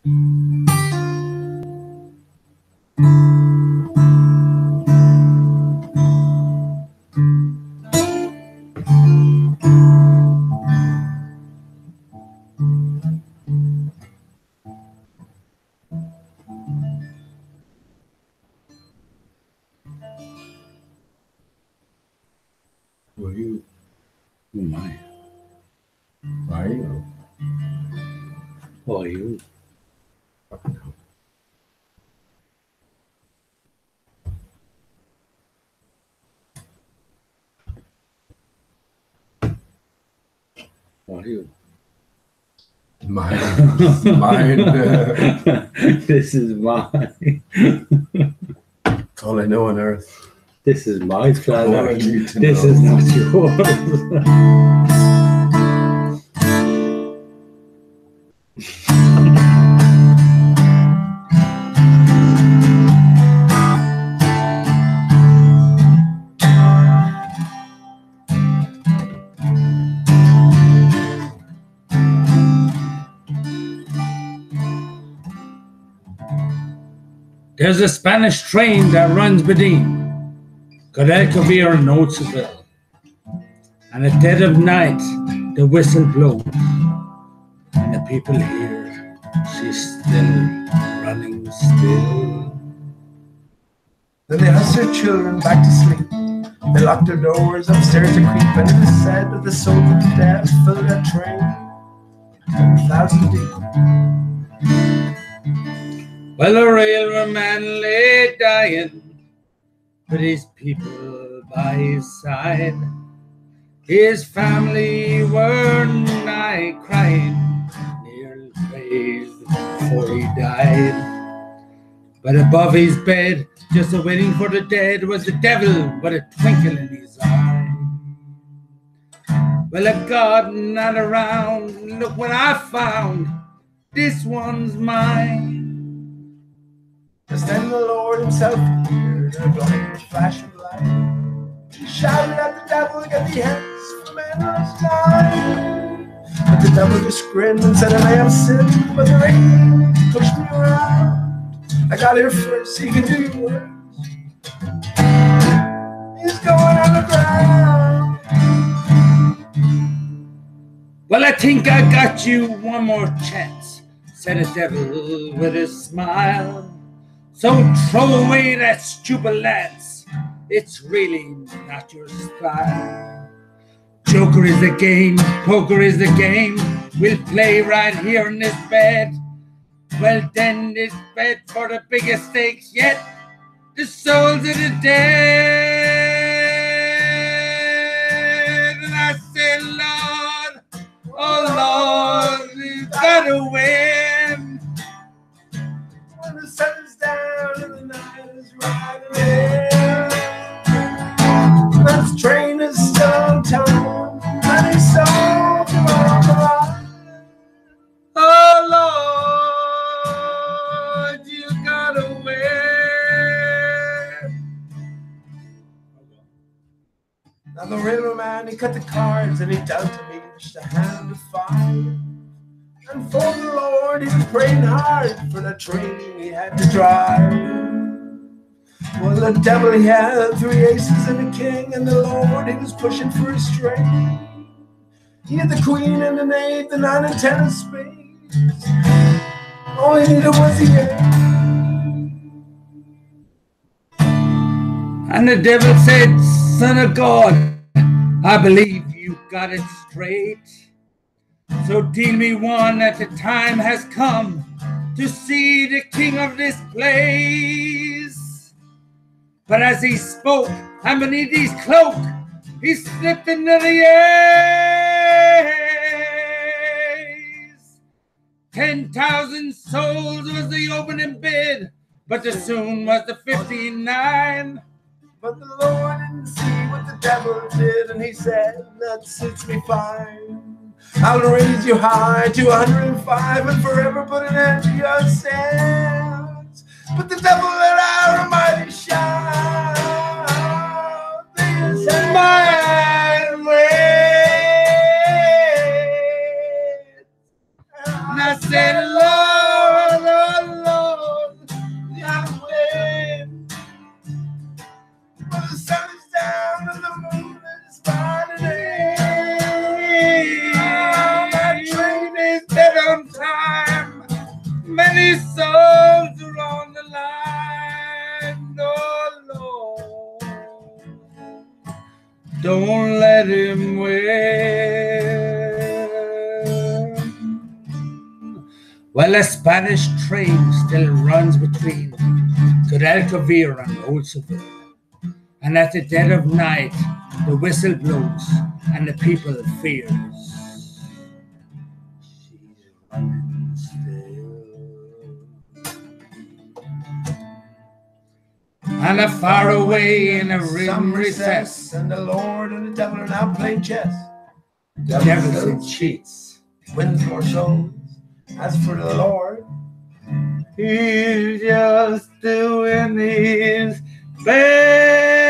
Who are you? Who am I? Why are you? Who are you? Fucking hell. Who are you? Mine. Mine. This is mine. That's all I know on earth. This is my All I planet. need to This know. is not yours. There's a Spanish train that runs between Guadalquivir and Oatsville, and at dead of night the whistle blows, and the people hear she's still running still. Then they hush their children back to sleep. They lock their doors upstairs to creep, and it is said that the soldier of death filled that train 10,000 deep. Well, the railway man lay dying, with his people by his side. His family were nigh crying, nearly crazed before he died. But above his bed, just waiting for the dead, was the devil with a twinkle in his eye. Well, a God not around, look what I found, this one's mine. Just then the Lord himself appeared in a blinding flash of light. He shouted at the devil, get the hands from endless time. But the devil just grinned and said, I am sin, but the rain pushed me around. I got here first, so you can do your worst. He's going underground. Well, I think I got you one more chance, said the devil with a smile. So throw away that stupid lance, it's really not your style. Joker is the game, poker is the game, we'll play right here in this bed. Well then, this bed for the biggest stakes yet, the souls of the dead. And I said, Lord, oh Lord, you gotta win. When the sun's down and the night is riding in, that train is still on time, and he's so tomorrow. Oh Lord, you gotta win. Now the railroad man, he cut the cards and he dealt him each the hand of 5. And for the Lord, he was praying hard for the train he had to drive. Well, the devil, he had 3 aces and a king, and the Lord, he was pushing for his string. He had the queen and the knave, the 9 and 10 of spades. All he needed was the 8. And the devil said, Son of God, I believe you got it straight. So deal me one that the time has come to see the king of this place. But as he spoke, and beneath his cloak, he slipped into the ace. 10,000 souls was the opening bid, but the soon was the 59. But the Lord didn't see what the devil did, and he said, that suits me fine. I'll raise you high to 105 and forever put an end to your sins. But the devil let out a mighty shout. This is my way. And I said, Lord, don't let him win. Well, a Spanish train still runs between Guadalquivir and Old Seville. And at the dead of night, the whistle blows and the people fears. She's running still. And far away in a rim recess, and the Lord and the devil are now playing chess. Devils and cheats, wins more souls. As for the Lord, he's just doing his best.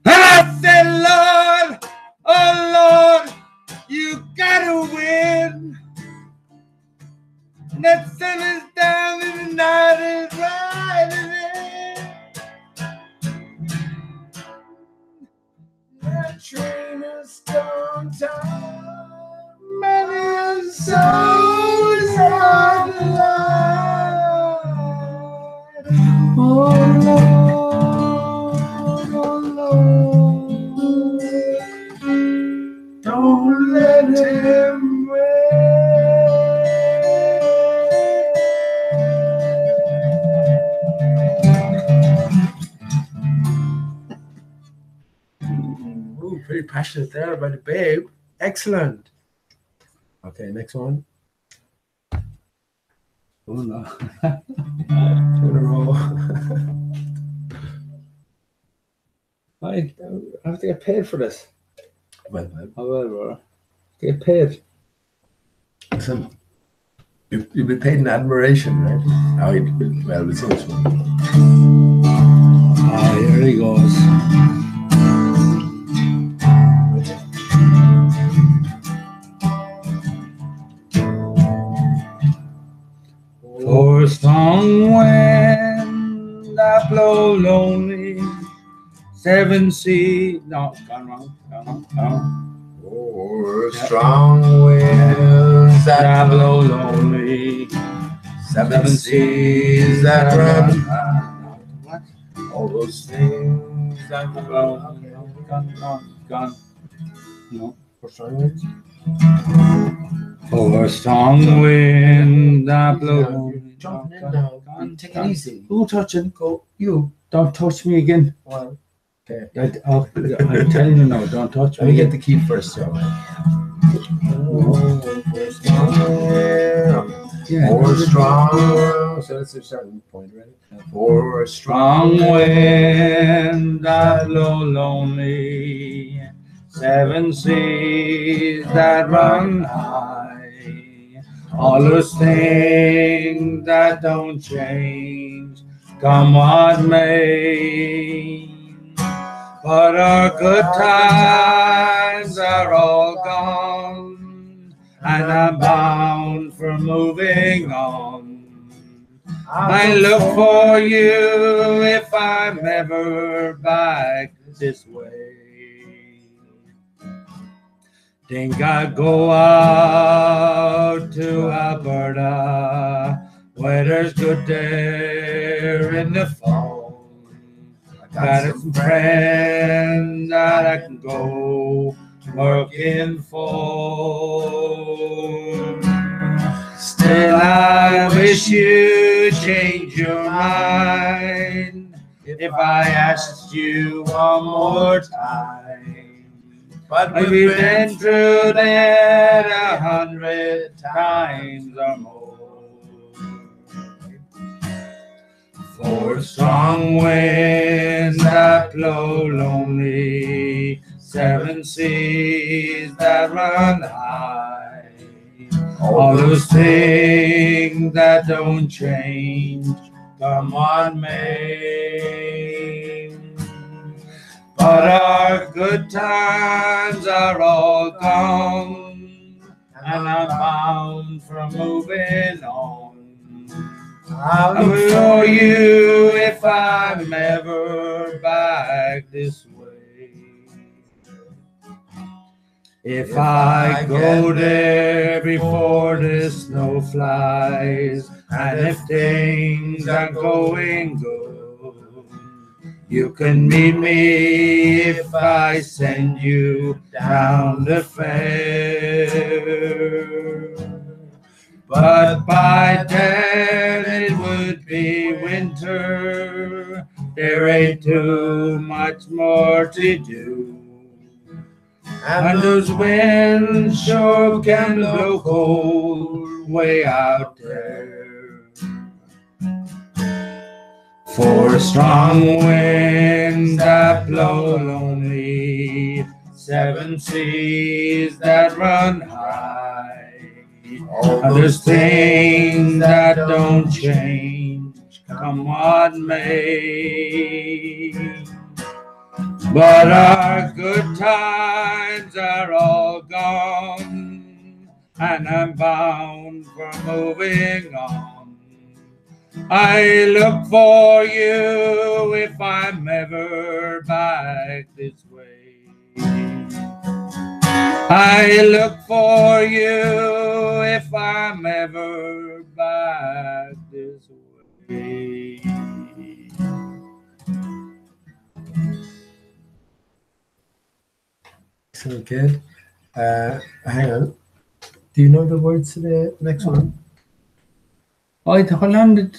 And I said, Lord, oh Lord, you gotta win. That sun is down and the night is riding in. That train is gone down. Many souls on the line. Oh Lord, don't let him win. Pretty passionate there about the babe. Excellent. Okay, next one. Oh no. 2 in a row. I have to get paid for this. Well, However, get paid. listen, you'll be paid in admiration, right? Oh, well, we'll see this one. Ah, here he goes. For a strong wind that blow lonely, 7 seas. No, gone wrong. For strong winds that blow lonely, 7 seas that run high. What? All those things that blow. Gone. No. For strong winds. For a strong wind that blow lonely. Jumping in now. Take it easy. Who touching? Go. You. Don't touch me again. Well. Okay. I'm telling you now, don't touch me. Let me get the key first, so. For strong. So that's a starting point, right? For a Strong wind that blow lonely, 7 seas that run high. All those things that don't change, come what may. But our good times are all gone, and I'm bound for moving on. I look for you if I'm ever back this way. Think I'd go out to Alberta, where there's good there in the fall. Got some friends that I can go working for. Still, I wish you'd change your mind if I asked you one more time. But we've been through that 100 times or more. For strong winds that blow lonely, 7 seas that run high. All those things that don't change, come what may. But our good times are all gone, and I'm bound for moving on. I will know you if I'm ever back this way. If I go there before the snow flies, and if things are going good, You can meet me if I send you down the fair. But by then it would be winter. There ain't too much more to do. And those winds sure can blow cold way out there. For strong winds that blow lonely, 7 seas that run high. And there's things that don't change, come what may. But our good times are all gone, and I'm bound for moving on. I look for you if I'm ever back this way. I look for you if I'm ever back this way. Excellent, kid. Hang on. Do you know the words to the next one? Hold on.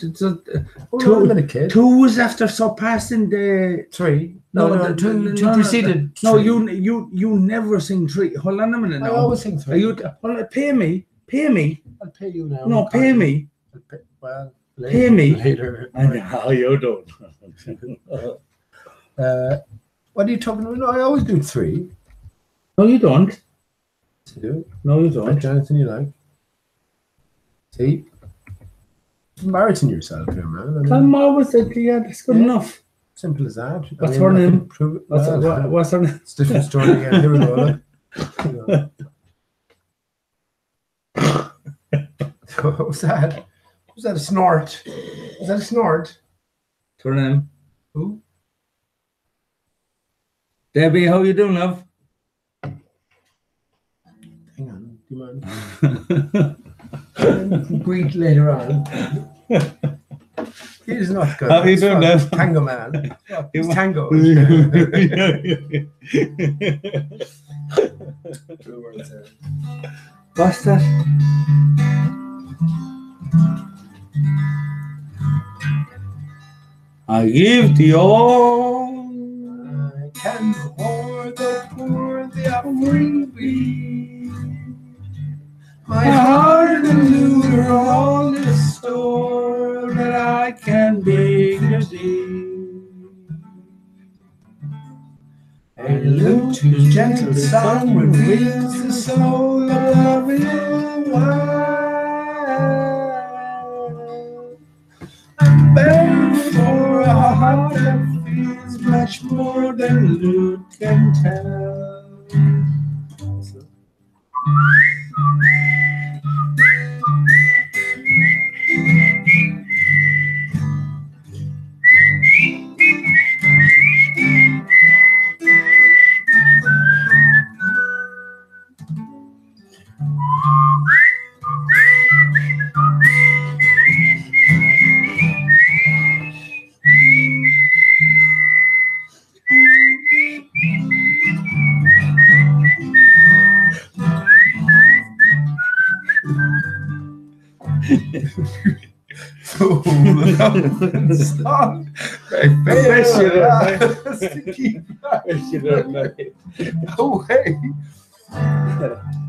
Kid. 2 was after surpassing the 3. No, two preceded. No, 3. you never sing 3. Hold on a minute now. I always sing 3. Hold on, pay me. I'll pay you now. No, pay me. Well, later. Pay me. Later. I know how you don't. What are you talking about? No, I always do 3. No, you don't. 2. No, you Right, don't. Jonathan, you like? See? Embarrassing yourself here, man. I'm always saying, yeah, that's good enough. Simple as that. What's her name? What's her name? it's a different story again. Here we go. Look. What was that? Was that a snort? Was that a snort? What's her name? Who? Debbie, how you doing, love? Hang on. Do you mind? Greet later on. He's not good. How you doing, Dad? Tango man. He's tango. True words there. What's that? I give the all. I can pour the poor the offering be. My heart and looter all the store that I can bring to thee. And lute whose gentle song reveals the soul of loving wild. I'm begging for a heart that feels much more than lute can tell.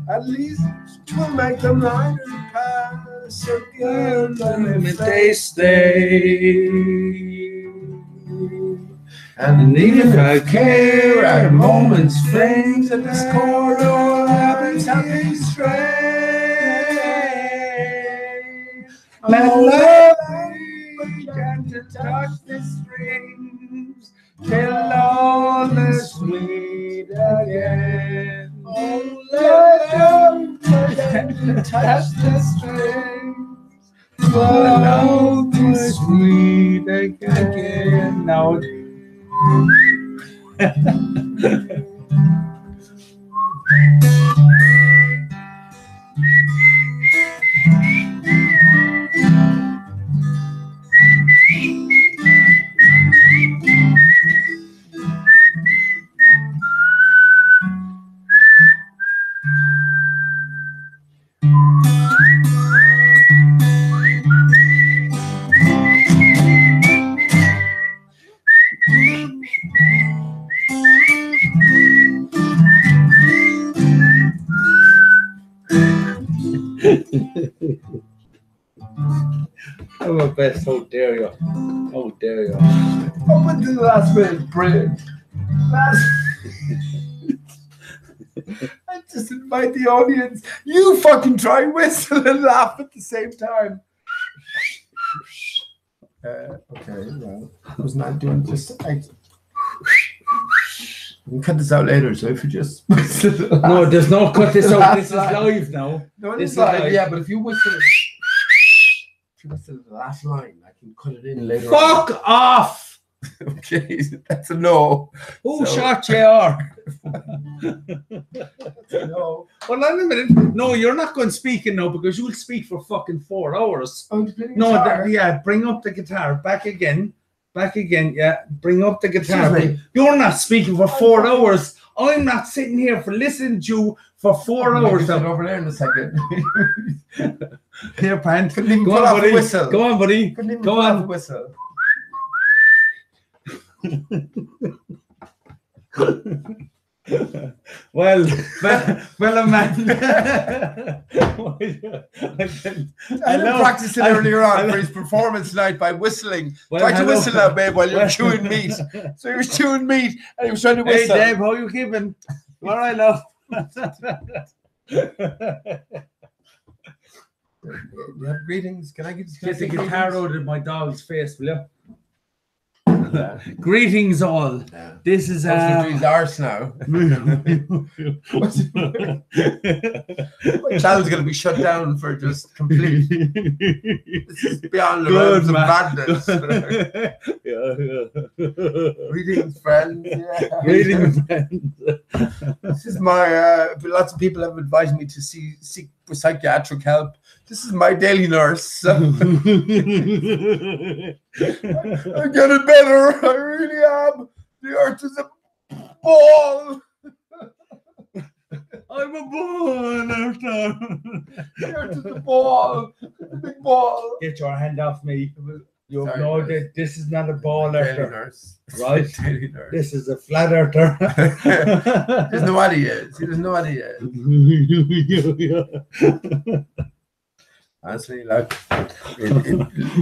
At least to make them lighter pass again and if they stay. And even if I care at moments flings at this corridor happens happy stray. Let love begin to touch the strings till all is sweet again. Oh, let love begin to touch the strings till all is sweet again. Now. I'm a best. How dare you? How dare you? Up until the last minute, brilliant. Last. I just invite the audience. You fucking try whistle and laugh at the same time. Okay, well, I was not doing just. We can cut this out later, so if you just whistle. No, there's no cut this out. This is live now. No, this it's live. Yeah, but if you whistle the last line, I can cut it in later. Fuck off! Okay, that's a no. Who shot JR? No. Well, wait a minute. No, you're not going speaking now because you'll speak for fucking 4 hours. No, yeah, bring up the guitar. Back again, yeah. Bring up the guitar. You're not speaking for 4 hours. I'm not sitting here for listening to you for 4 hours. I'll over there in a second. Here, Pant. Couldn't even pull off a whistle. Go on, buddy. Couldn't even Go pull on. off a whistle. Well, a man. I practiced it earlier on for his performance tonight by whistling. Try to whistle out, babe, while you're chewing meat. So he was chewing meat and he was trying to whistle. Hey, Dave, how you keeping? All right, love. You have greetings. Can I get the guitar out of my dog's face, will you? Yeah. Greetings all. Yeah. This is arse now. My channel's going to be shut down for just complete. This is beyond the realms of madness. Greetings, friends. Yeah. Greetings, friends. This is my. Lots of people have advised me to seek psychiatric help. This is my daily nurse. So. I'm getting better. I really am. The earth is a ball. I'm a ball, Arthur. The earth is a ball. It's a big ball. Get your hand off me. You Sorry, know that this is not a ball, Arthur. Right? Daily nurse. This is a flat earther. He doesn't know what he is. He doesn't know what he is. Honestly, like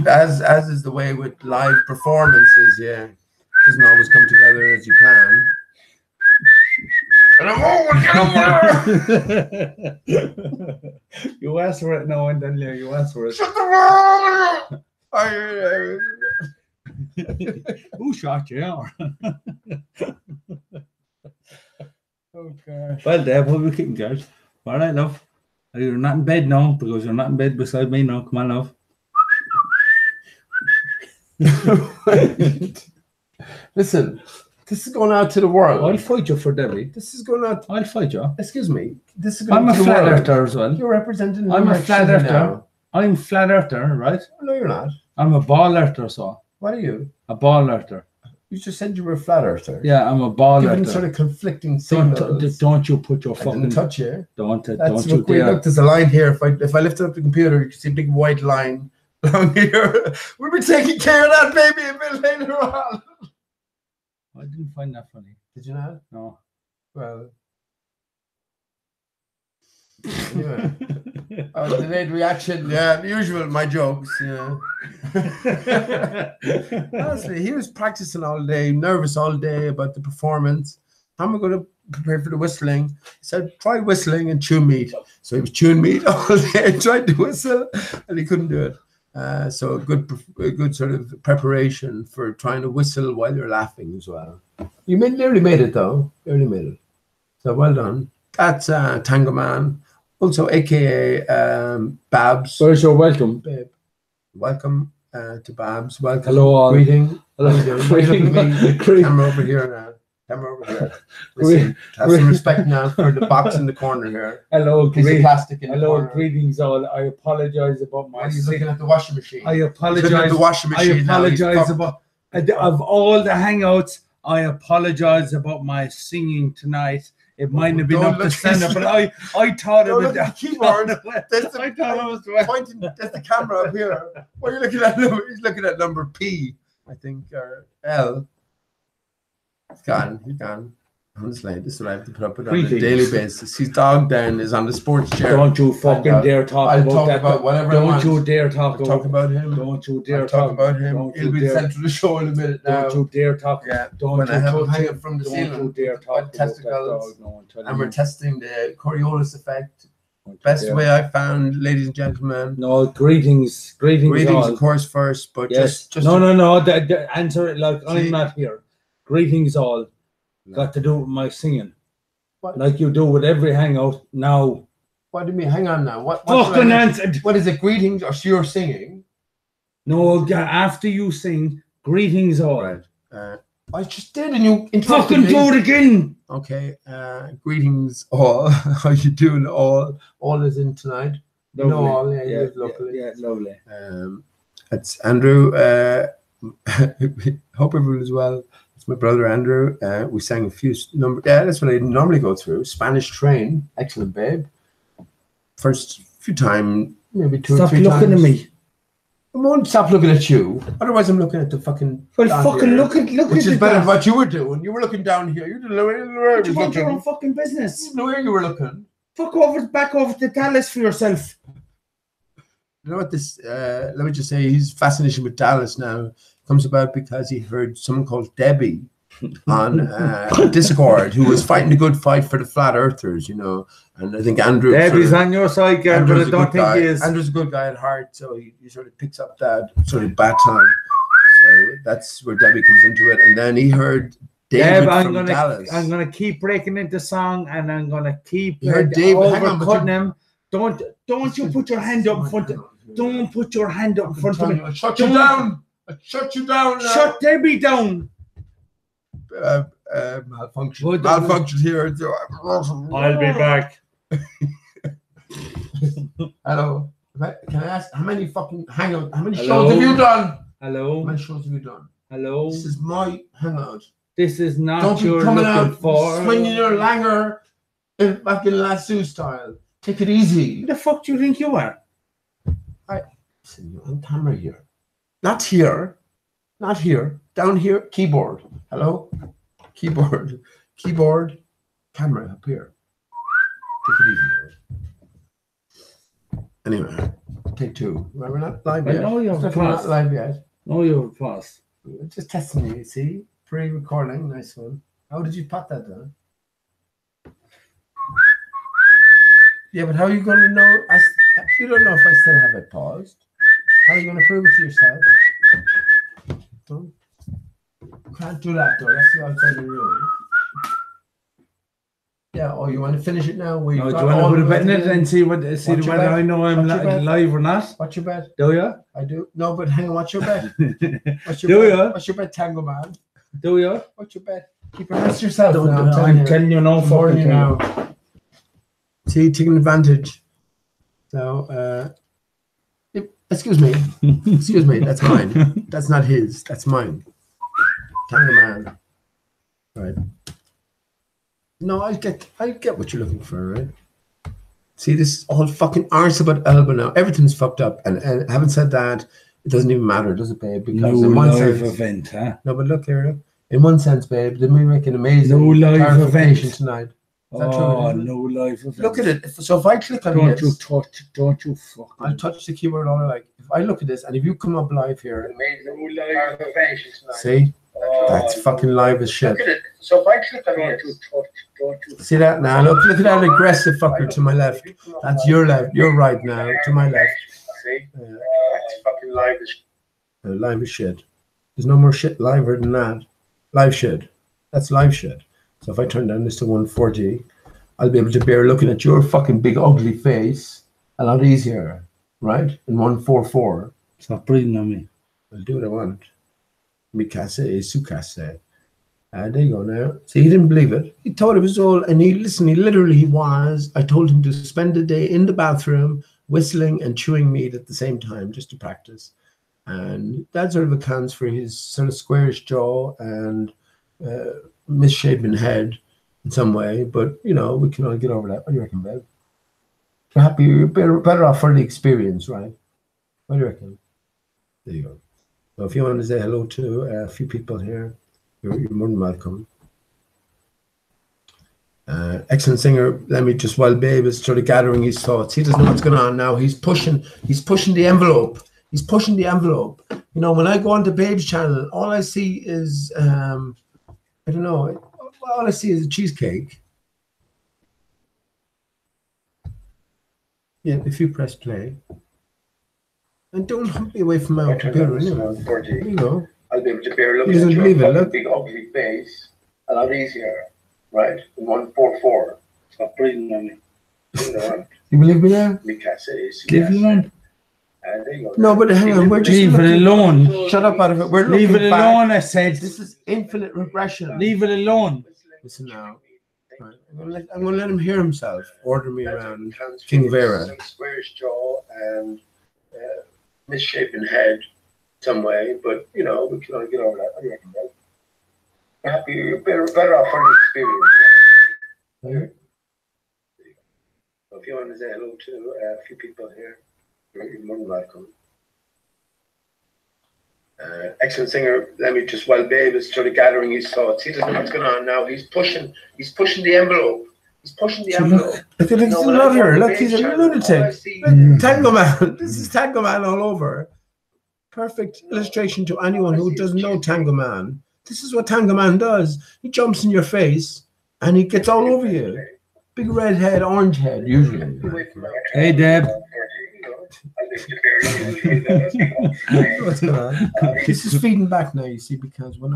as is the way with live performances, yeah, it doesn't always come together as you plan. You asked for it now and then, yeah, you asked for it. Shut the Who shot you? Okay. Well, Dave, what are we keeping, guys? All right, love. You're not in bed now because you're not in bed beside me now. Come on, love. Listen, this is going out to the world. I'll fight you for Debbie. This is going out. I'll fight you. Excuse me. This is going I'm a flat earther as well. You're representing. I'm a flat earther. I'm flat earther, right? No, you're not. I'm a ball earther, so. What are you? A ball earther. You just said you were a flat earther. Yeah, I'm a ball earther. Sort of conflicting signals. Don't you put your fucking. I didn't touch you. Don't you dare. Look, there's a line here. If I lifted up the computer, you can see a big white line along here. We'll be taking care of that baby a bit later on. I didn't find that funny. Did you not? No. Well. Anyway. Delayed reaction. Yeah, usual, my jokes. Yeah. Honestly, he was practicing all day, nervous all day about the performance. How am I going to prepare for the whistling? He said, try whistling and chew meat. So he was chewing meat all day, tried to whistle, and he couldn't do it. So a good sort of preparation for trying to whistle while you're laughing as well. You nearly made it, though. Nearly made it. So well done. That's Tango Man. Also, AKA Babs. Where's your welcome, babe? Welcome to Babs. Welcome. Hello, all. Greeting. Hello. Camera over here now. Camera over here. Listen, have some respect now for the box in the corner here. Hello, plastic in hello, the greetings all. I apologize about my. He's looking at the washing machine. I apologize. At the washing machine I apologize about of all the hangouts. I apologize about my singing tonight. It might have been up to standard, but I thought it was the keyboard. I thought it was pointing. There's the camera up here. What are you looking at? He's looking at number P, I think, or L. He's gone. He's gone. Honestly, this is what I have to put up with on a daily basis. His dog then is on the sports chair. Don't you fucking dare talk about that. About whatever Don't you dare talk about him. Don't you dare talk about him. He'll be the center of the show in a minute now. Don't you dare talk. Yeah. Don't when you I have him hanging from the ceiling. Don't you dare talk about testicles. That dog. And we're testing the Coriolis effect. Best way I found, ladies and gentlemen. No, greetings, of course, first, but yes. just no. Answer it like I'm not here. Greetings all. Got to do with my singing. What? Like you do with every hangout now. What do you mean? Hang on now. What fucking answer? What is it? Greetings or you're singing? No, after you sing, greetings all. Right. I just did, and you interrupted fucking me. Do it again. Okay. Greetings all. How you doing? All is in tonight. Lovely. No, all. Yeah, locally. Yeah, lovely. It's Andrew. Hope everyone is well. It's my brother Andrew. We sang a few numbers. Yeah, that's what I normally go through. Spanish Train. Excellent, babe. First few times, maybe 2 or 3 times. Stop looking at me. I won't stop looking at you. Otherwise, I'm looking at the fucking. Well, fucking here, look at which is better than what you were doing. You were looking down here. You didn't know where I was looking. Your own fucking business. You didn't know where you were looking. Back over to Dallas for yourself. You know what this? Let me just say, his fascination with Dallas now comes about because he heard someone called Debbie on Discord who was fighting a good fight for the flat earthers, you know. And I think Andrew. Debbie's on your side, girl, but I don't think he is. Andrew's a good guy at heart, so he sort of picks up that sort of baton. So that's where Debbie comes into it. And then he heard David from Dallas. I'm gonna keep breaking into song, and I'm gonna keep overcutting him. Don't you put your hand up in front of. Don't put your hand up in front of me. I'll shut you down. I'll shut you down now. Shut Debbie down. Malfunction here. I'll be back. Hello. Can I ask how many fucking hangout? How many shows have you done? Hello. How many shows have you done? Hello. This is my hangout. This is not Don't your be coming looking out for. swinging your langer in fucking lasso style. Take it easy. Who the fuck do you think you are? Listen, you're on camera here. Not here. Not here. Down here. Keyboard. Hello? Keyboard. Keyboard. Camera up here. Take it easy. Anyway, take 2. We're not live yet. No, you're not live yet. No, you're fast. Just testing you, see? Pre-recording. Nice one. How did you put that down? Yeah, but how are you going to know? You don't know if I still have it paused. How are you going to prove it to yourself? Can't do that though. That's the outside of the room. Yeah. Oh, you want to finish it now? No, do you want to put a bet in it and see whether I know I'm live or not? What's your bet? Do you? I do. No, but hang on. What's your bet? What's your bet, Tango Man? Do you? What's your bet? Keep it rest yourself. I'm telling you no fucking now. See, taking advantage. So, excuse me. Excuse me. That's mine. That's not his. That's mine. Tango Man. Right. No, I get what you're looking for, right? See, this is all fucking arse about Elba now. Everything's fucked up. And having said that, it doesn't even matter, does it, babe? Because no in one live sense, event, huh? No, but look here. In one sense, babe, did we make an amazing live event tonight? Oh, no live event. Look at it. So if I click on this, don't you fucking. I'll touch the keyboard all I like. If I look at this, and if you come up live here, no live event tonight. See? That's fucking live as shit. Look at it. So if I click on it, don't you. See that now? Look at that aggressive fucker to my left. That's your left. You're right now. To my left. See? That's fucking live as shit. Live as shit. There's no more shit liver than that. Live shit. That's live shit. So if I turn down this to 140, I'll be able to bear looking at your fucking big ugly face a lot easier, right? In 144. Stop breathing on me. I'll do what I want. Mi casa e su casa. There you go now. See, he didn't believe it. He thought it was all, and he literally was. I told him to spend a day in the bathroom whistling and chewing meat at the same time just to practice. And that sort of accounts for his sort of squarish jaw and misshapen head in some way. But, you know, we can all get over that. What do you reckon, babe? You're happy, you're better off for the experience, right? What do you reckon? There you go. So if you want to say hello to a few people here, you're more than welcome. Excellent singer. Let me just, while Babe is sort of gathering his thoughts, he doesn't know what's going on now. He's pushing the envelope. He's pushing the envelope. You know, when I go onto Babe's channel, all I see is I don't know. All I see is a cheesecake. Yeah, if you press play. And don't hump me away from my computer. Anyway. There you go. I'll be able to bear looking at your big ugly face a lot easier, right? 144. Stop breathing on me. You believe me now? Leave it alone. There you go. No, but hang on. We're just leave it alone. Shut up out of it. We're leave it alone, I said. This is infinite regression. Leave it alone. Listen now. Right. I'm going to let him hear himself. Order me around King Vera. Squarish jaw and misshapen head some way, but you know, we can get over that. I reckon that. You're happy, you're better off for the experience. Right. So if you want to say hello to a few people here, you're more than welcome. Excellent singer. Let me just, while Babe is sort of gathering his thoughts, he doesn't know what's going on now. He's pushing the envelope. He's pushing the envelope. Look at he's another. Look, he's a lunatic. Tango Man. This is Tango Man all over. Perfect illustration to anyone who doesn't know Tango Man. This is what Tango Man does. He jumps in your face and he gets all over you. Big red head, orange head, usually. Hey, Deb. What's going on? This is feeding back now, you see, because when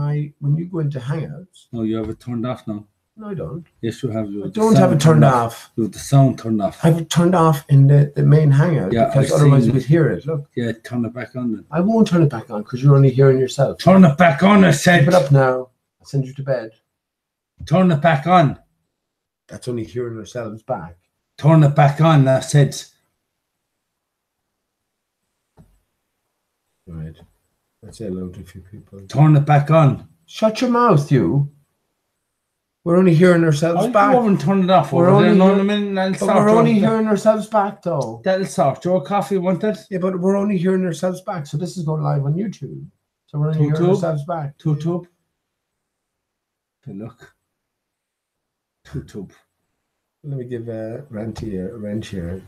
you go into Hangouts. No, you have it turned off now. No, I don't. Yes, you have. I don't have it turned off. You have the sound turned off. I have it turned off in the main Hangout, because otherwise we'd hear it. Look. Yeah, turn it back on then. I won't turn it back on because you're only hearing yourself. Turn it back on, I said. Keep it up now. I'll send you to bed. Turn it back on. That's only hearing ourselves back. Turn it back on, I said. Right. Let's say hello to a few people. Turn it back on. Shut your mouth, you. We're only hearing ourselves back. I'll go over and turn it off. We're only hearing hearing ourselves back, though. That'll sort. Your coffee, want it? Yeah, but we're only hearing ourselves back. So this is going live on YouTube. So we're only hearing ourselves back. YouTube. Okay, look. YouTube. Let me give Ranty a wrench here.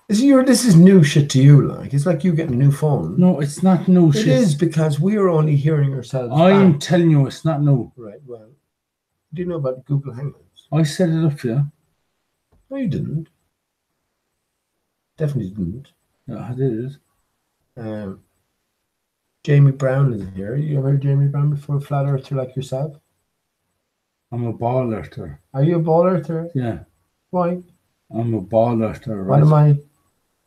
This is new shit to you, like. It's like you getting a new phone. No, it's not new shit. It is, because we are only hearing ourselves I'm back. telling you, it's not new. Right, well. Do you know about Google Hangouts? I set it up for you. No, you didn't. Definitely didn't. Yeah, I did it. Jamie Brown is here. You ever heard Jamie Brown before? Flat earther like yourself? I'm a ball earther. Are you a ball earther? Yeah. Why? I'm a ball earther. Right? What am I?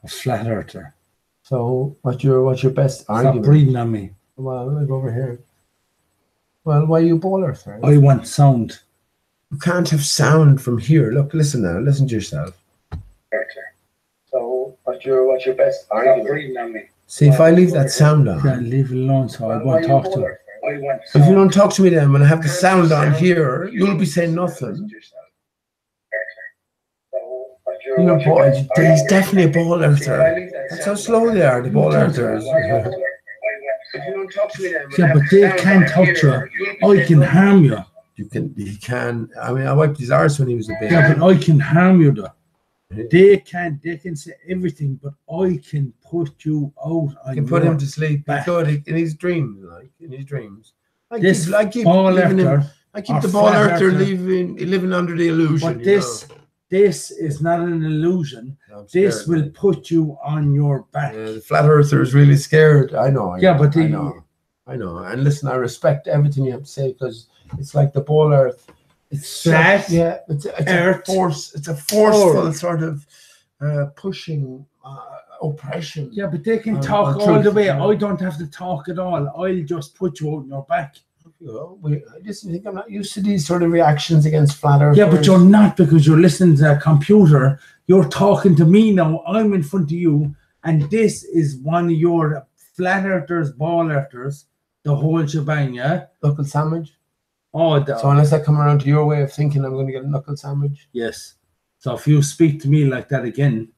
A flat earther. So what's your best argument? Stop breathing on me. Well, I'll go over here. Well, why are you a ball earther? I want sound. You can't have sound from here. Look, listen now. Listen to yourself. So what's your best argument? Stop breathing on me. See, if I leave that sound on. Yeah, leave it alone so I won't talk to her. If you don't talk to me then, when I have the sound on here, you'll be saying nothing. You know, boy, he's definitely a ball earther. That's how slow they are, the ball earthers. Yeah, but they can't touch you. I can harm you. He can. I mean, I wiped his arse when he was a baby. Yeah, but I can harm you though. They can say everything, but I can put you out. I can put him to sleep. In his dreams, I keep the ball earther living under the illusion. But this is not an illusion. This will put you on your back. Yeah, the flat earther is really scared. I know. I know. And listen, I respect everything you have to say, because it's like the ball earth. It's flat. It's a force. It's a forceful sort of pushing oppression. Yeah, but they can talk all the way. I don't have to talk at all. I'll just put you out on your back. I just think I'm not used to these sort of reactions against flat earthers. Yeah, but you're not, because you're listening to a computer. You're talking to me now. I'm in front of you, and this is one of your flat earthers, ball earthers, the whole shebang, yeah? Knuckle sandwich? So unless I come around to your way of thinking, I'm going to get a knuckle sandwich? Yes. So if you speak to me like that again,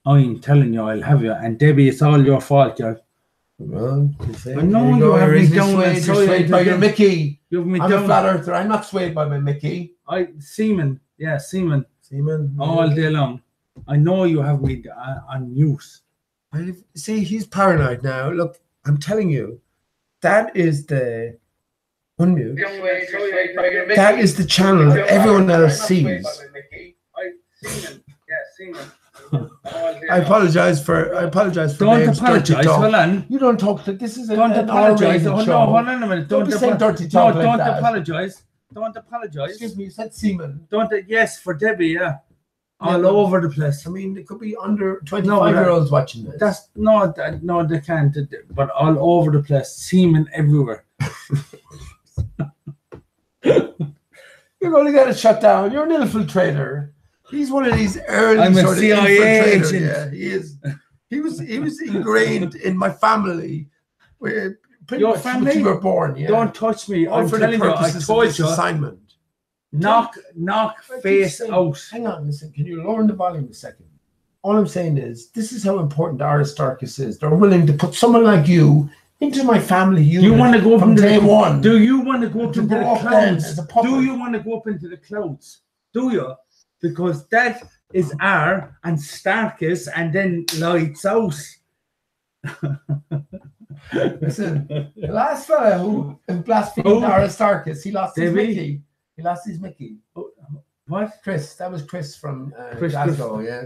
I'm telling you, I'll have you. And Debbie, it's all your fault, yeah. Well, I know you have me down. You're swayed by your Mickey. You have me I'm down. a flat earther. I'm not swayed by my Mickey. Seaman, Yeah, semen Semen. all day long. I know you have me on mute. See, he's paranoid now. Look, I'm telling you, that is the unmute. That is the channel that everyone else sees. I apologize for Don't Dave's apologize. dirty talk. Hold on. You don't talk to this is Don't an apologize. R-rated Oh, show. no, hold on a minute. Don't be saying dirty talk like don't that. apologize. Don't apologize. Excuse me, you said semen. Yes, for Debbie, yeah. All Yeah, over the place. I mean, it could be under 25-year-olds watching this. No, they can't. But all over the place, semen everywhere. You're going to get it shut down. You're an infiltrator. He's one of these early I'm a sort of CIA infiltrators. agent. Yeah, he is. He was ingrained in my family. Where pretty Your much family? you were born. Yeah. Don't touch me. All I'm for the telling you, I purposes of told this you. assignment. Knock face out. Hang on, listen. Can you lower the volume a second? All I'm saying is, this is how important ARISTARCHUS is. They're willing to put someone like you into my family unit. You want to go up from into day the, one? Do you want to go up To into go the up then clouds? as a puppet. Do you want to go up into the clouds? Do you? Because that is R and Starkus and then lights out. Listen, the last fella who blasphemed ARISTARCHUS, he lost his Mickey. He lost his Mickey. What? Chris, that was Chris from Chris Glasgow, yeah.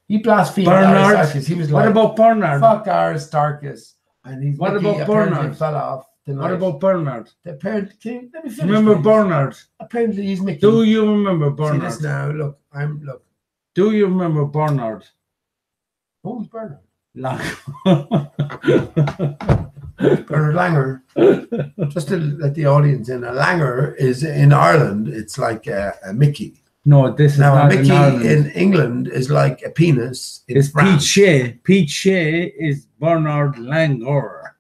He blasphemed Bernard. ARISTARCHUS. He was like, What about Bernard? fuck ARISTARCHUS. And his What Mickey about apparently Bernard? fell off tonight. What about Bernard? Let me finish. Remember please. Bernard? Apparently he's Mickey. Do you remember See Bernard? this now, look. Do you remember Bernard? Who's Bernard? Lang. Bernard Langer. Just to let the audience in, a Langer is in Ireland, it's like a Mickey. No, this is Now, a not Mickey in Ireland. in England is like a penis. It's Pete France. Shea. Pete Shea is Bernard Langer.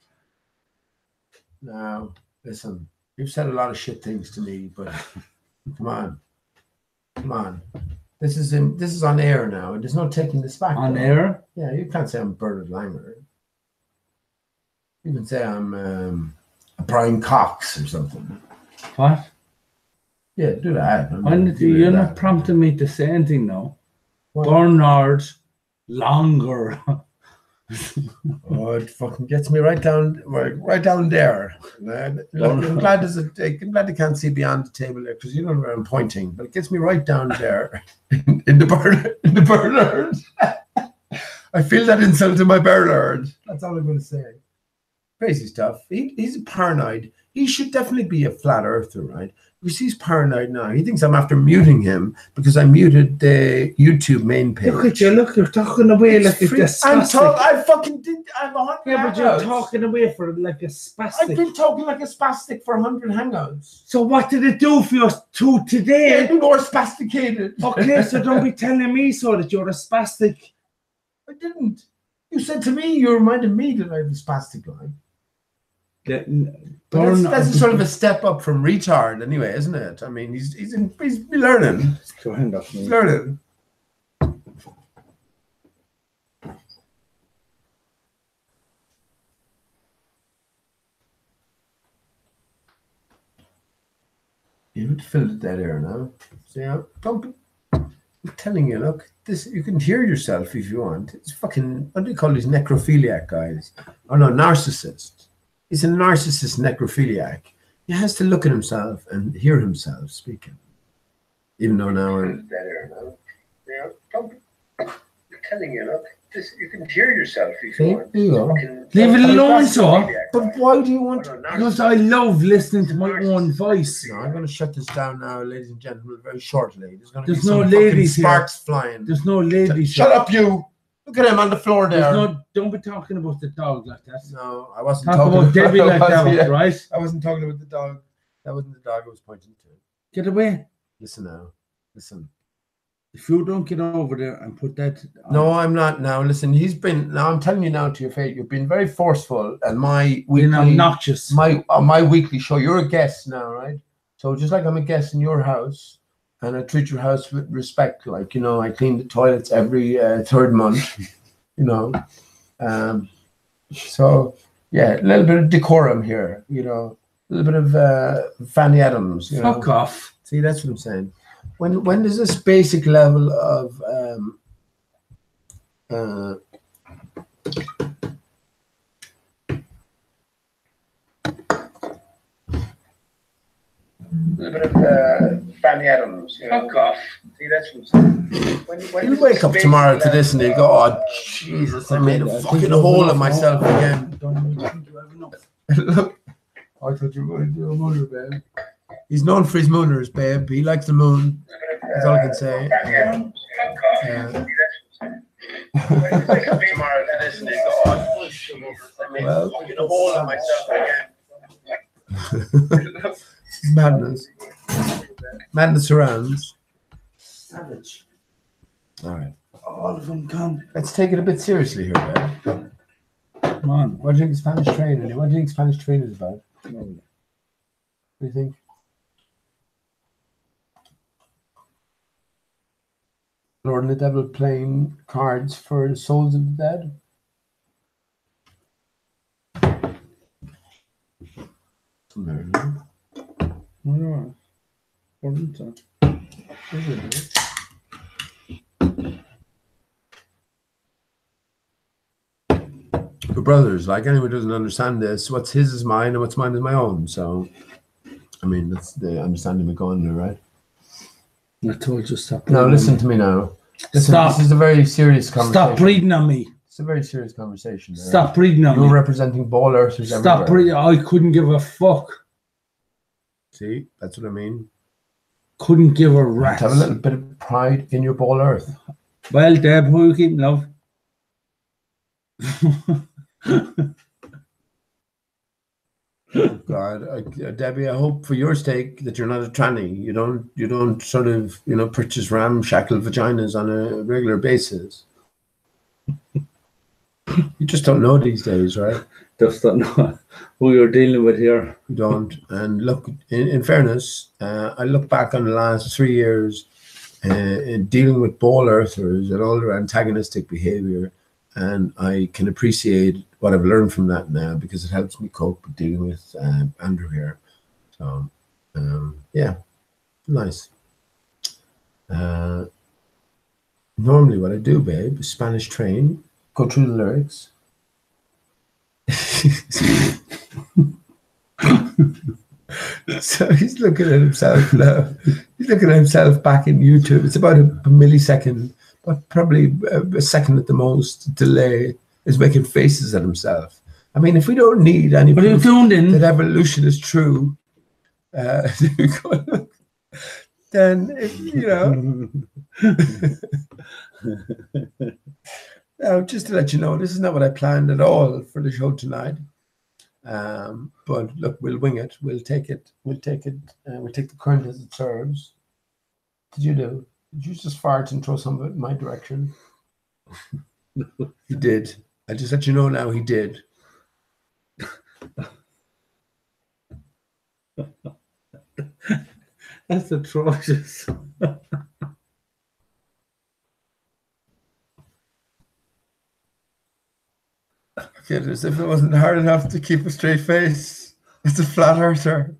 Now, listen, you've said a lot of shit things to me, but come on. This is on air now. There's no taking this back. On though. air? Yeah, you can't say I'm Bernard Langer. You can say I'm Brian Cox or something. What? Yeah, do that. You're not prompting me to say anything now. What? Bernard Langer. Oh, it fucking gets me right down there. Look, I'm glad they can't see beyond the table there because you know where I'm pointing, but it gets me right down there in the Bernard. I feel that insult to my Bernard. That's all I'm going to say. Crazy stuff. He's paranoid. He should definitely be a flat earther, right? Because he's paranoid now. He thinks I'm after muting him because I muted the YouTube main page. Look at you. Look, you're talking away like a spastic. I fucking did. I'm 100 Yeah, but you're talking away for like a spastic. I've been talking like a spastic for 100 hangouts. So what did it do for you today? Yeah, be more spasticated. Okay, so don't be telling me so that you're a spastic. I didn't. You said to me, you reminded me that I have a spastic line. That's a sort of a step up from retard, anyway, isn't it? I mean, he's learning. He's learning. You would fill the dead air now. So, yeah, I'm telling you, look, this you can hear yourself if you want. It's fucking, what do you call these necrophiliac guys? Oh no, narcissist. He's a narcissist necrophiliac. He has to look at himself and hear himself speaking. Even though now I'm dead air now. Yeah, I'm telling you, look, this you can hear yourself if you want. There you go. Leave it alone, so. But why do you want Because I love listening to my own voice. No, I'm going to shut this down now, ladies and gentlemen, very shortly. There's no ladies here. Sparks flying. There's no ladies. Shut up, you! Look at him on the floor there. Don't be talking about the dog like that. No, I wasn't Talk talking about Debbie like that, right? I wasn't talking about the dog. That wasn't the dog I was pointing to. Get away. Listen now. Listen. If you don't get over there and put that on. No, I'm not now. Listen, now I'm telling you now to your face, you've been very forceful and my weekly obnoxious. My weekly show, you're a guest now, right? So just like I'm a guest in your house and I treat your house with respect, like, you know, I clean the toilets every third month, you know. So yeah, a little bit of decorum here, you know, a little bit of Fanny Adams, you know. Fuck off. See, that's what I'm saying. when does this basic level of a bit of Fanny Adams, you know, cough. See, that's what I'm saying. When you'll wake up tomorrow to this and you go, oh Jesus, I made a fucking hole of myself again. Look, I thought you were going to do a mooner, babe. He's known for his mooners, babe. He likes the moon. That's all I can say. Tomorrow to this and you go, oh Jesus, I made a fucking hole of myself again. Madness. Madness surrounds. Savage. All right. All of them come. Let's take it a bit seriously here, babe. Come on. What do you think Spanish train is? What do you think Spanish train is about? No. What do you think? Lord and the Devil playing cards for the souls of the dead? Somewhere, No. Wasn't it? We're brothers. Like, anyone who doesn't understand this, what's his is mine and what's mine is my own. So, I mean, that's the understanding we're going there, right? I told you stop. Now, listen to me now. Listen, Stop. This is a very serious conversation. Stop breathing on me. It's a very serious conversation. Right? Stop breathing on You're me. representing ball earthers Stop everywhere. breathing. I couldn't give a fuck. See, that's what I mean. Couldn't give a rat's. Have a little bit of pride in your ball earth. Well, Deb, who you keeping, love? God, Debbie, I hope for your sake that you're not a tranny. You don't sort of, purchase ramshackle vaginas on a regular basis. You just don't know these days, right? Just don't know who you're dealing with here. You don't. And look, in fairness, I look back on the last 3 years in dealing with ball earthers and all their antagonistic behavior, and I can appreciate what I've learned from that now because it helps me cope with dealing with Andrew here. So, yeah, nice. Normally what I do, babe, is Spanish train, go through the lyrics. So he's looking at himself now. He's looking at himself back in YouTube. It's about a millisecond, but probably a second at the most delay. Is making faces at himself. I mean, if we don't need any proof that evolution is true, then Now, just to let you know, this is not what I planned at all for the show tonight. But look, we'll wing it. We'll take it. We'll take the current as it serves. Did you just fart and throw some of it in my direction? He did. I just let you know now he did. That's atrocious. Okay, as if it wasn't hard enough to keep a straight face. It's a flat earther.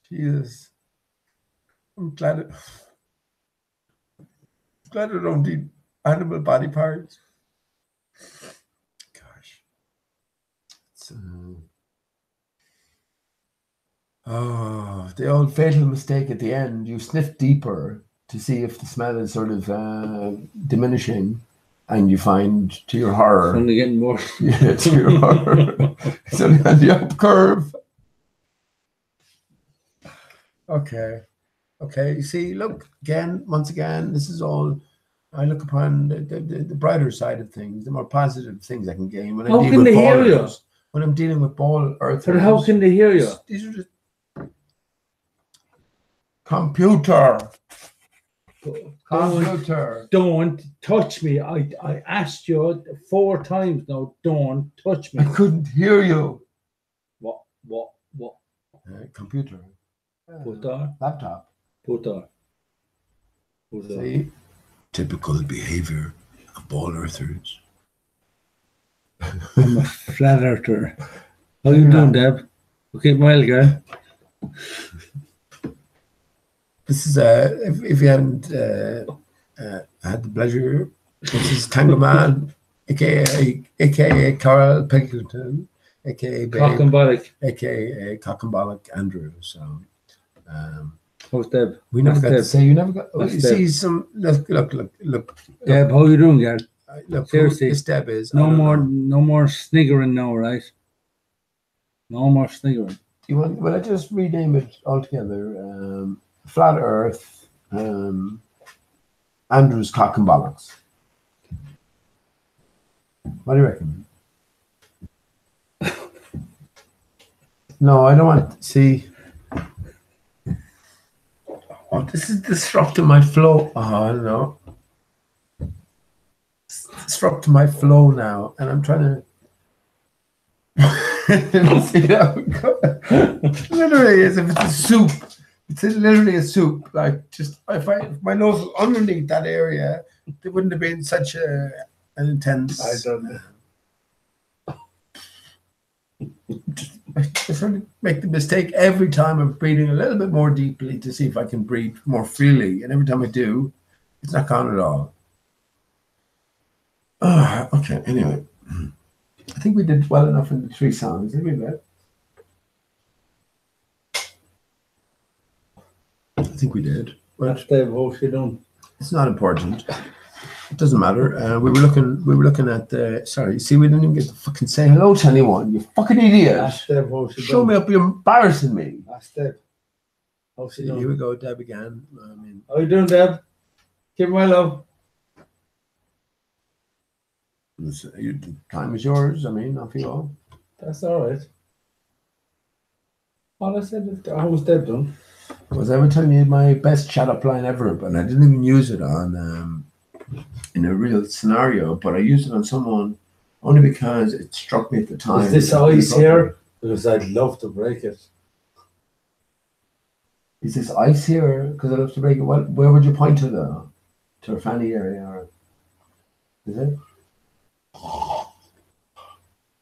Jesus. I'm glad I don't need animal body parts. Gosh. It's, the old fatal mistake at the end. You sniff deeper to see if the smell is sort of diminishing, and you find, to your horror, Only getting more. Yeah, to your horror, it's only on the up curve. Okay. You see, look, once again, this is all, I look upon the brighter side of things, the more positive things I can gain when I'm dealing with ballers. When I'm dealing with ball earthers. But how can they hear you? These are just computer. Don't touch me. I asked you 4 times now. Don't touch me. I couldn't hear you. What? Computer. Laptop. See? Typical behavior of ball earthers. I'm a flat earther. How you doing, Deb? Okay, well, girl. This is if you hadn't had the pleasure, this is Tango Man, aka Carl Pilkington, aka Cock and Bollock. aka Cock and Bollock Andrew. So How's Deb? we never got to say. You never got. That's You Deb. see some. Look. Deb, how you doing, girl? Look, Seriously. who this Deb is. I No don't more, know. no more sniggering now, right? No more sniggering. You want? Well, I just rename it altogether. Flat Earth. Andrew's Cock and Bollocks. What do you reckon? No, I don't want. See. Oh, this is disrupting my flow. Oh, I don't know. It's disrupting my flow now, and I'm trying to see how it goes. Literally, as if it's a soup. It's literally a soup. Like, just if my nose was underneath that area, there wouldn't have been such an intense. I don't know. I sort of make the mistake every time of breathing a little bit more deeply to see if I can breathe more freely. And every time I do, it's not gone at all. Okay, anyway. I think we did well enough in the 3 songs, didn't we, Beth? I think we did. But That's Deb, how's she doing? it's not important. It doesn't matter. We were looking at the. Sorry, see, we didn't even get to fucking say hello to anyone. You fucking idiot! That's Deb, how's she Show doing? me up. You're embarrassing me. That's Deb. How's she Here doing? we go, Deb again. I mean, How you doing, Deb? Give my love. time is yours. I mean, off you go. That's all right. All I said is, how's Deb doing? Was I ever telling you my best chat up line ever? But I didn't even use it on in a real scenario. But I used it on someone only because it struck me at the time. Is this ice here? Because I'd love to break it. Is this ice here? Because I'd love to break it. Where would you point to though? To her fanny area, or is it?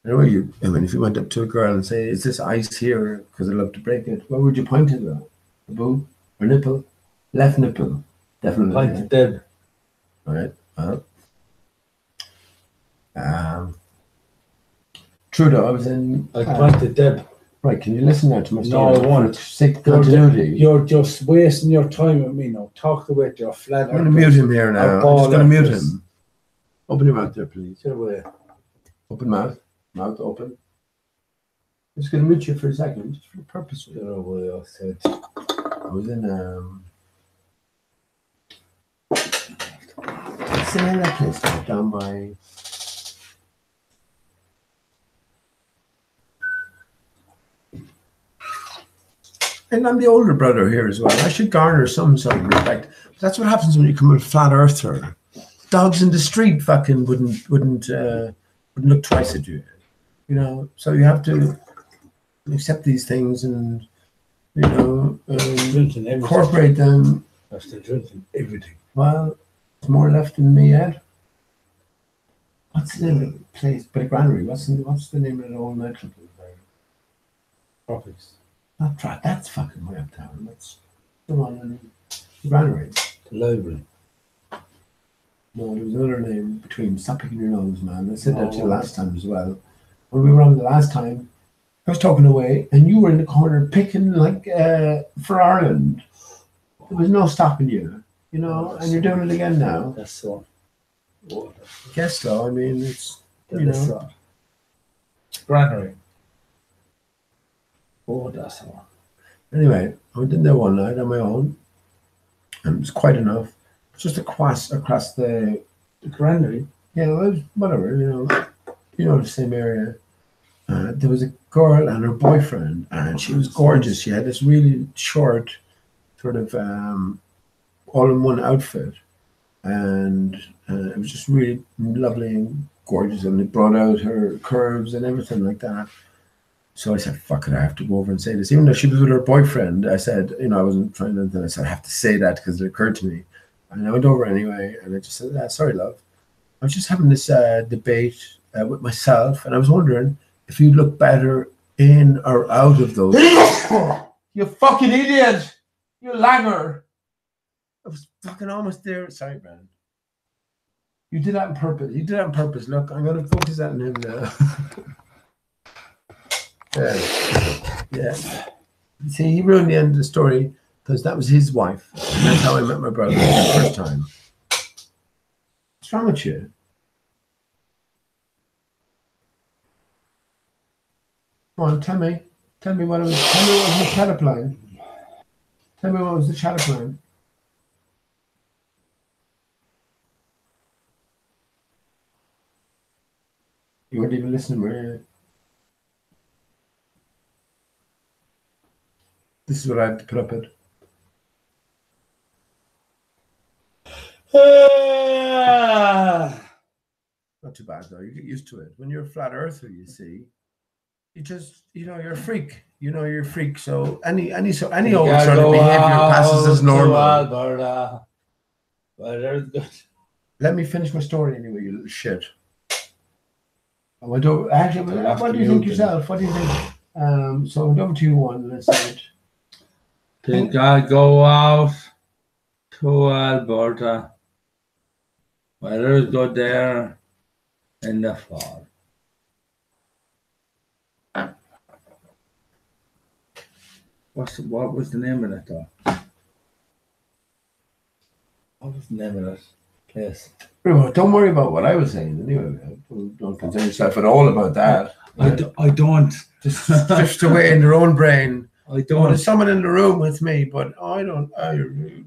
Anyway, if you went up to a girl and say, "Is this ice here?" Because I'd love to break it. Where would you point to though? The boob or nipple? Left nipple, definitely. Point to Deb. All right. True though, I was in. I point to Deb. Right, can you listen now to my No, story? I won't. For sake of continuity. You're just wasting your time with me now. Talk away to your flat. I'm going to mute him here now. I'm just going to mute him. Open your mouth there, please. Get away. Open mouth. Mouth open. I'm just going to mute you for a second, just for the purpose of it. Get away, I said. I was in what's the name of that place down by and I'm the older brother here as well. I should garner some sort of respect. But that's what happens when you come a flat earther. Dogs in the street fucking wouldn't look twice at you. You know, so you have to accept these things and Drinking everything. incorporate them. I'm still drinking everything. Well, there's more left in me yet. What's the name of the place? But a granary. What's the name of the old nightclub? Tropics. Not try. That's fucking way uptown. That's the one in the granary. The library. No, there was another name between. Stop picking your nose, man. I said that to you last time as well. When we were on the last time, I was talking away, and you were in the corner picking like for Ireland. There was no stopping you, you know. And you're doing it again now. That's so. I guess so. I mean, it's That's so. Granary. Oh, that's all. Anyway, I went in there one night on my own, and it was quite enough. Just across the granary. Yeah, it was whatever, you know, the same area. There was a girl and her boyfriend, and she was gorgeous. She had this really short, sort of all-in-one outfit, and it was just really lovely and gorgeous. And it brought out her curves and everything like that. So I said, "Fuck it, I have to go over and say this." Even though she was with her boyfriend, I said, I wasn't trying anything. I said, "I have to say that because it occurred to me." And I went over anyway, and I just said, "Sorry, love. I was just having this debate with myself, and I was wondering if you look better in or out of those." You fucking idiot! You langer! I was fucking almost there. Sorry, man. You did that on purpose. You did that on purpose. Look, I'm going to focus on him now. Yeah. See, he ruined the end of the story because that was his wife. And that's how I met my brother the first time. What's wrong with you? Come on, tell me. Tell me what it was. Tell me what was the chatter plan. Tell me what was the chatter plan. You weren't even listening, were you? This is what I had to put up with. Not too bad though. You get used to it. When you're a flat earther, you see, you just, you're a freak. You're a freak. So any old sort of behavior passes as normal. Alberta. Well, Let me finish my story anyway, you little shit. What do you think yourself? What do you think? So I went over to you one and I said, think I'll go out to Alberta. Weather's good there in the fall. What was the name of that though? What was the name of that place? Don't worry about what I was saying anyway. Don't concern yourself at all about that. I don't. Just drifts away in your own brain. I don't. There's someone in the room with me, but I don't. I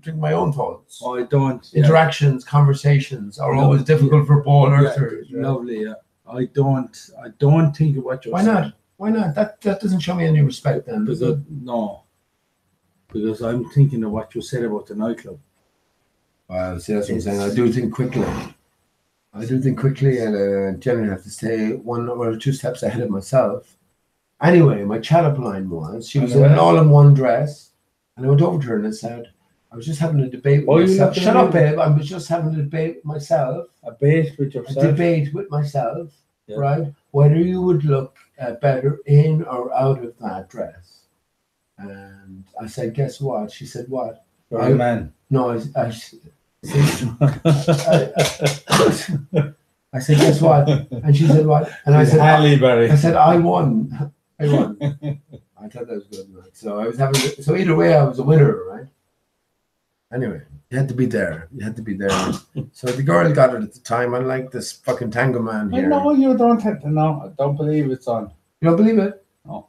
think my own thoughts. I don't. Interactions, conversations are always difficult for Paul Earthers. Right? Lovely, yeah. I don't think of what you're saying. Why not? Why not? That doesn't show me any respect then. Because I'm thinking of what you said about the nightclub. Well, see, that's what I'm saying. I do think quickly. And generally have to stay 1 or 2 steps ahead of myself. Anyway, my chat-up line was, she was in an all-in-one dress, and I went over to her and I said, I was just having a debate with myself. Shut up, babe. I was just having a debate with myself. A debate with yourself? A debate with myself, right? Whether you would look better in or out of that dress. And I said, guess what? She said, what? You're a man. No, I said, guess what? And she said, what? And I said, Halle-Berry. I said, I won. I thought that was good, right? So I was so either way, I was a winner, right? Anyway, you had to be there. So the girl got it at the time, unlike this fucking tango man here. No, you don't have to know. I don't believe it's on. You don't believe it? No.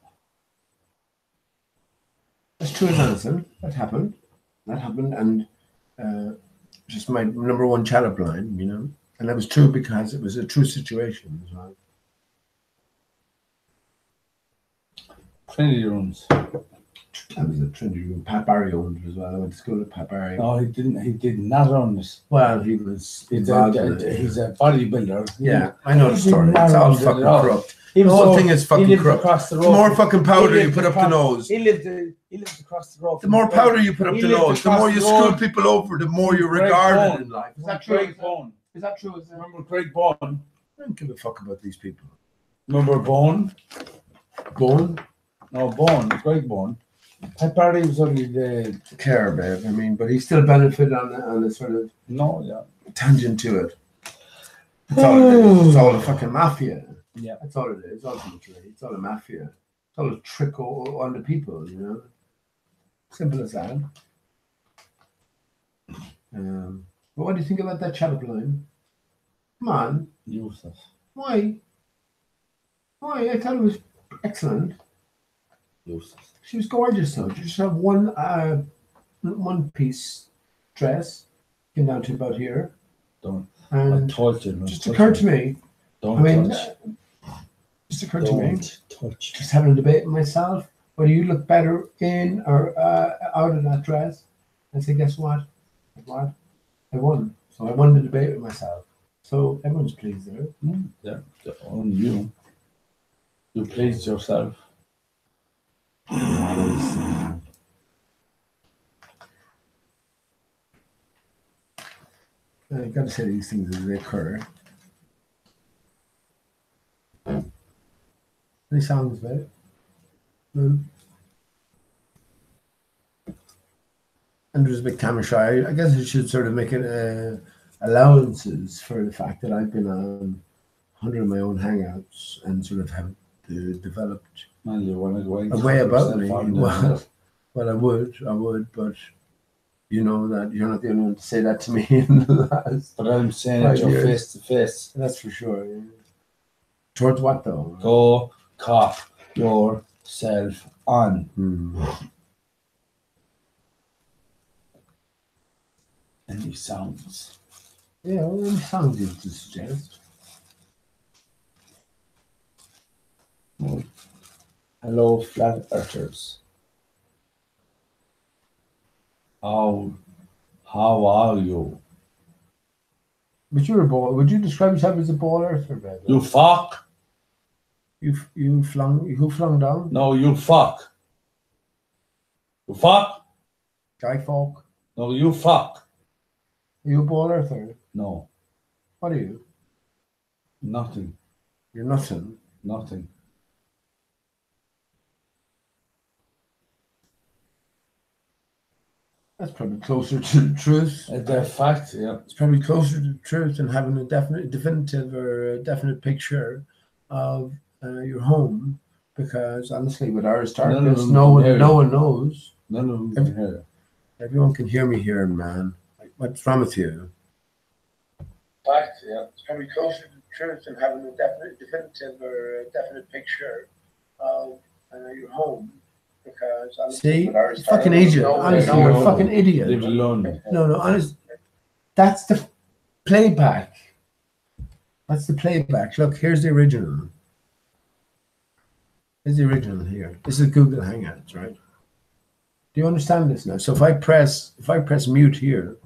That's true, Jonathan. That happened. And just my number one chat-up line, and that was true because it was a true situation as well. Trinity rooms. That was a Trinity room. Pat Barry owned it as well. I went to school with Pat Barry. No, he didn't. He did not own it. Well, he was. He's a bodybuilder. Yeah, I know the story. It's all fucking corrupt. The whole thing is fucking corrupt. The more fucking powder you put up the nose. He lived across the road. The more powder you put up the nose, the more you screw people over, the more you're regarded in life. Is that true? Is that true? Remember Craig Bone? I don't give a fuck about these people. Remember Bone? Bone? No, Bone. Craig Bone. Pat Barry was only the care, babe. I mean, but he still benefited on a sort of tangent to it. That's all it is. It's all a fucking mafia. Yeah, that's all it is. Ultimately, it's all a mafia. It's all a trick on the people. Simple as that. But what do you think about that chat-up line? Come on. Useless. Why? I thought it was excellent. Useless. She was gorgeous though. She just had one piece dress, came down to about here. Don't. And I told you. Just occurred to me. Don't touch. Just occurred to me. Touch. Just having a debate with myself. Whether you look better in or out of that dress. I said, guess what? I won. So I won the debate with myself. So everyone's pleased there. Yeah. On you. You pleased yourself. I got to say these things as they occur. Any songs, babe? Andrew's a bit camera shy. I guess I should sort of make it allowances for the fact that I've been on 100 of my own hangouts and sort of have developed Well, you want to go a way about me. Well, Well, I would, but you know that you're not the only one to say that to me in the last. but I'm saying 5 it, you're years. face to face. That's for sure. Yeah. Towards what though? Go cop yourself on. Any sounds? Yeah, well, any sounds you to suggest. Well, hello, flat earthers. How are you? But you're a ball. Would you describe yourself as a ball earther, man? You fuck? Who flung down? No, you fuck. You fuck? Guy folk. No, you fuck. Are you a ball earther? No, What are you? nothing. You're nothing. Nothing. That's probably closer to the truth. The fact, yeah. It's probably closer to the truth than having a definitive or a definite picture of your home. Because honestly, with ARISTARCHUS, no one knows. None of them can hear. Everyone can hear me here, man. Like, what's wrong with you? Fact, yeah. It's probably closer to the truth than having a definitive or a definite picture of your home. Because See, with ARISTARCHUS, fucking idiot. Honestly, you're a fucking idiot. Leave it alone. No, honest. That's the playback. That's the playback. Look, here's the original. Here's the original here. This is Google Hangouts, right? Do you understand this now? So if I press mute here,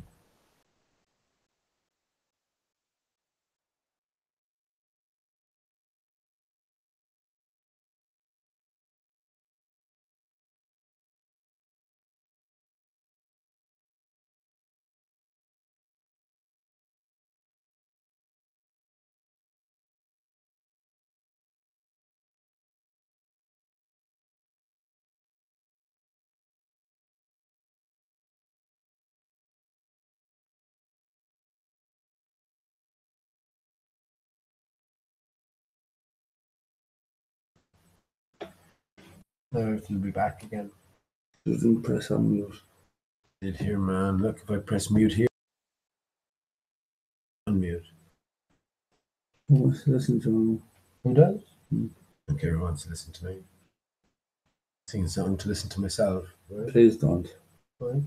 now everything will be back again. Didn't press on mute. Did here, man. Look, if I press mute here, unmute. Who wants to listen to him? Who does? Hmm. Okay, who wants to listen to me? Sing a song to listen to myself. Right? Please don't. Right?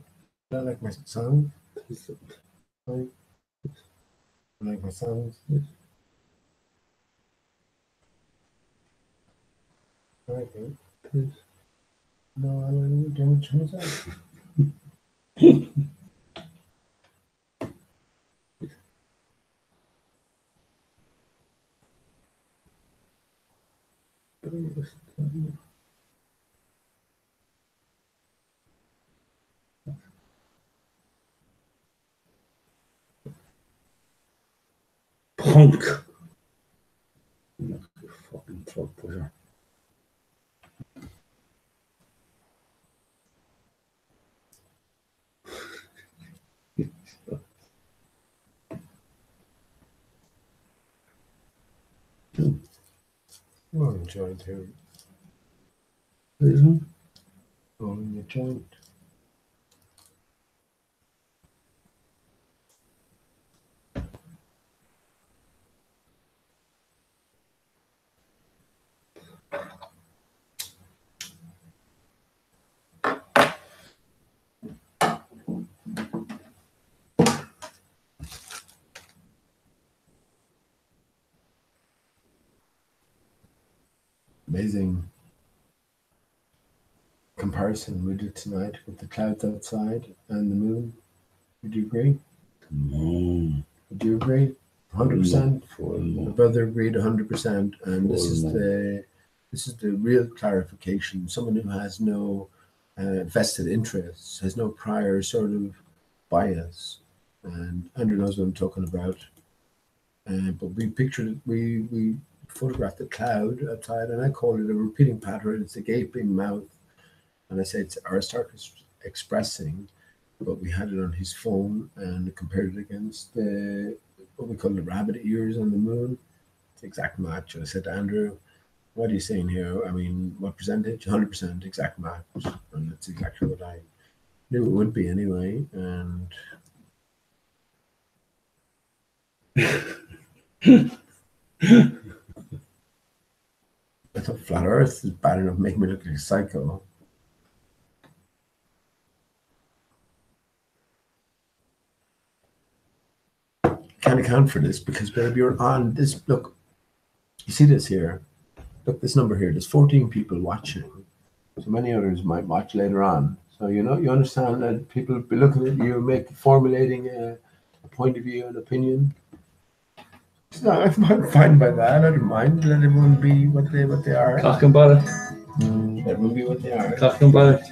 I like my song. Please don't. Right? I like my songs. Yes. Right, right. Please. No, I don't do it to myself. Punk. Look at your fucking throat pusher. Rolling joint here. Isn't Rolling the joint. Amazing comparison we did tonight with the clouds outside and the moon. Would you agree? no. Would you agree? 100%. My brother agreed 100%, and this is the real clarification. Someone who has no vested interests, has no prior sort of bias, and Andrew knows what I'm talking about. But we pictured it. We photographed the cloud outside, and I call it a repeating pattern. It's a gaping mouth, and I say it's ARISTARCHUS expressing but we had it on his phone and compared it against the what we call the rabbit ears on the moon. It's the exact match. I said to Andrew, what are you saying here? I mean, what percentage? 100% exact match. And that's exactly what I knew it would be anyway. And I thought flat Earth is bad enough making me look like a psycho. Can't account for this because, babe, you're on this. Look, you see this here? Look, this number here. There's 14 people watching. So many others might watch later on. So, you know, you understand that people will be looking at you, formulating a point of view, an opinion. So I'm fine by that. I don't mind. Let everyone be what they are. Cock and bollock. Let everyone be what they are. Cock and bollock.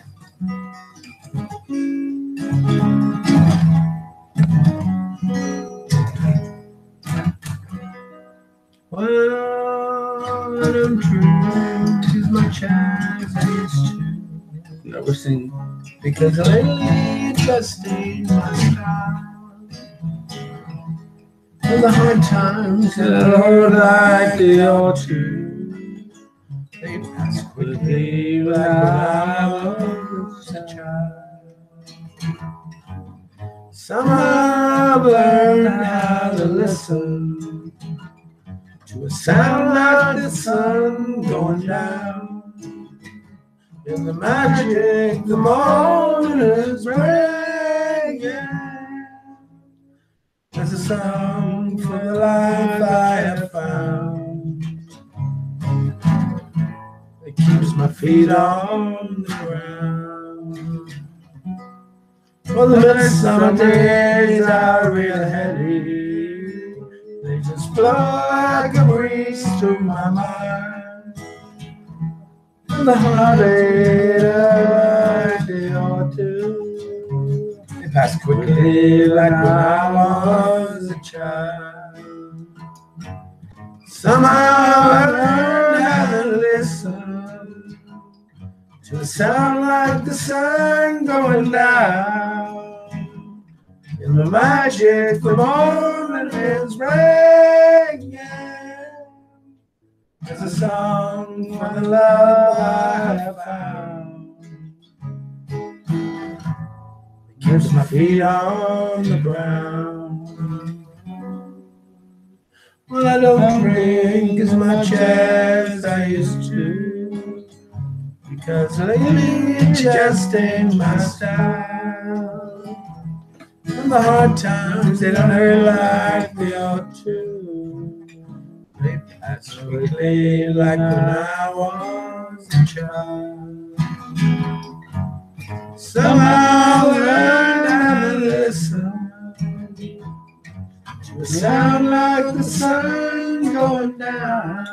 Well, I don't drink as much as I used to. Never seen. Because lately it just ain't my style. And the hard times that are like the old two, they pass quickly like when I was a child. Somehow I've learned how to listen to a sound like the sun going down. In the magic, the morning is breaking. There's a song for the life I have found. It keeps my feet on the ground. Well, the midsummer days are real heady. They just blow like a breeze through my mind. And the heartache a day or two, they pass quickly like when I was a child. Somehow I learned how to listen to a sound like the sun going down. In the magic, the morning is breaking. There's a song for the love I have found. It keeps my feet on the ground. Well, I don't drink as much as I used to, because lately it just ain't my style. And the hard times, they don't hurt like they ought to. They pass quickly like when I was a child. Somehow I learned how to listen to a sound like the sun going down.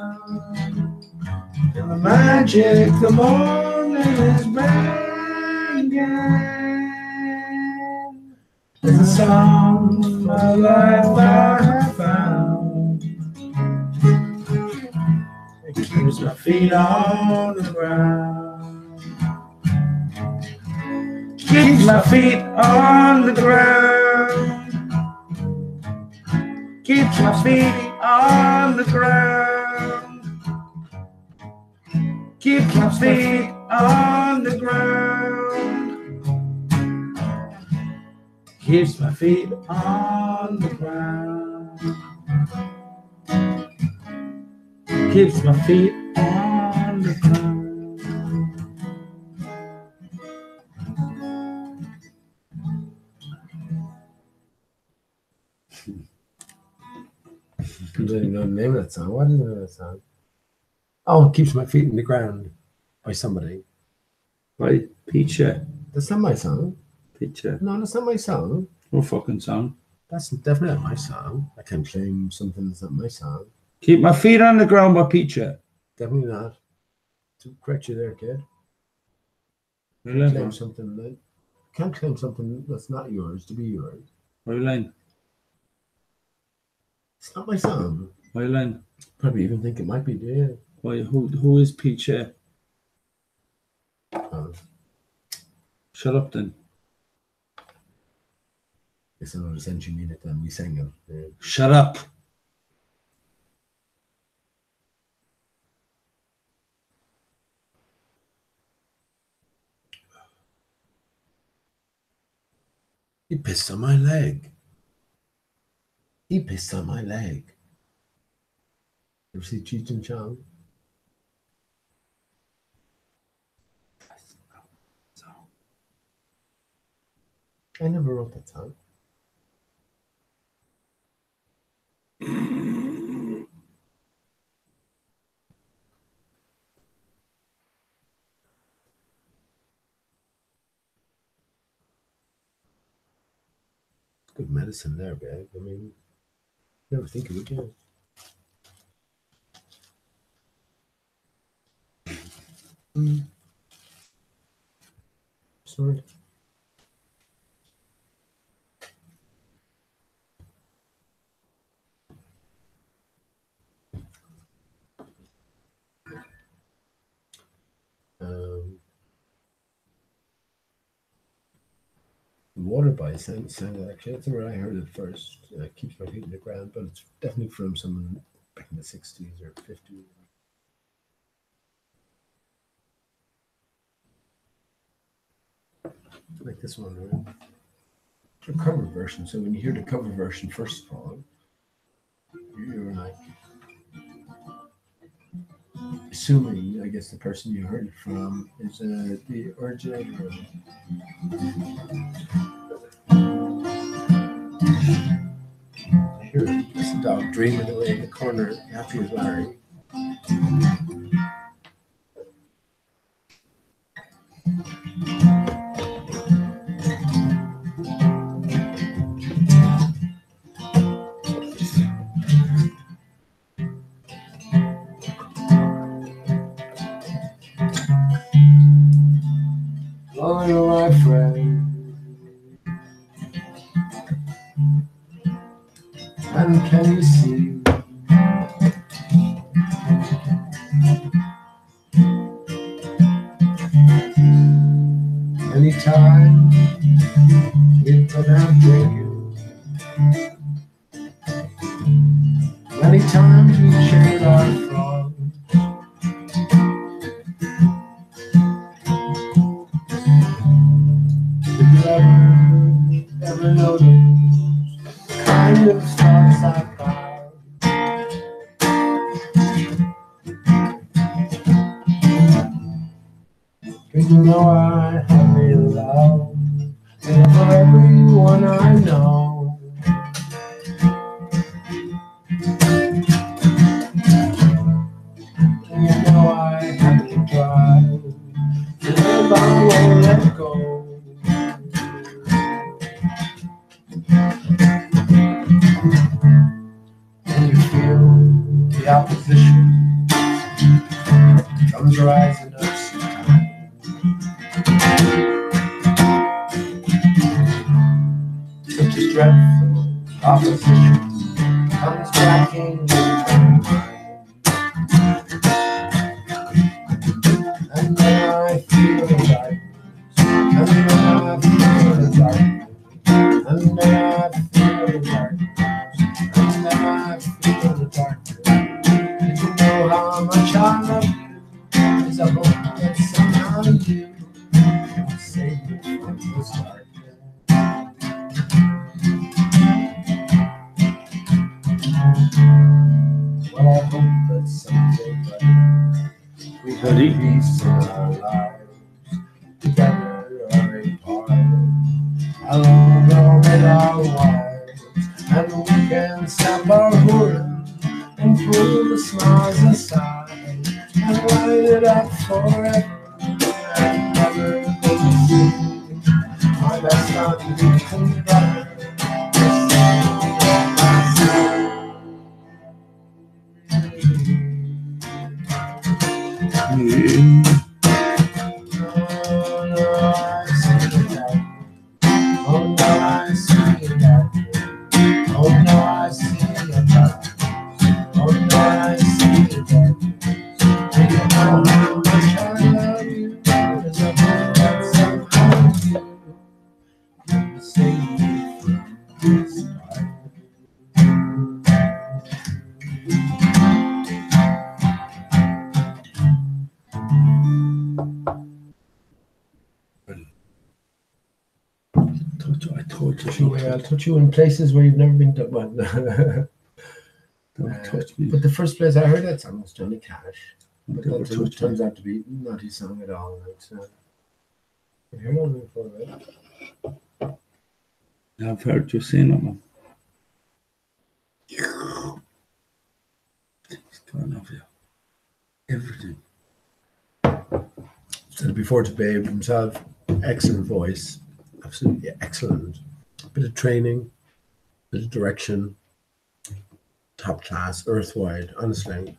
In the magic, the morning is breaking. There's a song for my life I have found. It keeps my feet on the ground. Keeps my feet on the ground. Keeps my feet on the ground. Keeps my feet on the ground. Keeps my feet on the ground. Keeps my feet on the ground. I don't even know the name of that song. What is the name of that song? Oh, it Keeps My Feet in the Ground by somebody. By Peacher. That's not my song. Peacher. No, that's not my song. No fucking song. That's definitely not my song. I can't claim something that's not my song. Keep my feet on the ground by Peacher. Definitely not. To correct you there, kid. Really? Claim something that can't claim something that's not yours to be yours. Really? It's not my song. Really? Probably even think it might be, yeah. Why? Who is Peacher? Oh. Shut up then. Esa non senti niente, mi sengano. Shut up. He pissed on my leg. He pissed on my leg. You see Cheech and Chong? I never wrote that song. Good medicine there, babe. I mean, never think of it again. Sorry. Water by sounded actually. That's where I heard it first. It keeps repeating the ground, but it's definitely from someone back in the 60s or 50s. Like this one, right? A cover version. So when you hear the cover version, first of all, you're like assuming, I guess, the person you heard it from is the originator. Here, this dog dreaming away in the corner, happy as Larry. Oh, you're my friend. And can you see? Anytime we put out drinking, many times we shared our frogs. Did you ever notice the kind of thoughts I got? Cause you know I have real love and for everyone I know. And you know I have to try to live, I won't let go. And you feel the opposition comes rising up sometimes. Such a dreadful opposition comes cracking into my mind. And then I feel the darkness, and then I feel the darkness, and then I feel the darkness, and then I feel the darkness. Did you know how much I love you? 'Cause I hope that somehow you can save me from this darkness. Well, I hope that someday, buddy, we could peace in our lives, together or apart, alone or with our wives, and we can stop our whoring and pull the smiles aside and light it up forever and never go to sleep. My best unbeaten brother. Oh no, I see the dark. Oh no, I see the dark. Oh no, I see the dark. Oh no, I see the dark. And you know how much I love you. 'Cause I hope that somehow you can save me I'll touch you in places where you've never been to. Well, Don't touch me. but the first place I heard that song was Johnny Cash. But Don't that touch turns me. out to be not his song at all. It's, you heard of it before, right? I've heard you sing it, man. It's gone off you. Everything. Said before to Babe himself, excellent voice, absolutely excellent. Bit of training, bit of direction, top class, earthwide, honestly.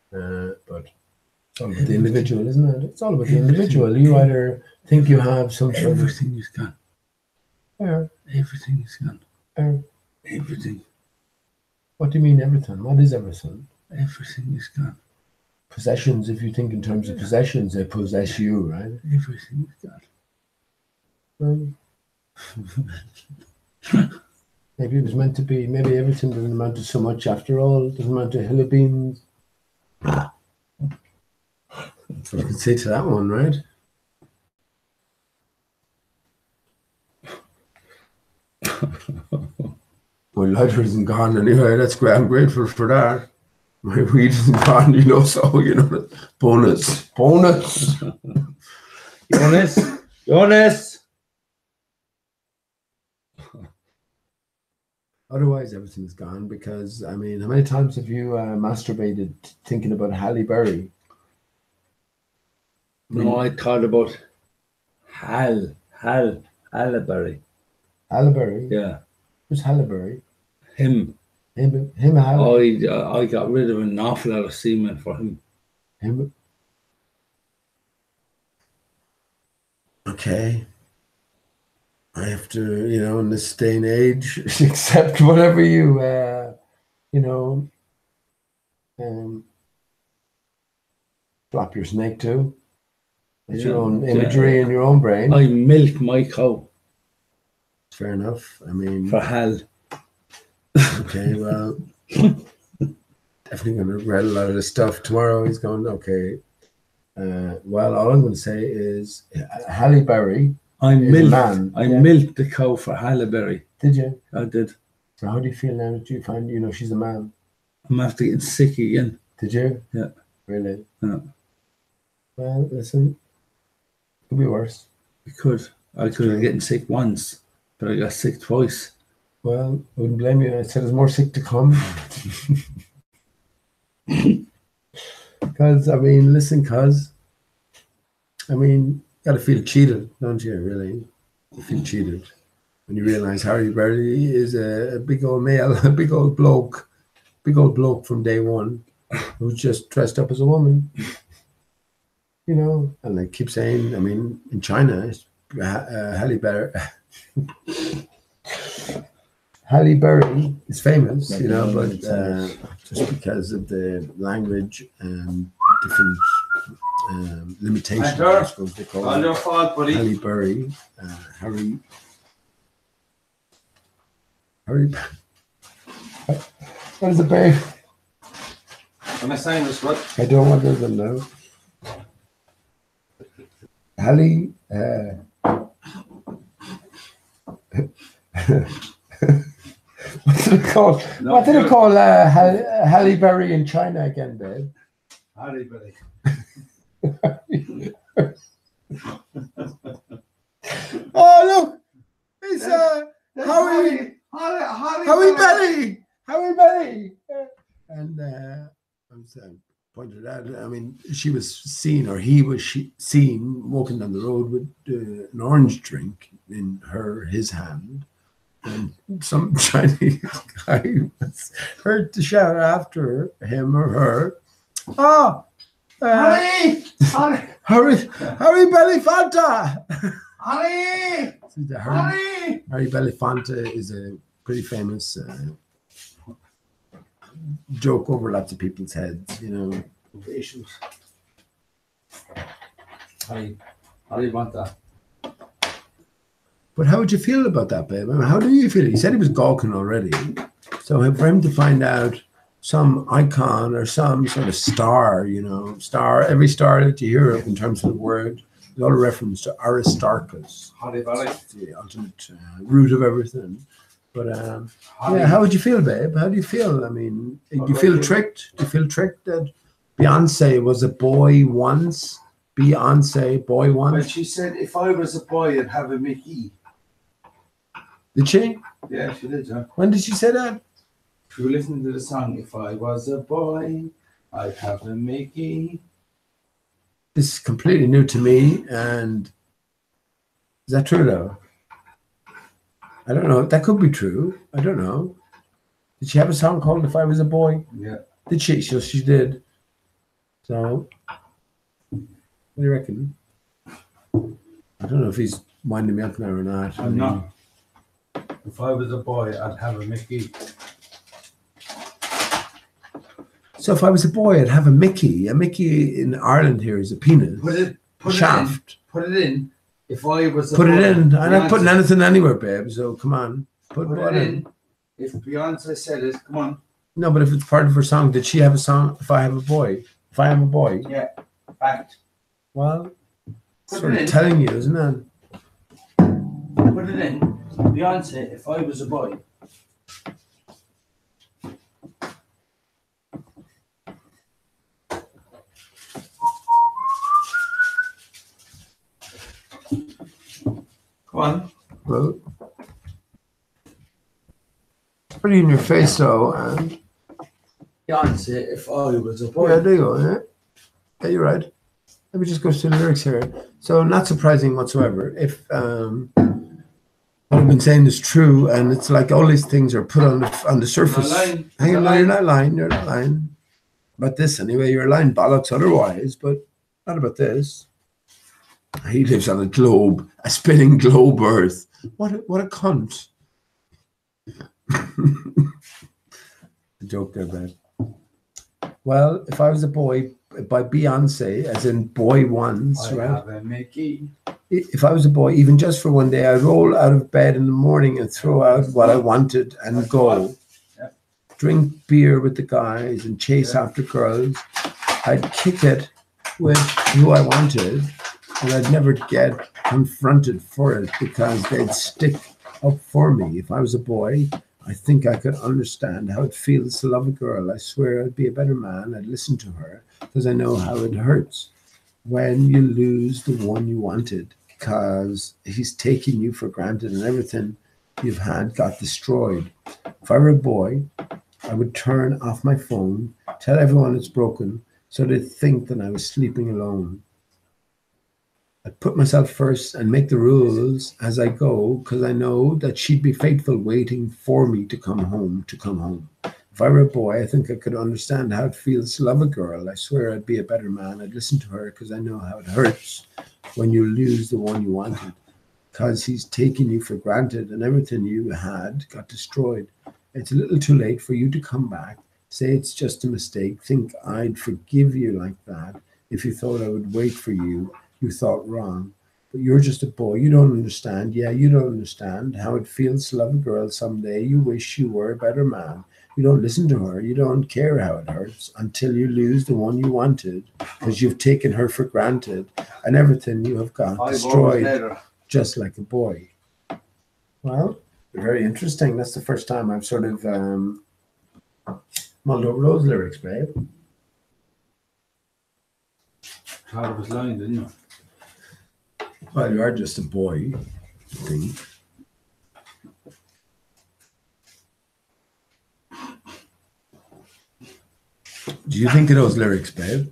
But it's all about the individual, isn't it? It's all about the individual. You either think you have some sort of Everything is gone. Everything is gone. Everything. What do you mean everything? What is everything? Everything is gone. Possessions, if you think in terms of possessions, they possess you, right? Everything is gone. Maybe it was meant to be, maybe everything doesn't amount to so much after all. It doesn't amount to hill of beans. That's what I could say to that one, right? My lighter isn't gone anyway. That's great. I'm grateful for that. My weed isn't gone, you know, so, you know, bonus. Jonas. Otherwise, everything's gone because, I mean, how many times have you masturbated thinking about Halle Berry? No, I thought about Halle Berry. Halle Berry? Yeah, Who's Halle Berry? him. Him Halle? I got rid of an awful lot of semen for him. Him? Okay. I have to, you know, in this day and age, accept whatever you, you know, flop your snake to. It's your own imagery in your own brain. I milked my cow. Fair enough. I mean, for Hal. Okay, well, definitely going to regret a lot of this stuff. Tomorrow he's going, okay. Well, all I'm going to say is Halle Berry. I milked the cow for Halle Berry. Did you? I did. So how do you feel now that you find, you know, she's a man? I'm after getting sick again. Did you? Yeah. Really? Yeah. Well, listen, it could be worse. It could. I could have gotten sick once, but I got sick twice. Well, I wouldn't blame you. I said there's more sick to come. Because, I mean, listen, you got to feel cheated, don't you, really? You feel cheated when you realize Harry Berry is a big old male, a big old bloke from day one who's just dressed up as a woman. You know, and I keep saying, I mean, in China, Halle Berry is famous, you know, but just because of the language and different limitations, I suppose they call it. Halle Berry, Harry. What is it, babe? Am I saying this right? I don't want to know. Halle. What did it call? No, what did it call Halle Berry in China again, babe? Halle Berry. Oh look, it's Harry Berry, and I'm saying, pointed out. I mean, she was seen, or he was seen walking down the road with an orange drink in his hand. And some Chinese guy was heard to shout after him or her, Harry Belafonte! Harry Belafonte is a pretty famous joke over lots of people's heads, you know. Harry Belafonte. But how would you feel about that, babe? I mean, how do you feel? He said he was gawking already. So for him to find out some icon or some sort of star, you know, every star that you hear of in terms of the word, there's a lot of reference to Aristarchus. Harry Berry. The ultimate root of everything. But yeah, how would you feel, babe? How do you feel? I mean, do you feel tricked? Do you feel tricked that Beyonce was a boy once? Beyonce, boy Well, once? she said if I was a boy, I'd have a Mickey. Did she? Yeah, she did, huh? When did she say that? If you listen to the song, if I was a boy, I'd have a Mickey. This is completely new to me, and is that true though? I don't know. That could be true. I don't know. Did she have a song called "If I Was a Boy"? Yeah. Did she? She did. So, what do you reckon? I don't know if he's winding me up now or not. I'm not. If I was a boy, I'd have a Mickey. So if I was a boy, I'd have a Mickey. A Mickey in Ireland here is a penis. Put shaft. Put it in. If I was a Put boy, it in. I'm not Beyonce- putting anything anywhere, babe. So come on. Put Put what it in? in. If Beyonce said it, come on. No, but if it's part of her song, did she have a song? If I have a boy, if I am a boy. Yeah. Fact. Well, Put sort it of in. telling you, isn't it? Put it in. Beyonce, if I was a boy. Come on. Well, it's pretty in your face, though. And Beyonce, if I was a boy. yeah, there you go. Yeah, yeah, you're right. Let me just go through the lyrics here. So, not surprising whatsoever. If what I've been saying is true, and it's like all these things are put on the surface. lying. Hang on, You're no, you're not lying. You're not lying. About this anyway. You're lying bollocks otherwise, but not about this. He lives on a globe, a spinning globe Earth. What a cunt. A joke there, babe. Well, if I was a boy, by Beyonce, as in boy once, I right? have a Mickey. If I was a boy, even just for one day, I'd roll out of bed in the morning and throw out what I wanted and go. Yeah. Drink beer with the guys and chase after girls. I'd kick it with who I wanted, and I'd never get confronted for it because they'd stick up for me. If I was a boy, I think I could understand how it feels to love a girl. I swear I'd be a better man. I'd listen to her because I know how it hurts when you lose the one you wanted, because he's taking you for granted and everything you've had got destroyed. If I were a boy, I would turn off my phone, tell everyone it's broken, so they'd think that I was sleeping alone. I'd put myself first and make the rules as I go, because I know that she'd be faithful waiting for me to come home. If I were a boy, I think I could understand how it feels to love a girl. I swear I'd be a better man. I'd listen to her because I know how it hurts when you lose the one you wanted, because he's taking you for granted and everything you had got destroyed. It's a little too late for you to come back, say it's just a mistake, think I'd forgive you like that. If you thought I would wait for you, you thought wrong. But you're just a boy. You don't understand. Yeah, you don't understand how it feels to love a girl someday. You wish you were a better man. You don't listen to her. You don't care how it hurts until you lose the one you wanted, because you've taken her for granted and everything you have got destroyed, just like a boy. Well, very interesting. That's the first time I've sort of mulled over those lyrics, babe. Thought it was lying, didn't you? Well, you are just a boy, I think. Do you think of those lyrics, babe?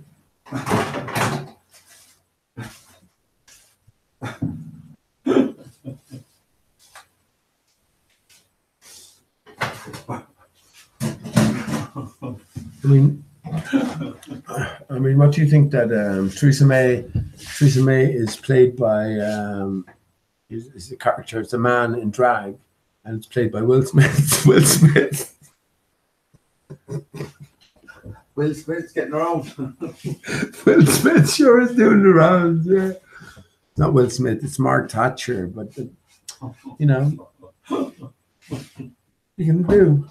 I mean, what do you think that Theresa May is played by? Is the character? It's a man in drag, and it's played by Will Smith. Will Smith. Will Smith's getting around. Will Smith sure is doing the rounds. Yeah. It's not Will Smith. It's Mark Thatcher. But you know, you can do.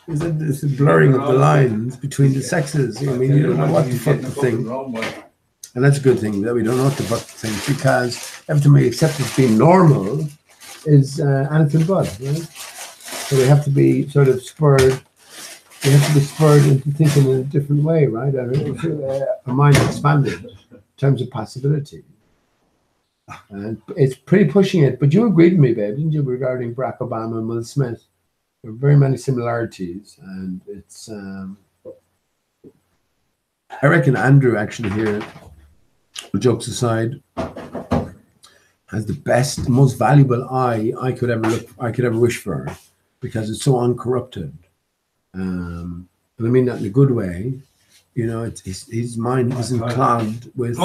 It's a blurring of the lines between the sexes. I mean, you don't know what the fuck to think. And that's a good thing that we don't know what the fuck to think, because every time we accept it being normal is anything but, right? So they have to be sort of spurred. They have to be spurred into thinking in a different way, right? A mind expanded in terms of possibility. And it's pretty pushing it. But you agreed with me, babe, didn't you, regarding Barack Obama and Will Smith? There are very many similarities, and it's. I reckon Andrew actually here, jokes aside, has the best, most valuable eye I could ever wish for, because it's so uncorrupted. And I mean that in a good way. You know, his mind isn't clogged with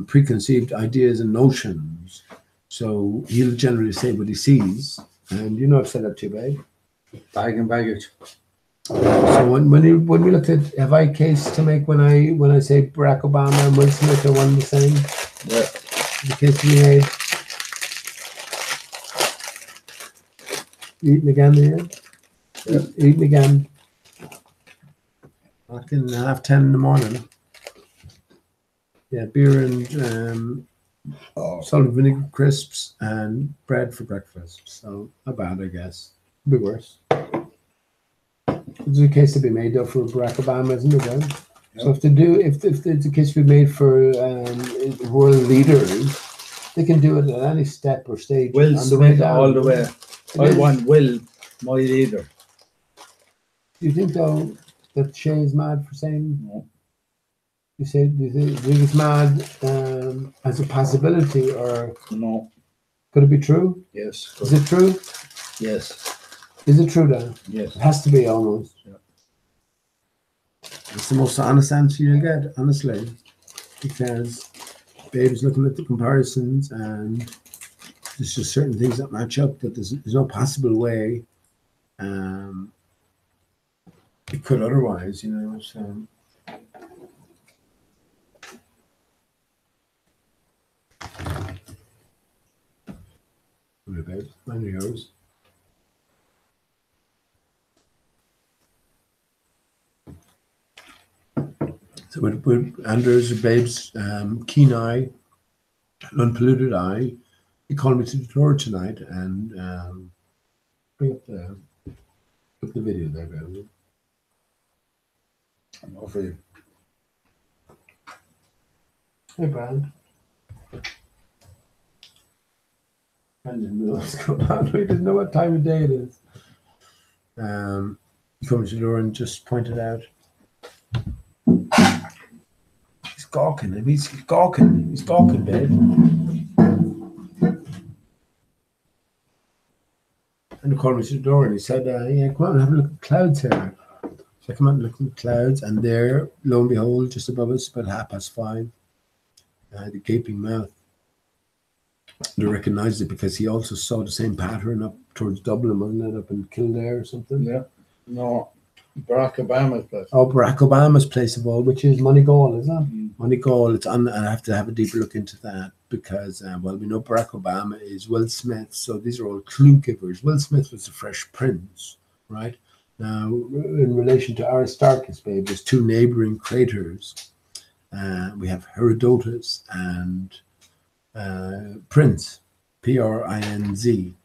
preconceived ideas and notions. So he'll generally say what he sees. And you know I've said that to you, babe. Bag and baggage. So when we looked at, have I a case to make when I say Barack Obama and Will Smith are one and the same? Yeah. The case to be made. Eating again here? Yep. Eating again. Back in 10:30 in the morning. Yeah, beer and salt and vinegar crisps and bread for breakfast. So not bad, I guess. Could be worse. There's a case to be made though for Barack Obama, isn't it? Then? Yep. So if there's a case to be made for world leaders, they can do it at any step or stage. Will on the way down. All the way. I want Will, my leader. Do you think though that Shay is mad for saying? No. Do you think it's mad as a possibility, or no? Could it be true? Yes. Is it true? Yes. Is it true then? Yes. It has to be almost. Yeah. It's the most honest answer you'll get, honestly, because babe's looking at the comparisons and there's just certain things that match up that there's no possible way it could otherwise, you know. So. What about mine are yours? So with Andrew's babe's keen eye, unpolluted eye, he called me to the door tonight and bring up the video there, baby. I'm over you. Hey, Brand. I didn't know what's going on. He didn't know what time of day it is. He came to the door and just pointed out. He's gawking. He's gawking, babe. And he called me to the door and he said, yeah, come out and have a look at the clouds here. So I come out and look at the clouds, and there, lo and behold, just above us, about 5:30, the gaping mouth. And I recognised it because he also saw the same pattern up towards Dublin, wasn't it? Up in Kildare or something? Yeah. No. Barack Obama's place. Oh, Barack Obama's place of all, which is Moneygall, isn't it? Moneygall, it's on, and I have to have a deeper look into that because, well, we know Barack Obama is Will Smith, so these are all clue givers. Will Smith was the Fresh Prince, right? Now, in relation to Aristarchus, babe, there's two neighbouring craters. We have Herodotus and Prince, Prinz.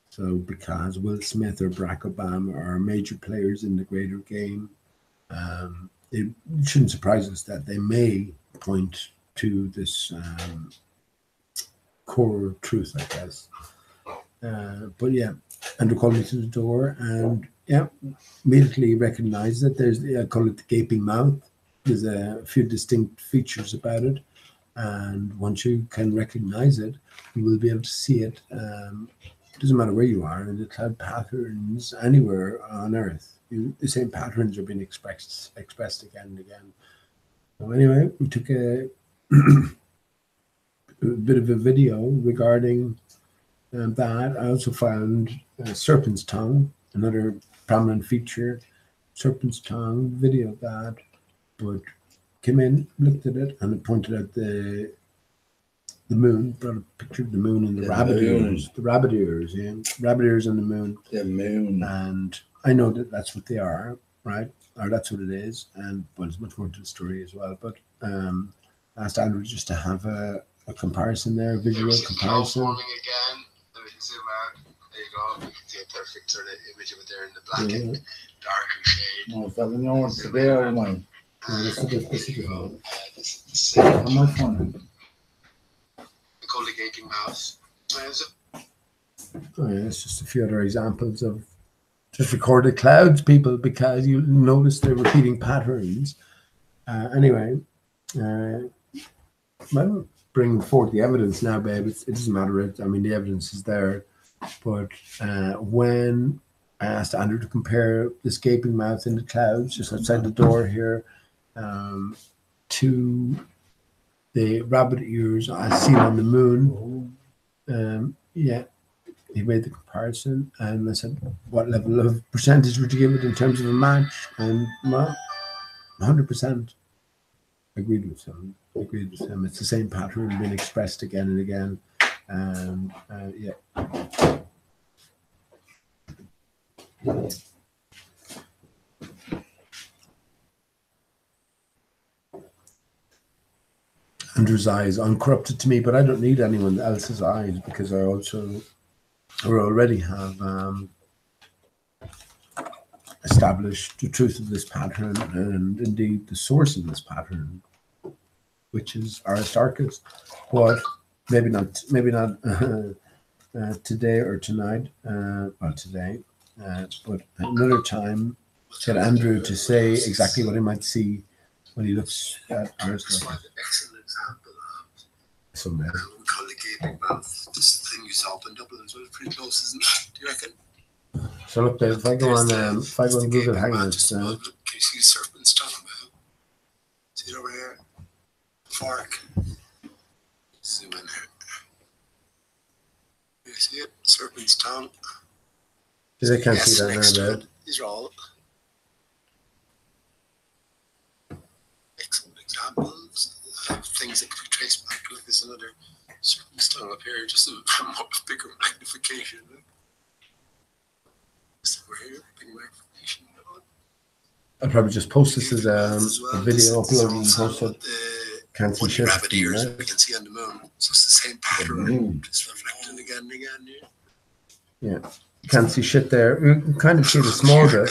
So because Will Smith or Barack Obama are major players in the greater game, it shouldn't surprise us that they may point to this core truth, I guess. But yeah, Andrew called me to the door and yeah, immediately recognized that there's, I call it the gaping mouth. There's a few distinct features about it. And once you can recognize it, you will be able to see it. Doesn't matter where you are in the cloud patterns anywhere on Earth. The same patterns are being expressed again and again. So anyway, we took a bit of a video regarding that. I also found serpent's tongue, another prominent feature. Serpent's tongue video of that, but came in, looked at it, and it pointed out the moon, brought a picture of the moon and the rabbit ears. The rabbit ears, yeah. Rabbit ears on the moon. The moon. And I know that that's what they are, right? Or that's what it is. And well, there's much more to the story as well. But I asked Andrew just to have a comparison there, a visual comparison. Again. Let me zoom out. There you off, you can see a perfect sort of image of it there in the black and darker shade. No, is that in yours today or mine? This is the On my phone. they call it gaping mouth. Oh, yeah, it's just a few other examples of just recorded clouds, people, because you notice they're repeating patterns. Anyway, well, bring forth the evidence now, babe. It doesn't matter. I mean, the evidence is there. But when I asked Andrew to compare this gaping mouth in the clouds just outside the door here to the rabbit ears I seen on the moon, yeah, he made the comparison, and I said, what level of percentage would you give it in terms of a match? And well, 100%. Agreed with him. It's the same pattern being expressed again and again. Yeah. Andrew's eyes uncorrupted to me, but I don't need anyone else's eyes because I already have established the truth of this pattern and indeed the source of this pattern, which is Aristarchus. But maybe not today or tonight. Well, today, but another time, get Andrew to say exactly what he might see when he looks at Aristarchus. Excellent example of Someday. we call it gaping mouth. This thing you saw up in Dublin as well, pretty close, isn't it? Do you reckon? So look, Dave, if I go on Google Hangouts, can you see the serpent's tongue? See it over here? Fork. Zoom in here. You see it? Serpent's tongue. because I can't see that now, Dave. These are all excellent examples of things that can be traced back. Look, there's another serpent's tongue up here, just a much bigger magnification. I'll probably just post this as a video upload and post it. Can't see shit. Rabbit ears we can see on the moon. So it's the same pattern, just reflecting again and again. Yeah, you can't see shit there. You can kind of see the small bit.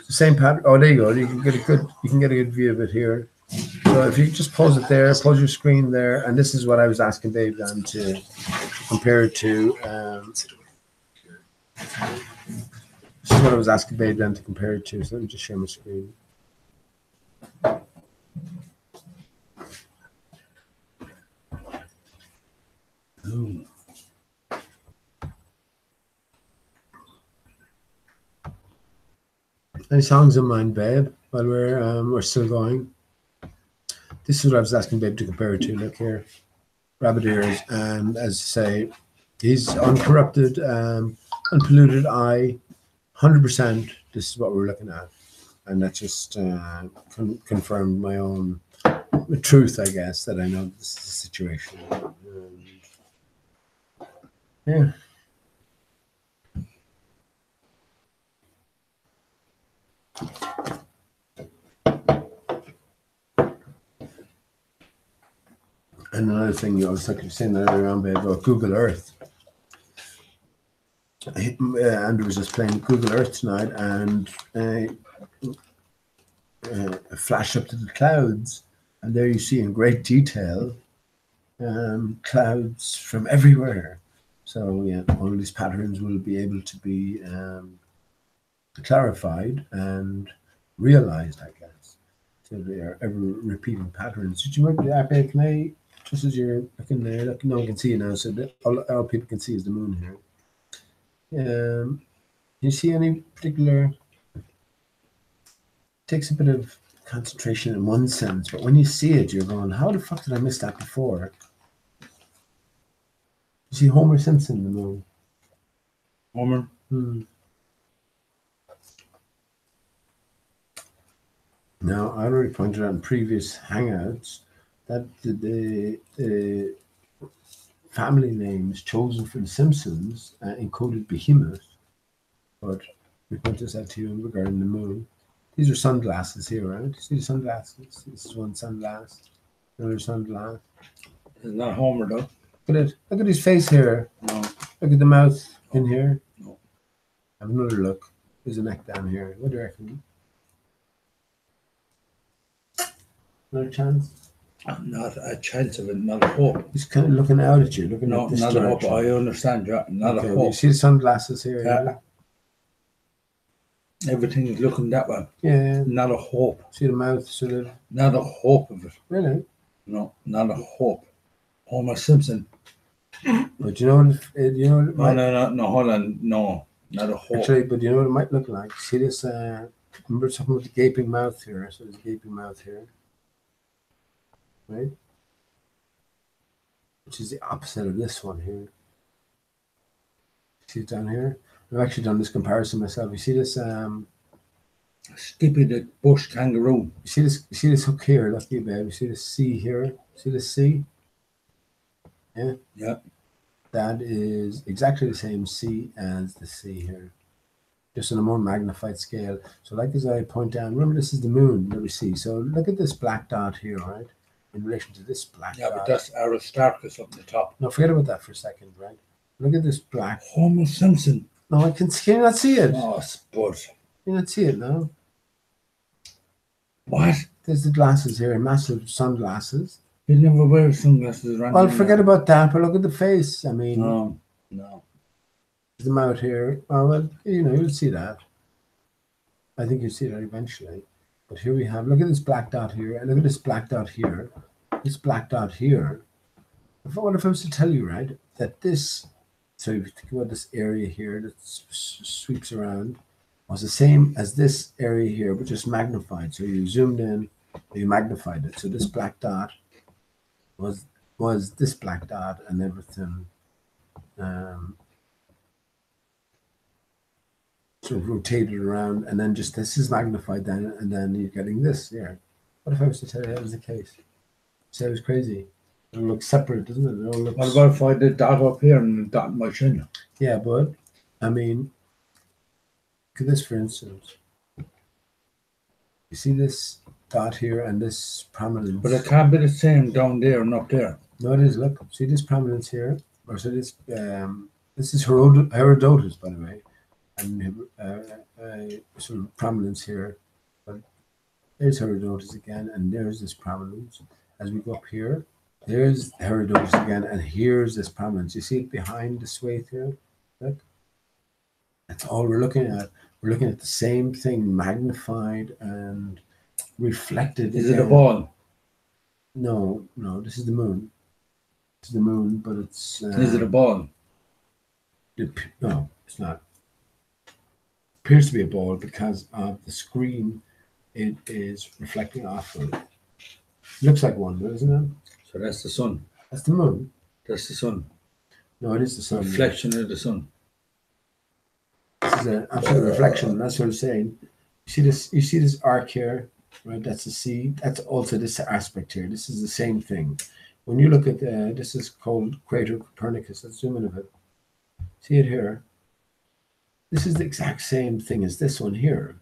The same pattern. Oh, there you go. You can get a good view of it here. So if you just pause it there, pause your screen there, and this is what I was asking Dave then to compare it to. This is what I was asking Babe then to compare it to. So let me just share my screen. Ooh. Any songs in mind, Babe? While we're still going. This is what I was asking Babe to compare it to. Look here, rabbit ears, and as I say, he's uncorrupted, unpolluted eye. 100%, this is what we're looking at, and that just confirmed my own truth, I guess, that I know this is the situation. Yeah. And another thing I was saying earlier on, Babe, about Google Earth. Andrew was just playing Google Earth tonight, and a flash up to the clouds, and there you see in great detail clouds from everywhere. So yeah, all of these patterns will be able to be clarified and realized, I guess. So they are ever repeating patterns. Did you remember that, Babe? Can I, just as you're looking there, look, no one can see you now, so all people can see is the moon here. You see any particular, takes a bit of concentration in one sense, but when you see it, you're going, how the fuck did I miss that before? You see Homer Simpson in the moon. Homer? Now, I already pointed out in previous Hangouts that the family names chosen for the Simpsons encoded behemoth, but we point this out to you regarding the moon. These are sunglasses here, right? See the sunglasses? This is one sunglass, another sunglass. It's not Homer, though. Look at it. Look at his face here. No. Look at the mouth in here. No. Have another look. There's a neck down here. What do you reckon? Another chance? Not a chance of it, not a hope. He's kind of looking out at you, looking No, at this not direction. a hope. I understand, yeah. Not Okay, a You hope. see the sunglasses here? Yeah. Everything is looking that way. Yeah. Not a hope. See the mouth sort of. Not a hope of it. Really? No, not a hope. Homer Simpson. But you know what? You know what it might, No, hold on. No, not a hope. actually, but you know what it might look like? See this? Remember something with the gaping mouth here? So there's a gaping mouth here. Right? Which is the opposite of this one here. See it down here? I've actually done this comparison myself. You see this? Skippy the bush kangaroo. You see this? You see this hook here? Look, you babe. You see the C here? See the C? Yeah. Yeah. That is exactly the same C as the C here, just on a more magnified scale. So, like as I point down, remember this is the moon that we see. So look at this black dot here, right? In relation to this black Yeah, dot. but that's Aristarchus up the top. No, forget about that for a second, right? Look at this black. Homer Simpson. No, can you not see it? Oh, spud. Can you not see it now? What? There's the glasses here, massive sunglasses. You never wear sunglasses around. Well, forget about that, but look at the face. I mean, No. the mouth here. Oh, well, you know, you'll see that. I think you'll see that eventually. But here we have, look at this black dot here, and look at this black dot here. This black dot here. What if I was to tell you, right, that this, so if you think about this area here that sweeps around, was the same as this area here, but just magnified. So you zoomed in, you magnified it. So this black dot was this black dot and everything sort of rotated around, and then just this is magnified then, and then you're getting this here. What if I was to tell you that was the case? Say it was crazy. It all looks separate, doesn't it? It all looks... What about if I did dot up here and dot in my chin? Yeah, but I mean, look at this for instance. You see this dot here and this prominence. But it can't be the same down there and up there. No, it is. Look, see this prominence here, or so this. This is Herodotus, by the way, and sort of prominence here. But there's Herodotus again, and there's this prominence. As we go up here, there's Herodotus again, and here's this prominence. You see it behind the swathe here. Look, that's all we're looking at. We're looking at the same thing magnified and reflected. Is it a ball? No, this is the moon. This is the moon, but it's... Is it a ball? No, it's not. It appears to be a ball because of the screen it is reflecting off of. It looks like one, doesn't it? So that's the sun. That's the moon. That's the sun. No, it is the sun. Reflection of the sun. This is an absolute reflection. That's what I'm saying. You see this arc here, right? That's the C. That's also this aspect here. This is the same thing. When you look at this is called Crater Copernicus. Let's zoom in a bit. See it here. This is the exact same thing as this one here.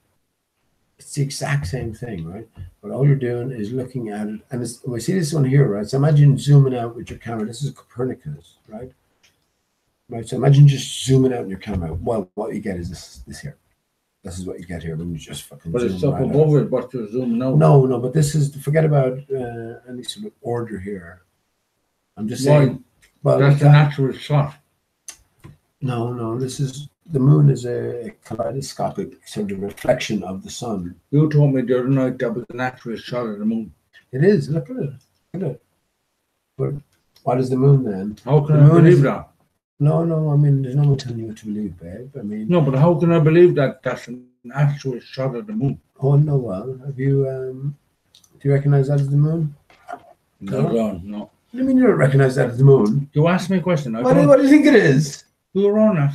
It's the exact same thing, right? But all you're doing is looking at it, and we see this one here, right? So imagine zooming out with your camera. This is Copernicus, right? Right. So imagine just zooming out in your camera. Well, what you get is this here. This is what you get here when you just fucking. But zoom it's up right above out. it, but you're zooming out. No, but this is, forget about any sort of order here. I'm just saying. Well, that's a natural shot. No, this is, the moon is a kaleidoscopic sort of reflection of the sun. You told me the other night that was a natural shot of the moon. It is. Look at it. Look at it. But what is the moon then? How can I believe that? No, I mean, there's no one telling you what to believe, babe. I mean... No, but how can I believe that that's an actual shot of the moon? Oh, no, well, have you... do you recognize that as the moon? No. No. What do you mean you don't recognize that as the moon? You asked me a question. What do you think it is? Who were on that?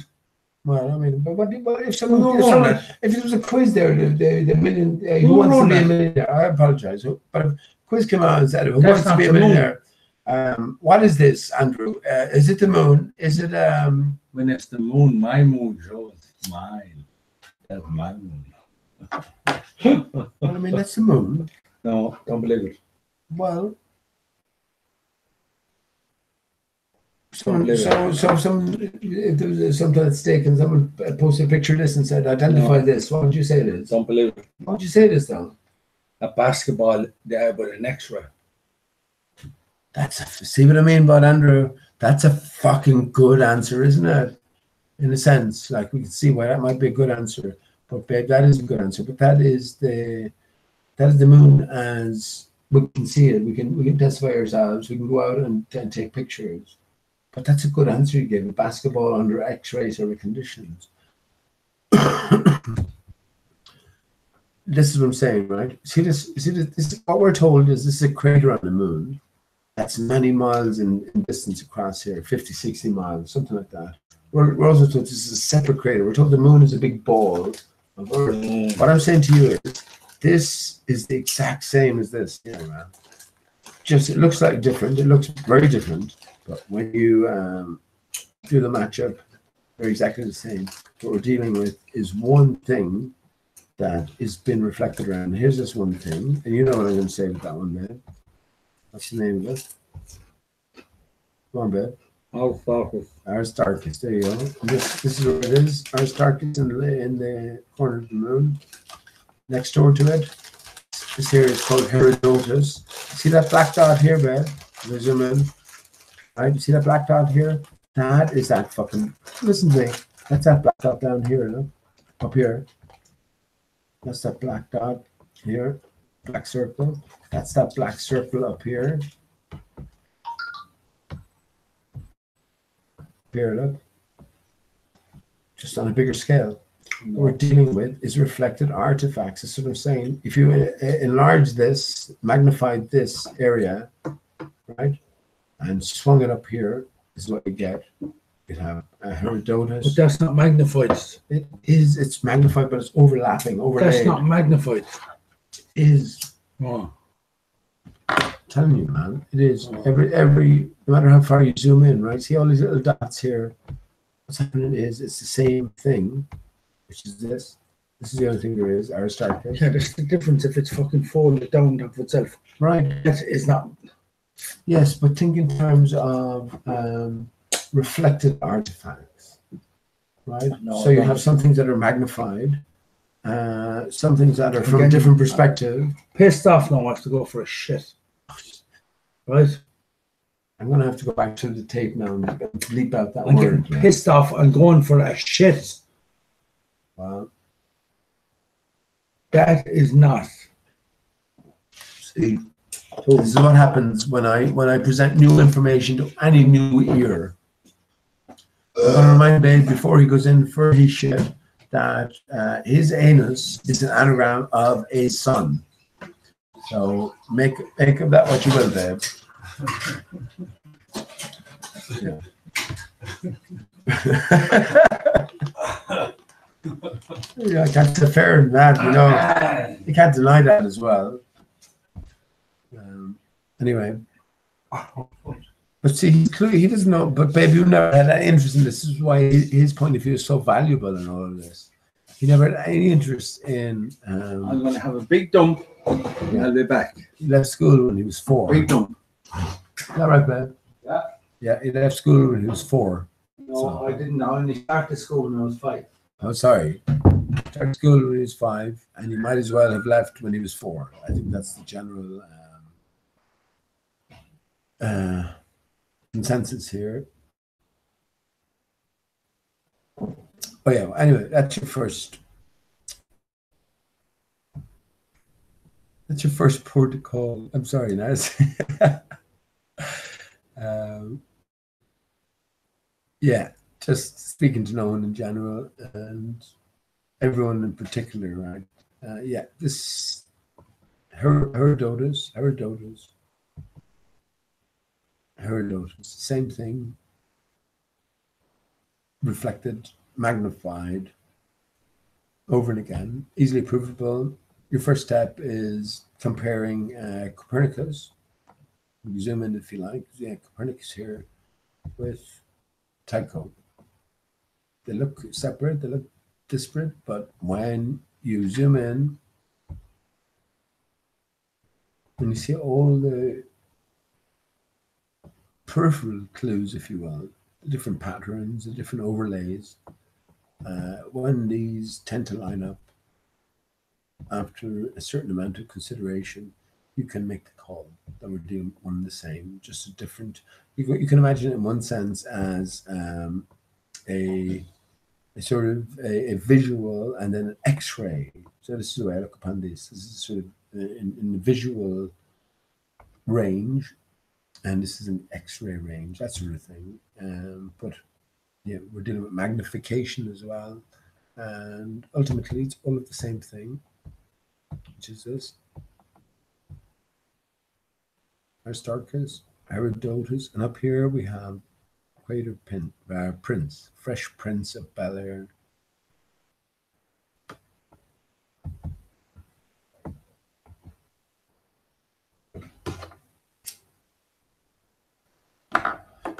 Well, I mean, but if there was a quiz there, the million... who wants to be a millionaire? I apologize. But if a quiz came out and said, who wants to be a millionaire? What is this, Andrew? Is it the moon? Is it When it's the moon, my moon shows mine. That's my moon. well, I mean, that's the moon. No, don't believe it. Well, If there was something at stake and someone posted a picture of this and said, identify this, what would you say it is? Don't believe it. What would you say it is, though? A basketball there with an X-ray. See what I mean about Andrew? That's a fucking good answer, isn't it? In a sense, like we can see why that might be a good answer. But babe, that is a good answer. But that is the moon as we can see it. We can testify ourselves. We can go out and take pictures. But that's a good answer you gave. A basketball under X-ray sort of conditions. This is what I'm saying, right? See this what we're told is this is a crater on the moon. That's many miles in distance across here, 50, 60 miles, something like that. We're also told this is a separate crater. We're told the moon is a big ball of Earth. What I'm saying to you is this is the exact same as this. Yeah, man. Just it looks like different. It looks very different. But when you do the matchup, they're exactly the same. What we're dealing with is one thing that has been reflected around. Here's this one thing, and you know what I'm going to say with that one, babe. What's the name of it? Come on, babe. ARISTARCHUS. ARISTARCHUS. There you go. And this is where it is. ARISTARCHUS in the corner of the moon. Next door to it, this here is called Herodotus. See that black dot here, babe? Zoom in. Right, you see that black dot here? That is that fucking. Listen to me. That's that black dot down here, no? Up here. That's that black dot here. Black circle. That's that black circle up here. Here, look. Just on a bigger scale. What we're dealing with is reflected artifacts. That's what I'm saying. If you enlarge this, magnify this area, right, and swung it up here, is what you get. You have a Herodotus. But that's not magnified. It is. It's magnified, but it's overlapping, overlaid. That's not magnified. It is. Oh. I'm telling you, man, it is. Every no matter how far you zoom in, right? See all these little dots here. What's happening is it's the same thing, which is this. This is the only thing there is. ARISTARCHUS. Yeah, that's the difference if it's fucking folded down top of itself. Right. It's not. Yes, but think in terms of reflected artifacts, right? No, so you have some things that are magnified, some things that are from a different perspective. Pissed off now, I have to go for a shit. Right? I'm going to have to go back to the tape now and bleep out that I'm word. getting pissed off and going for a shit. Wow. That is not. See, this is what happens when I present new information to any new ear. I'm going to remind Babe before he goes in for his shit that his anus is an anagram of a sun. So make of that what you will, Babe. Yeah. Yeah, that's a fair in that, you know. You can't deny that as well. Anyway, but see, he doesn't know. But babe, you never had any interest in this. This is why his point of view is so valuable in all of this. He never had any interest in. I'm going to have a big dump. And I'll be back. He left school when he was 4. Big dump. Is that right, babe? Yeah. Yeah, he left school when he was 4. No, So- I didn't. I only started school when I was 5. Oh, sorry. Started school when he was 5, and he might as well have left when he was 4. I think that's the general consensus here. Oh yeah. Anyway, that's your first. That's your first port to call. I'm sorry, Naz. Yeah, just speaking to no one in general and everyone in particular, right? Yeah, this Herodotus, same thing, reflected, magnified, over and again, easily provable. Your first step is comparing Copernicus. You can zoom in if you like. Yeah, Copernicus here with Tycho. They look separate, they look disparate, but when you zoom in, when you see all the peripheral clues, if you will, the different patterns, the different overlays. When these tend to line up after a certain amount of consideration, you can make the call that we're doing one and the same, just a different. You can imagine it in one sense as a sort of a visual and then an X-ray. So this is the way I look upon this. This is sort of in the visual range, and this is an X-ray range, that sort of thing. But yeah, we're dealing with magnification as well, and ultimately it's all of the same thing, which is this. ARISTARCHUS, Herodotus, and up here we have Greater Prince, Fresh Prince of Bel-Air.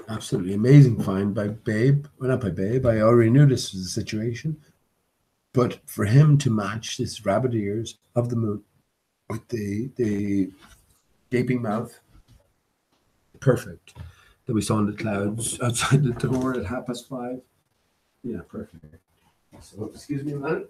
Absolutely amazing find by Babe. Well, not by Babe. I already knew this was the situation. But for him to match this rabbit ears of the moon with the gaping mouth, perfect. That we saw in the clouds outside the door at 5:30. Yeah, perfect. So, excuse me, man.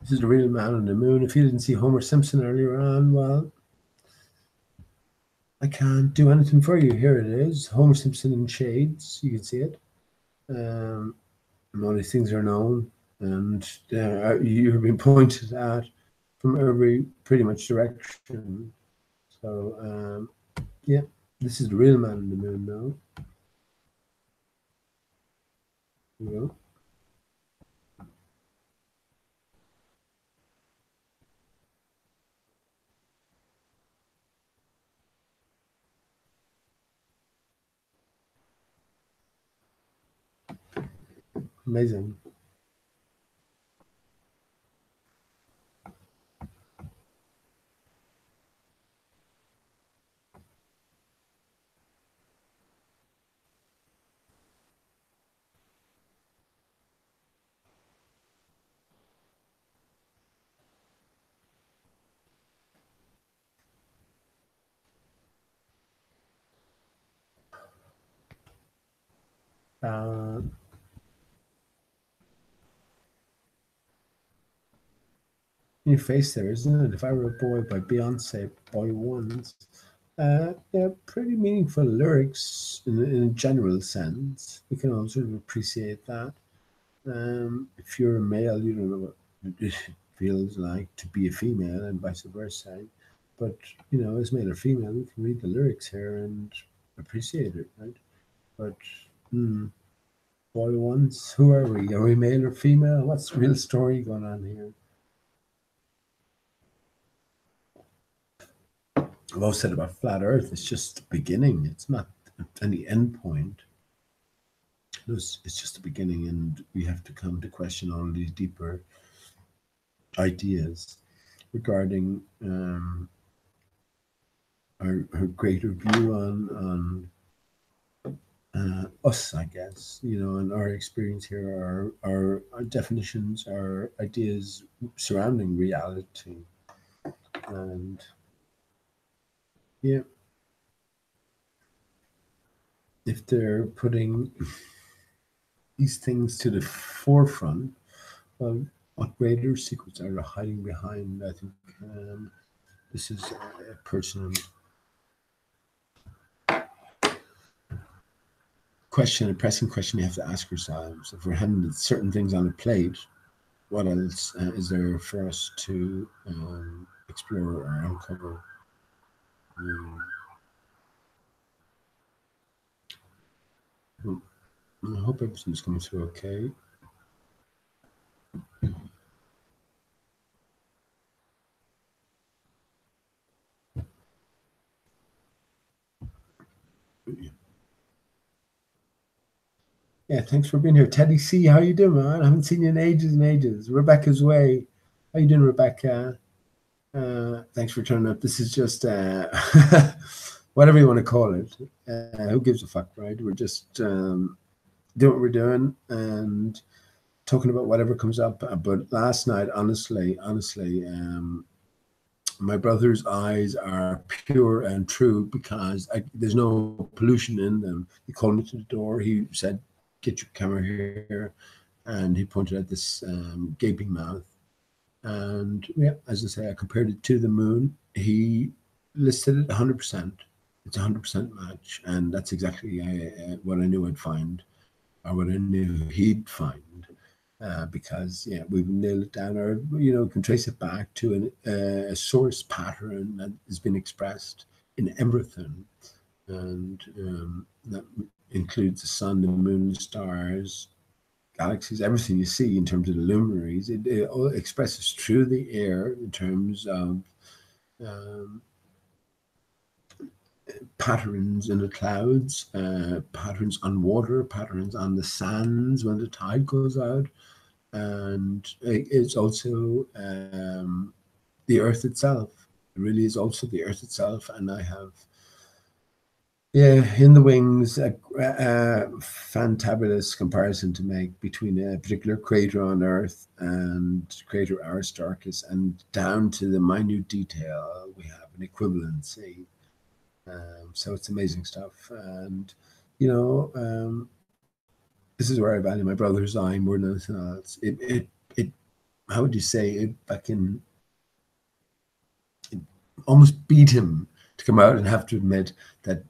This is the real man on the moon. If you didn't see Homer Simpson earlier on, well, I can't do anything for you. Here it is, Homer Simpson in shades. You can see it. All these things are known, and you've been pointed at from every pretty much direction. So, yeah, this is the real man on the moon now. Here we go. Amazing. Your face there, isn't it? If I Were a Boy by Beyonce, Boy Ones. They're pretty meaningful lyrics in a general sense. We can all sort of appreciate that. If you're a male, you don't know what it feels like to be a female, and vice versa. But as male or female, we can read the lyrics here and appreciate it, right? But Boy Ones, who are we? Are we male or female? What's the real story going on here? I've always said about flat Earth, it's just the beginning. It's not any end point. It's just the beginning, and we have to come to question all of these deeper ideas regarding our greater view on us, I guess, and our experience here, our definitions, our ideas surrounding reality. And yeah, if they're putting these things to the forefront, well, what greater secrets are they hiding behind? I think this is a personal question, a pressing question you have to ask yourselves. If we're having certain things on a plate, what else is there for us to explore or uncover? I hope everything's coming through okay. Yeah, thanks for being here. Teddy C, how you doing, man? I haven't seen you in ages and ages. Rebecca's way. How you doing, Rebecca? Thanks for turning up. This is just whatever you want to call it. Who gives a fuck, right? We're just doing what we're doing and talking about whatever comes up. But last night, honestly, my brother's eyes are pure and true because there's no pollution in them. He called me to the door. He said, "Get your camera here," and he pointed at this gaping mouth. And yeah, as I say, I compared it to the moon. He listed it 100%. It's a 100% match, and that's exactly what I knew I'd find, or what I knew he'd find. Because yeah, we've nailed it down, or can trace it back to a source pattern that has been expressed in everything, and that includes the sun, the moon, the stars, galaxies, everything you see in terms of the luminaries. It all expresses through the air in terms of patterns in the clouds, patterns on water, patterns on the sands when the tide goes out. And it's also the earth itself. It really is also the earth itself. And I have, in the wings, a fantabulous comparison to make between a particular crater on Earth and crater Aristarchus, and down to the minute detail, we have an equivalency. So it's amazing stuff. And, this is where I value my brother's eye more than anything else. It how would you say it? It almost beat him to come out and have to admit that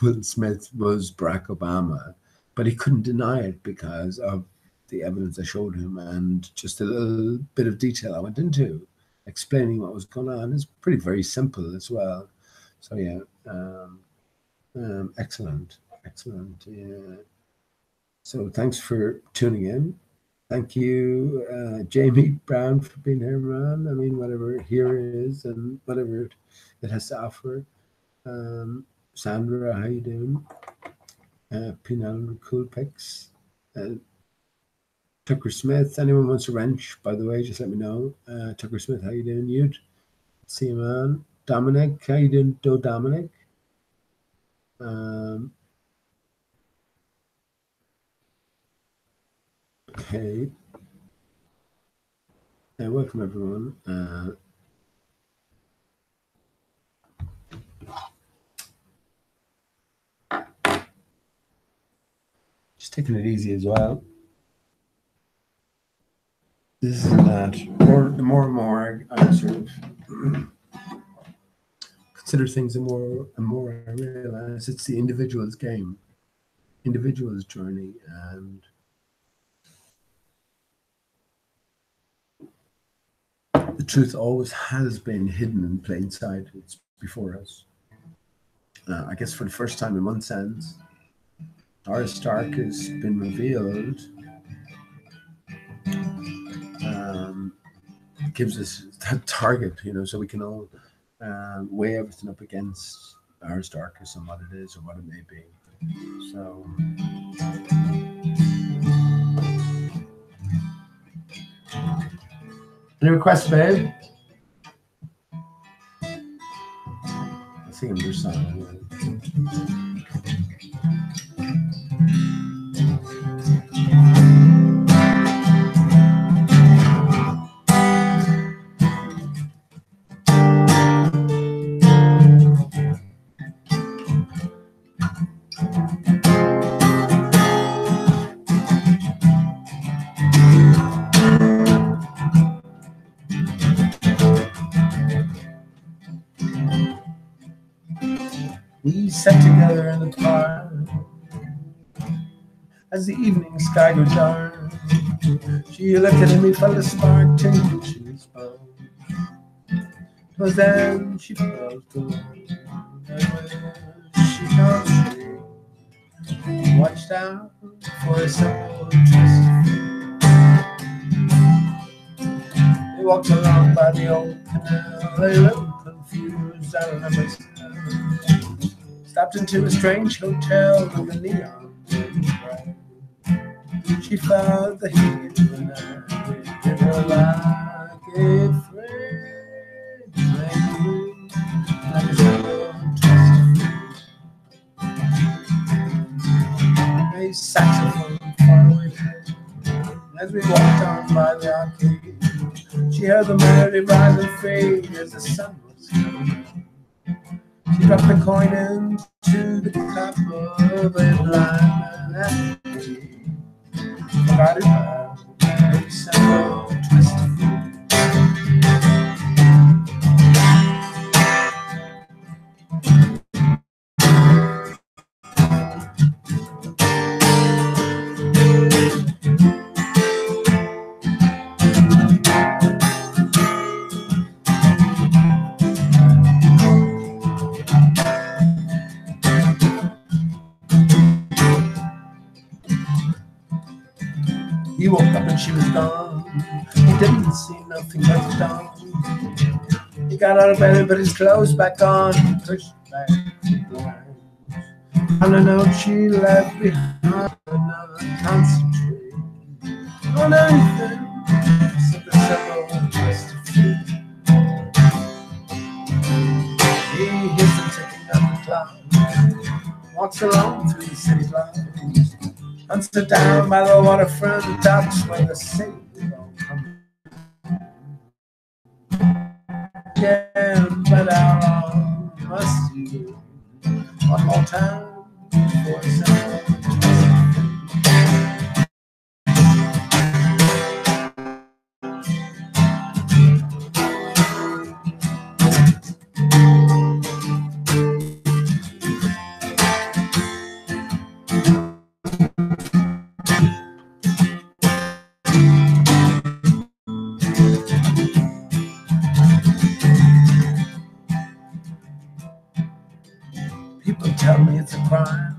Will Smith was Barack Obama, but he couldn't deny it because of the evidence I showed him and just a little bit of detail I went into, explaining what was going on. It's very simple as well. So yeah, excellent. Yeah. So thanks for tuning in. Thank you, Jamie Brown, for being here, man. I mean, whatever here is and whatever it has to offer. Sandra, how you doing? Pinal Cool Pics. Tucker Smith. Anyone wants a wrench, by the way, just let me know. Tucker Smith, how you doing? You'd see you, man. Dominic, how you doing? Dominic. Okay. Welcome everyone. Just taking it easy as well. This is that. The more and more I sort of consider things, the more and more I realize it's the individual's game, individual's journey, and the truth always has been hidden in plain sight. It's before us. I guess for the first time, in one sense, Aristarchus has been revealed. Gives us that target, so we can all weigh everything up against Aristarchus and what it is or what it may be. So, any requests, babe? I think I'm just saying. We sat together in the park as the evening sky grew dark. She looked at him, he felt a spark tingle to his bones. 'Twas then she felt alone, and when she found she watched out for a simple twist. They walked along by the old canal, a little confused, I remember. Stopped into a strange hotel with the neon bright. She felt the heat of the night in her like a friend, like a simple twist. A saxophone far away played. As we walked on by the arcade, she heard the melody rise and fade as the sun was coming up. She dropped the coin into the cup of a blind man and he forgot it by a simple twist. He woke up and she was gone. He didn't see nothing but the dawn. He got out of bed and put his clothes back on. He pushed back the blinds. On a note she left behind, not concentrate on anything except the simple twist of fate. He hears the ticking of the clock, walks along through the city blocks, and sit down by the waterfront, docks where the sailors all come. Yeah, but how long must you one more time for a simple tell me it's a crime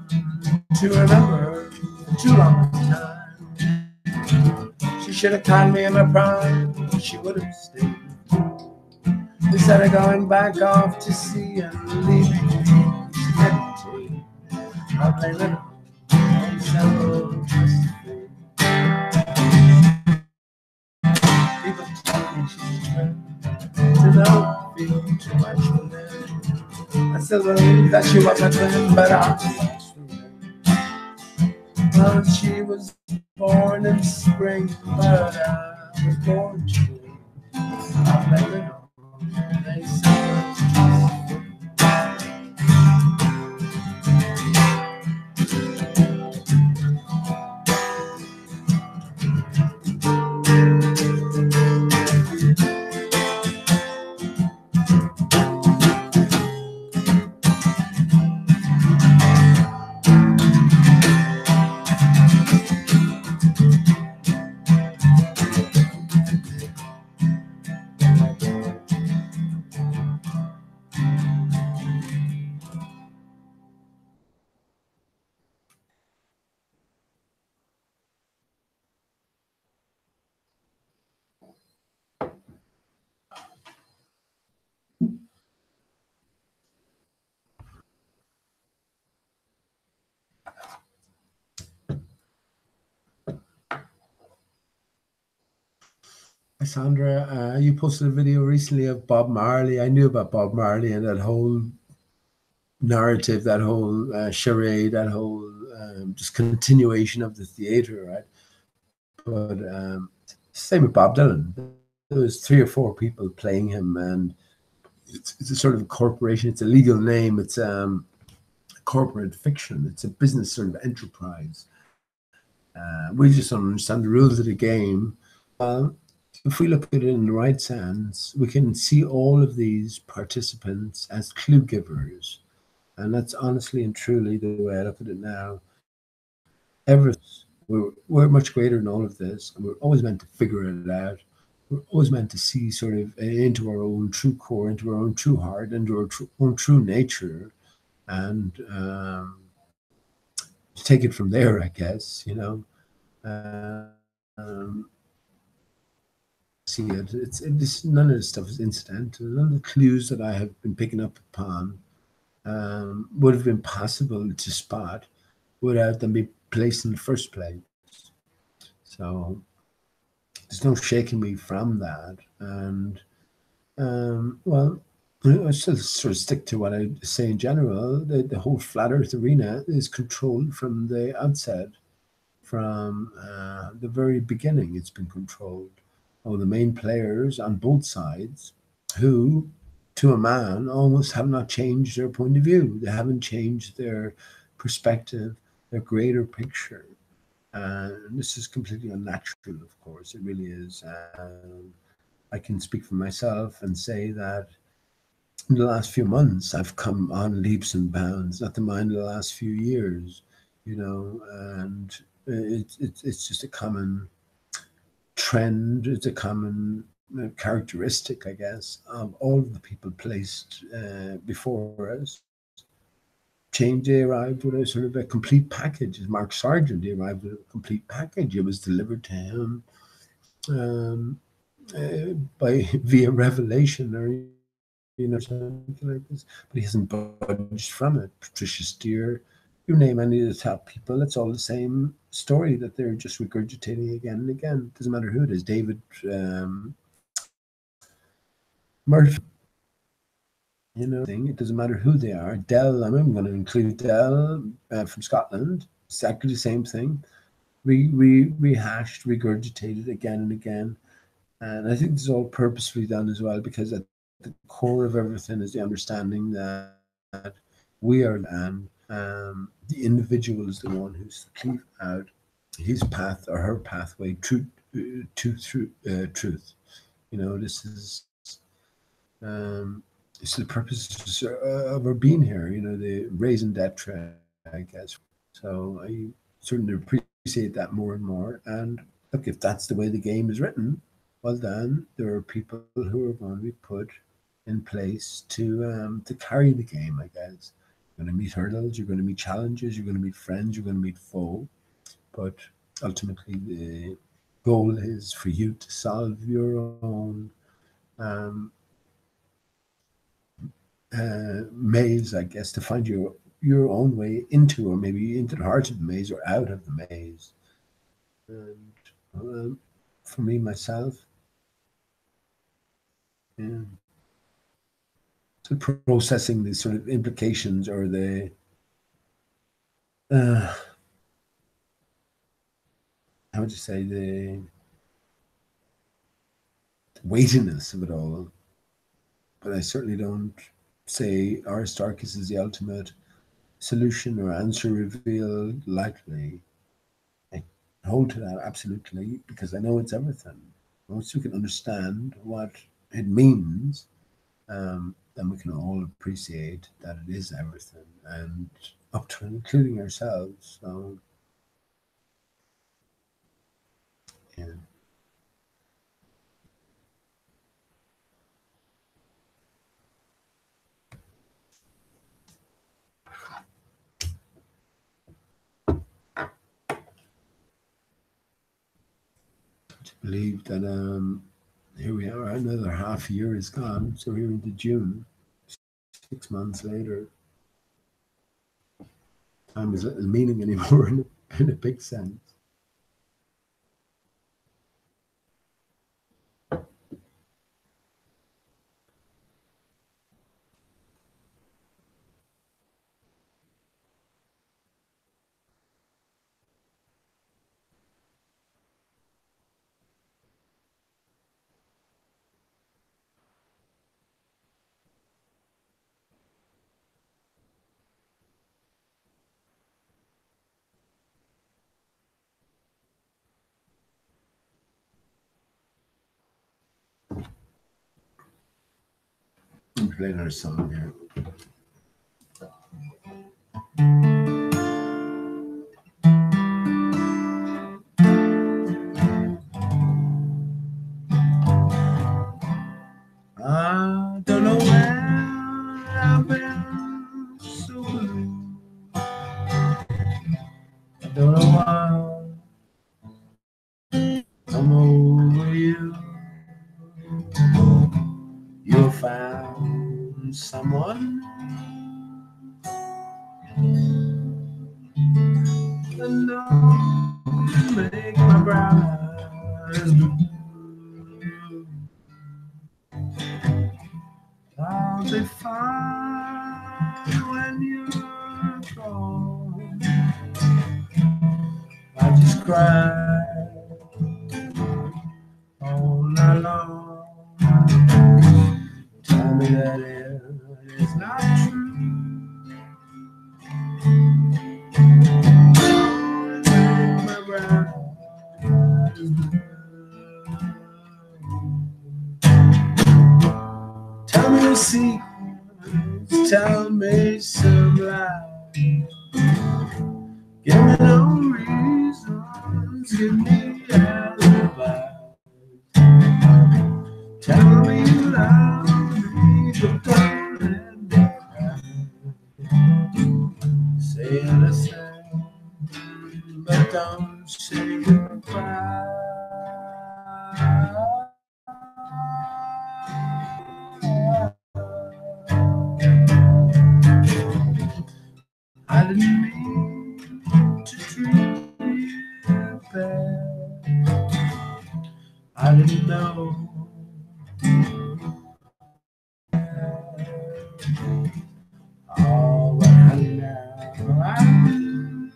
to remember her for too long a time. She should have caught me in my prime, she would have stayed. Instead of going back off to sea and leaving me to meditate, I blame it on simple twist of fate. People tell me she's a twin, to not feel too much for them. I still believe that she was a twin, but I lost the ring. Well, she was born in spring, but I was born too late. I blame it on a simple twist of fate. Sandra, you posted a video recently of Bob Marley. I knew about Bob Marley and that whole narrative, that whole charade, that whole just continuation of the theater, right? But same with Bob Dylan. There was 3 or 4 people playing him, and it's a sort of corporation. It's a legal name. It's corporate fiction. It's a business sort of enterprise. We just don't understand the rules of the game. If we look at it in the right sense, we can see all of these participants as clue givers, And that's honestly and truly the way I look at it now. Everything, we're much greater than all of this, and we're always meant to figure it out. We're always meant to see sort of into our own true core, into our own true heart, into our own true nature, and take it from there, I guess, you know. Um, see it. It's none of this stuff is incidental. None of the clues that I have been picking up upon would have been possible to spot without them being placed in the first place. So there's no shaking me from that. And well, I still sort of stick to what I say in general. The whole flat Earth arena is controlled from the outset, from the very beginning. It's been controlled. Oh, the main players on both sides, who, to a man, almost have not changed their point of view. They haven't changed their perspective, their greater picture. And this is completely unnatural, of course. It really is. I can speak for myself and say that in the last few months, I've come on leaps and bounds, not to mind the last few years, you know, and it's just a common trend. It's a common characteristic, I guess, of all of the people placed before us. Change, they arrived with a sort of a complete package. As Mark Sargent, he arrived with a complete package. It was delivered to him um, by via revelation, or you know, something like this. But he hasn't budged from it. Patricia Steer, you name any of the top people, it's all the same story that they're just regurgitating again and again. It doesn't matter who it is. David Murphy, you know, it doesn't matter who they are. Dell, I'm going to include Dell from Scotland. Exactly the same thing. Rehashed, regurgitated again and again. And I think this is all purposefully done as well, because at the core of everything is the understanding that we are, and the individual is the one who's to cleave out his path or her pathway to truth. You know, this is it's the purpose of our being here. You know, the raison d'être, I guess. So I certainly appreciate that more and more. And look, if that's the way the game is written, well, then there are people who are going to be put in place to carry the game, I guess. You're going to meet hurdles, you're going to meet challenges, you're going to meet friends, you're going to meet foe. But ultimately, the goal is for you to solve your own maze, I guess, to find your own way into, or maybe into the heart of the maze or out of the maze. And for me, myself, yeah, so processing the sort of implications or the how would you say, the weightiness of it all. But I certainly don't say Aristarchus is the ultimate solution or answer revealed lightly. I hold to that absolutely, because I know it's everything. Once we can understand what it means, then we can all appreciate that it is everything, and up to and including ourselves. So, yeah. To believe that here we are, another half year is gone, so we're into June. 6 months later, time has little meaning anymore in a big sense. I'm playing our song here. Don't know why I'm over you. You found someone enough to make my brown eyes blue. I'll be fine when you're gone. I just cry all night long. Tell me that it is not true. My brown eyes blue. Tell me your secrets, tell me some lies. Give me no reasons, give me alibis. Tell me you love me, but don't let me cry. Say listen, but don't say goodbye. I didn't mean to treat you bad. I didn't know. Oh, but honey, now I do.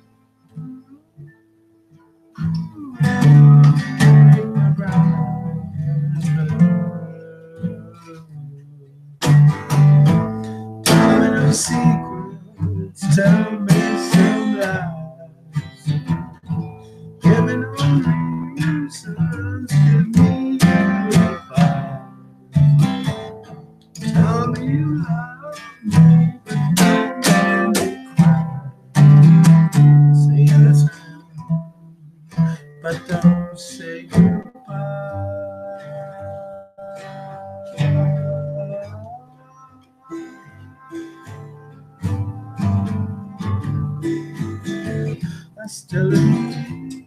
My brown eyes blue. Tell me no secrets, tell me some lies. Give me no reasons, give me alibis. Tell me you love me, but don't make me cry. Say listen, but don't say goodbye. I still need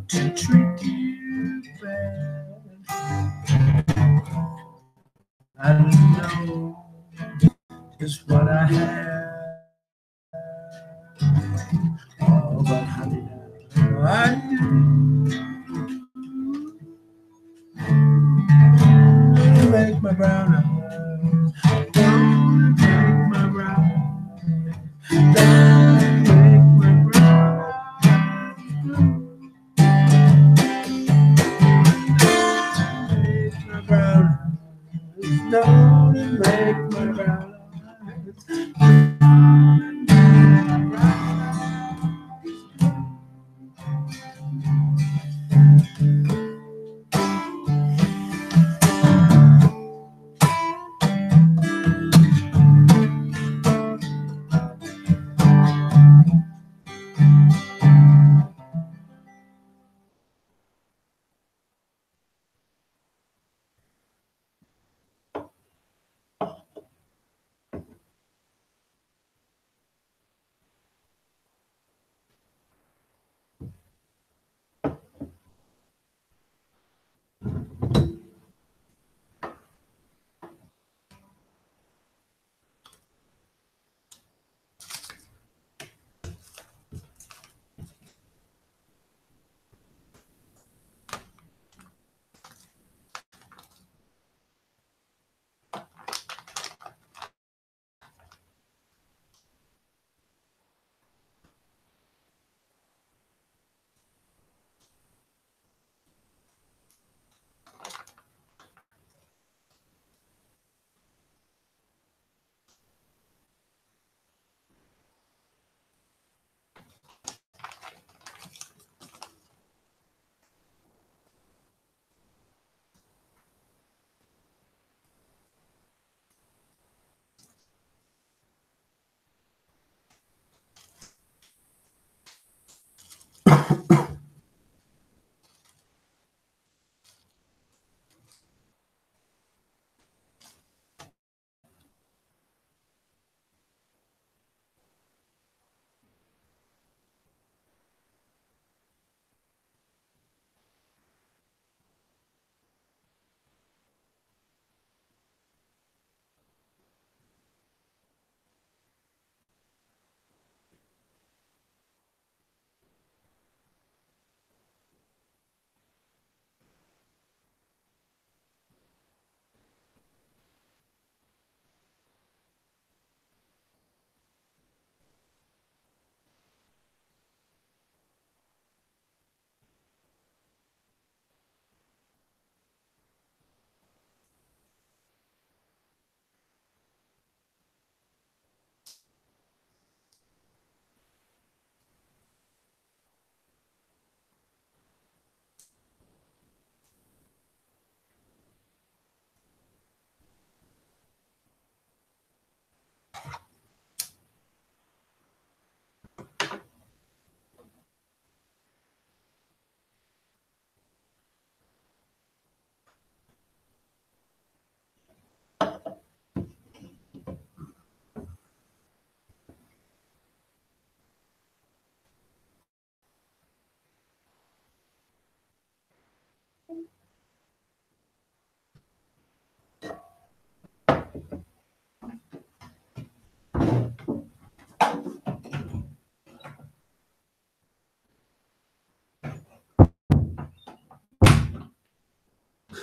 to treat you bad. I don't know just what I have. Oh, but honey, now I do. You make my brown eyes. Don't make my brown eyes. Don't make my brown eyes blue. Make my brown eyes. Don't make my brown eyes.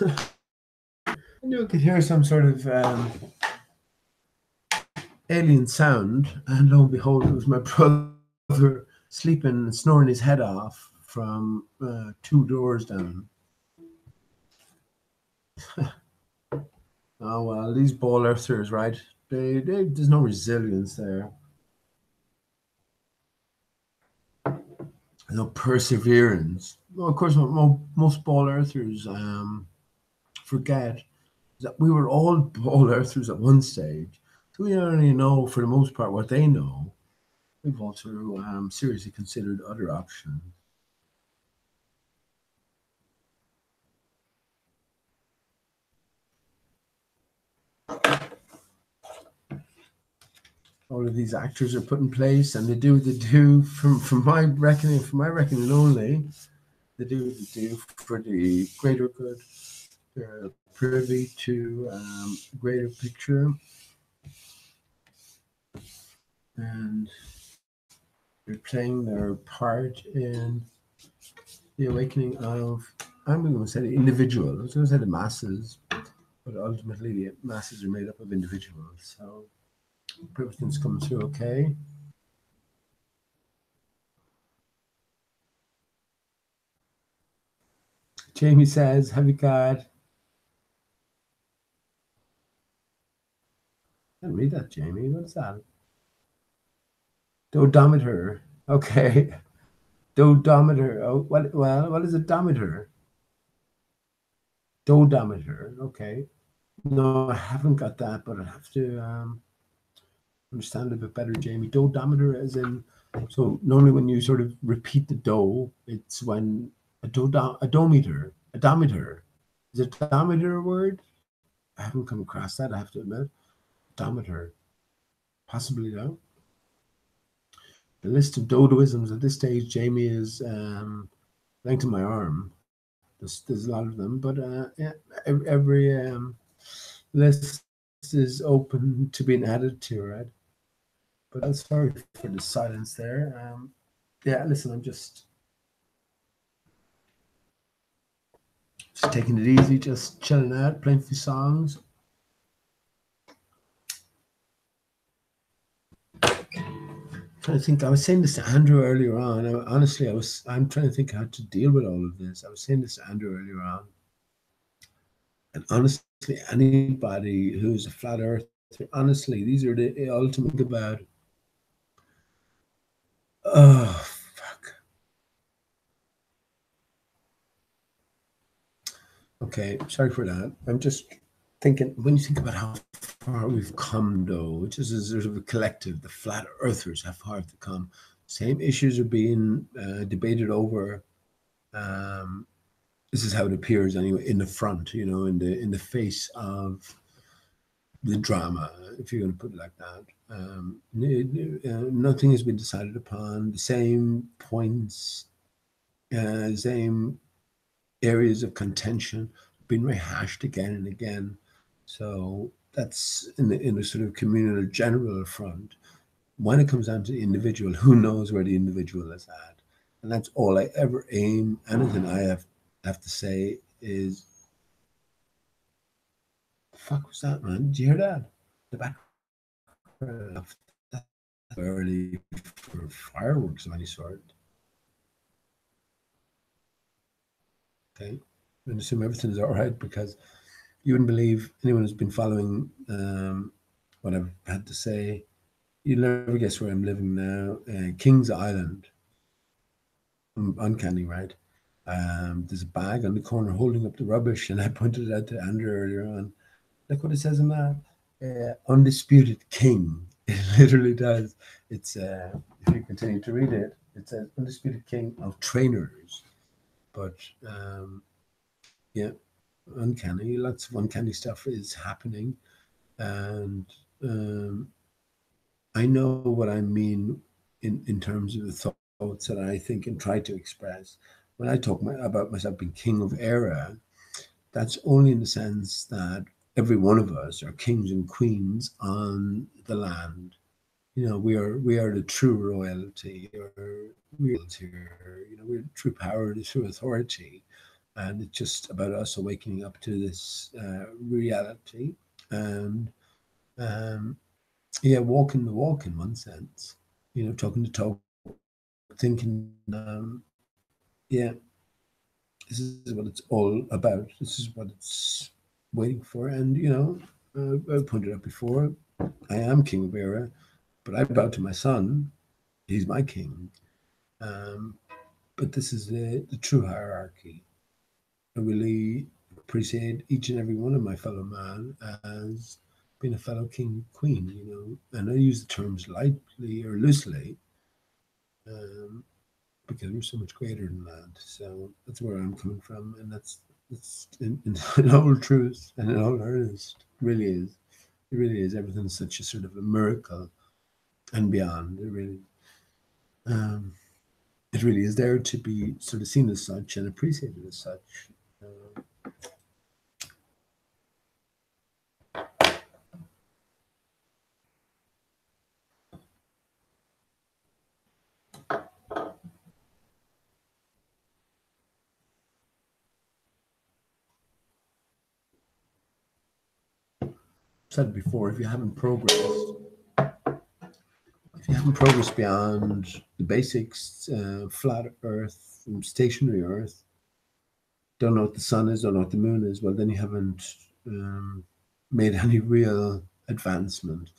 I knew I could hear some sort of alien sound, and lo and behold, it was my brother sleeping and snoring his head off from 2 doors down. Oh well, these ball earthers, right? There's no resilience there. No perseverance. Well, of course, what most ball earthers forget is that we were all ball earthers at one stage. So we don't only know, for the most part, what they know. We've also seriously considered other options. All of these actors are put in place, and they do what they do from my reckoning only. They do what they do for the greater good. They're privy to a greater picture, and they're playing their part in the awakening of, I'm going to say the individual. I was going to say the masses, but ultimately the masses are made up of individuals. So everything's coming through okay. Jamie says, have you got... I didn't read that, Jamie. What's that? Dodometer. Okay. Dodometer. Oh, what is a dometer? Dodometer. Okay. No, I haven't got that, but I have to understand a bit better, Jamie. Dodometer as in, so normally when you sort of repeat the do, it's when a dometer. Is it dometer a word? I haven't come across that, I have to admit. Dometer. Possibly though. The list of dodoisms at this stage, Jamie, is length of my arm. There's a lot of them, but yeah, every list is open to being added to, right? But I'm sorry for the silence there. Yeah, listen, I'm just taking it easy, just chilling out, playing a few songs. Trying to think. I was saying this to Andrew earlier on. Honestly, I'm trying to think how to deal with all of this. I was saying this to Andrew earlier on, and honestly, anybody who's a flat earther, honestly, these are the ultimate about. Oh fuck. Okay, sorry for that. I'm just thinking, when you think about how far we've come, though, which is a sort of a collective, the flat earthers have far to come. Same issues are being debated over. This is how it appears anyway, in the front, you know, in the face of the drama, if you're going to put it like that. Nothing has been decided upon. The same points, same areas of contention been rehashed again and again. So that's in the sort of communal general front. When it comes down to the individual, who knows where the individual is at? And that's all I ever aim. Anything I have to say is, the fuck was that, man? Did you hear that? The background. That's early for fireworks of any sort. Okay, I'm going to assume everything is all right, because you wouldn't believe, anyone who's been following what I've had to say, you'll never guess where I'm living now. Kings Island. Uncanny, right? There's a bag on the corner holding up the rubbish, and I pointed it out to Andrew earlier on. Look what it says on that. Undisputed King. It literally does. It's if you continue to read it, it says Undisputed King of Trainers. But yeah, uncanny. Lots of uncanny stuff is happening, and I know what I mean in terms of the thoughts that I think and try to express. When I talk about myself being king of era, that's only in the sense that every one of us are kings and queens on the land. we are the true royalty, or royalty, we're true power, the true authority, and it's just about us awakening up to this reality and walking the walk in one sense, talking the talk, thinking, yeah, this is what it's all about. This is what it's waiting for. And, I pointed out before, I am king of Era, but I bow to my son. He's my king. But this is the true hierarchy. I really appreciate each and every one of my fellow man as being a fellow king, queen, and I use the terms lightly or loosely, because we're so much greater than that. So that's where I'm coming from, and that's in all truth and in all earnest. It really is. It really is. Everything's such a sort of a miracle and beyond. It really is there to be sort of seen as such and appreciated as such. Said before, if you haven't progressed beyond the basics, flat Earth, stationary Earth, don't know what the sun is, don't know what the moon is, well, then you haven't made any real advancement.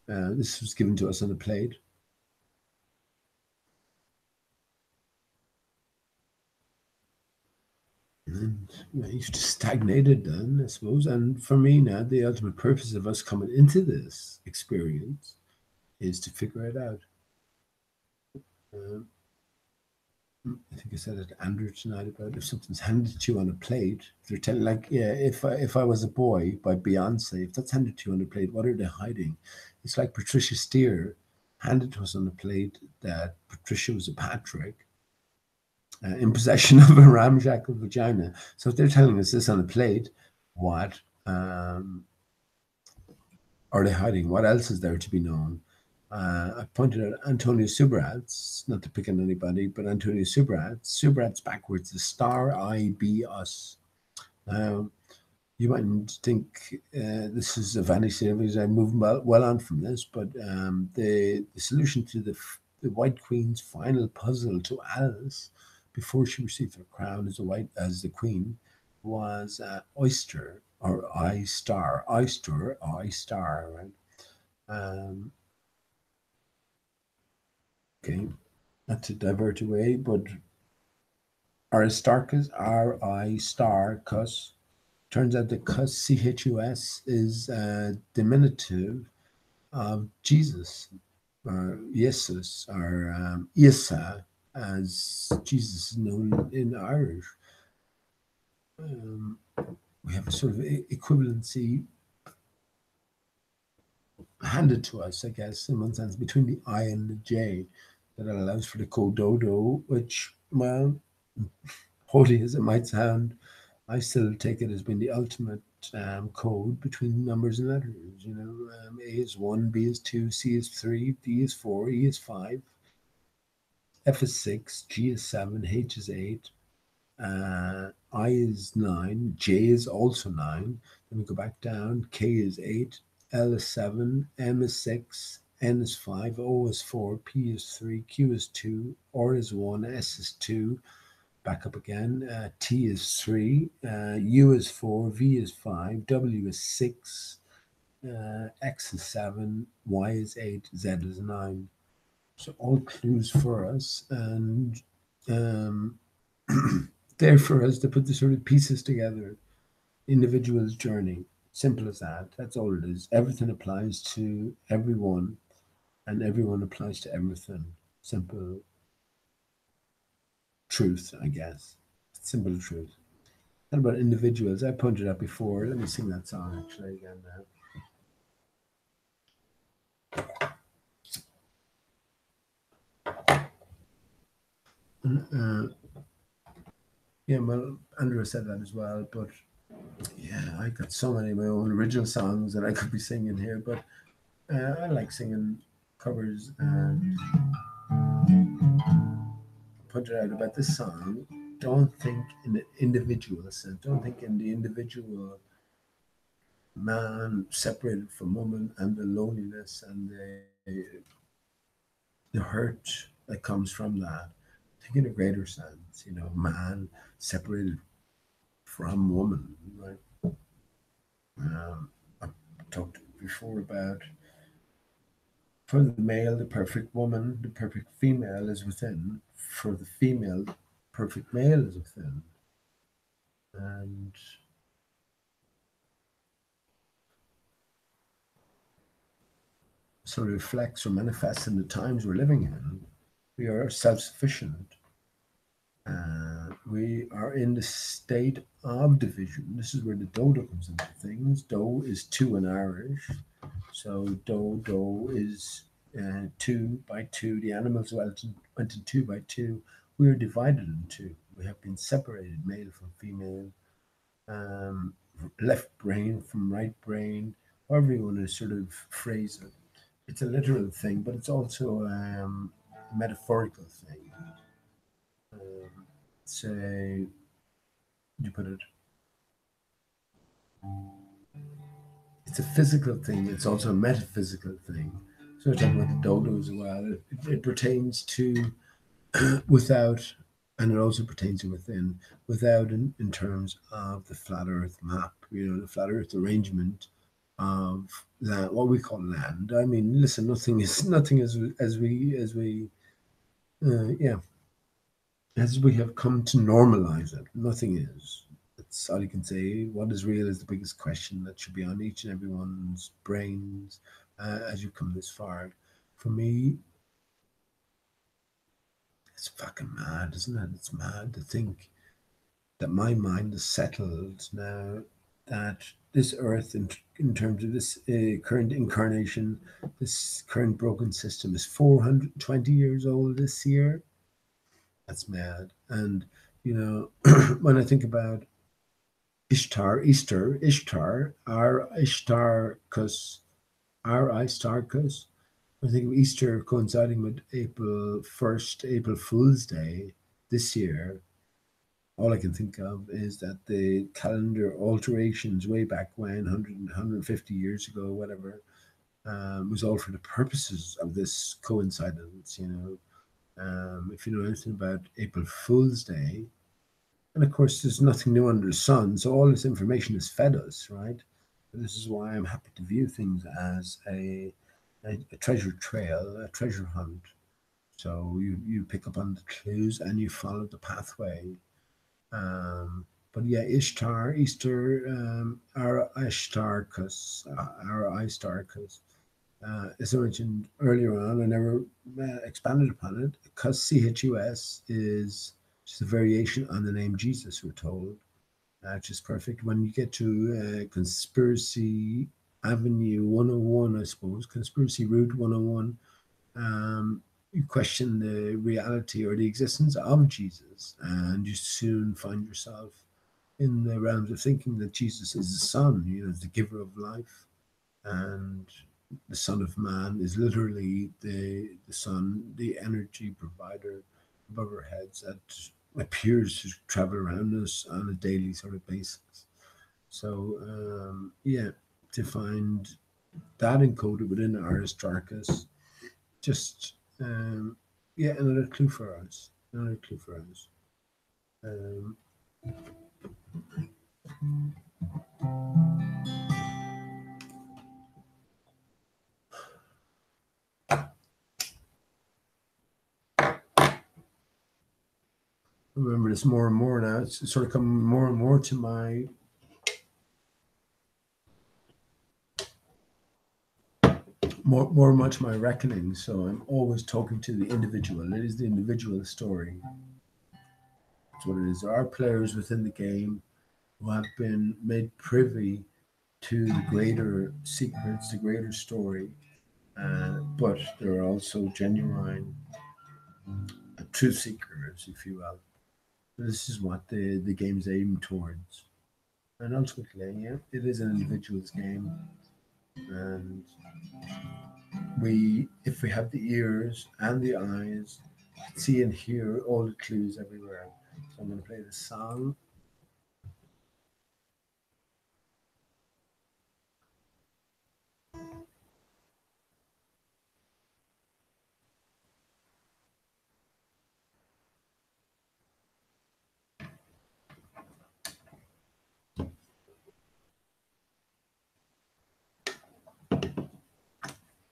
This was given to us on a plate. And you've just stagnated then, I suppose. And for me now, the ultimate purpose of us coming into this experience is to figure it out. I think I said it to Andrew tonight about if something's handed to you on a plate, they're telling, like, yeah, if I was a boy by Beyonce, if that's handed to you on a plate, what are they hiding? It's like Patricia Steere handed to us on a plate that Patricia was a Patrick in possession of a ramshackle vagina. So if they're telling us this on a plate, what are they hiding? What else is there to be known? I pointed out Antonio Subrat's, not to pick on anybody, but Antonio Subrat's backwards, the star I be us. Now, you mightn't think this is a vanity because I'm moving well on from this, but the solution to the White Queen's final puzzle to Alice before she received her crown as the Queen was oyster or I star, right? Okay, not to divert away, but Aristarchus, R-I-star-chus. Turns out that chus, C-H-U-S, is a diminutive of Jesus, or Jesus, or Isa, as Jesus is known in Irish. We have a sort of equivalency handed to us, I guess, in one sense, between the I and the J, that allows for the code dodo, which, well, holy as it might sound, I still take it as being the ultimate code between numbers and letters. A is 1, B is 2, C is 3, D is 4, E is 5, F is 6, G is 7, H is 8, I is 9, J is also 9. Then we go back down, K is 8, L is 7, M is 6, N is 5, O is 4, P is 3, Q is 2, R is 1, S is 2, back up again, T is 3, U is 4, V is 5, W is 6, X is 7, Y is 8, Z is 9. So all clues for us, and there for us to put the sort of pieces together. Individual's journey. Simple as that. That's all it is. Everything applies to everyone, and everyone applies to everything. Simple truth, I guess. Simple truth. And about individuals, I pointed out before. Let me sing that song actually again now. Yeah, well, Andrew said that as well, but yeah, I got so many of my own original songs that I could be singing here, but I like singing covers and pointed out about this song. Don't think in the individual sense. Don't think in the individual man separated from woman and the loneliness and the hurt that comes from that. Think in a greater sense, man separated from woman, right? I talked before about for the male, the perfect woman, the perfect female is within. For the female, the perfect male is within. And sort of reflects or manifests in the times we're living in. We are self-sufficient. We are in the state of division. This is where the dodo comes into things. Do is two in Irish. So do is 2 by 2. The animals went in 2 by 2. We are divided in two. We have been separated, male from female, left brain from right brain, however you want to sort of phrase it. It's a literal thing, but it's also a metaphorical thing. Say, you put it. It's a physical thing. It's also a metaphysical thing. So we're talking about the dodo as well. It pertains to without, and it also pertains to within. Without, in terms of the flat Earth map, the flat Earth arrangement of land, what we call land. I mean, listen, nothing is as we as we have come to normalize it. Nothing is. That's all you can say. What is real is the biggest question that should be on each and everyone's brains as you come this far. For me, it's fucking mad, isn't it? It's mad to think that my mind is settled now that this earth, in terms of this current incarnation, this current broken system, is 420 years old this year. That's mad. And, when I think about Ishtar, Aristarchus, I think of Easter coinciding with April 1st, April Fool's Day this year. All I can think of is that the calendar alterations way back when, 150 years ago, whatever, was all for the purposes of this coincidence, if you know anything about April Fool's Day. And of course, there's nothing new under the sun, so all this information is fed us, right? But this is why I'm happy to view things as a treasure trail, a treasure hunt. So you pick up on the clues and you follow the pathway. But yeah, Ishtar, Easter, Aristarchus, as I mentioned earlier on, I never expanded upon it, because CHUS is just a variation on the name Jesus, we're told, which is perfect. When you get to Conspiracy Avenue 101, I suppose, Conspiracy Route 101, you question the reality or the existence of Jesus, and you soon find yourself in the realms of thinking that Jesus is the Son, the giver of life, and the Son of Man is literally the Sun, the energy provider above our heads that appears to travel around us on a daily sort of basis. So, to find that encoded within Aristarchus, just, another clue for us. Remember this more and more now. It's sort of coming more and more to my more much my reckoning. So I'm always talking to the individual. It is the individual story. That's what it is. There are players within the game who have been made privy to the greater secrets, the greater story, but there are also genuine truth seekers, if you will. This is what the game's aim towards. And ultimately, it is an individual's game. And if we have the ears and the eyes, see and hear all the clues everywhere. So I'm going to play the song.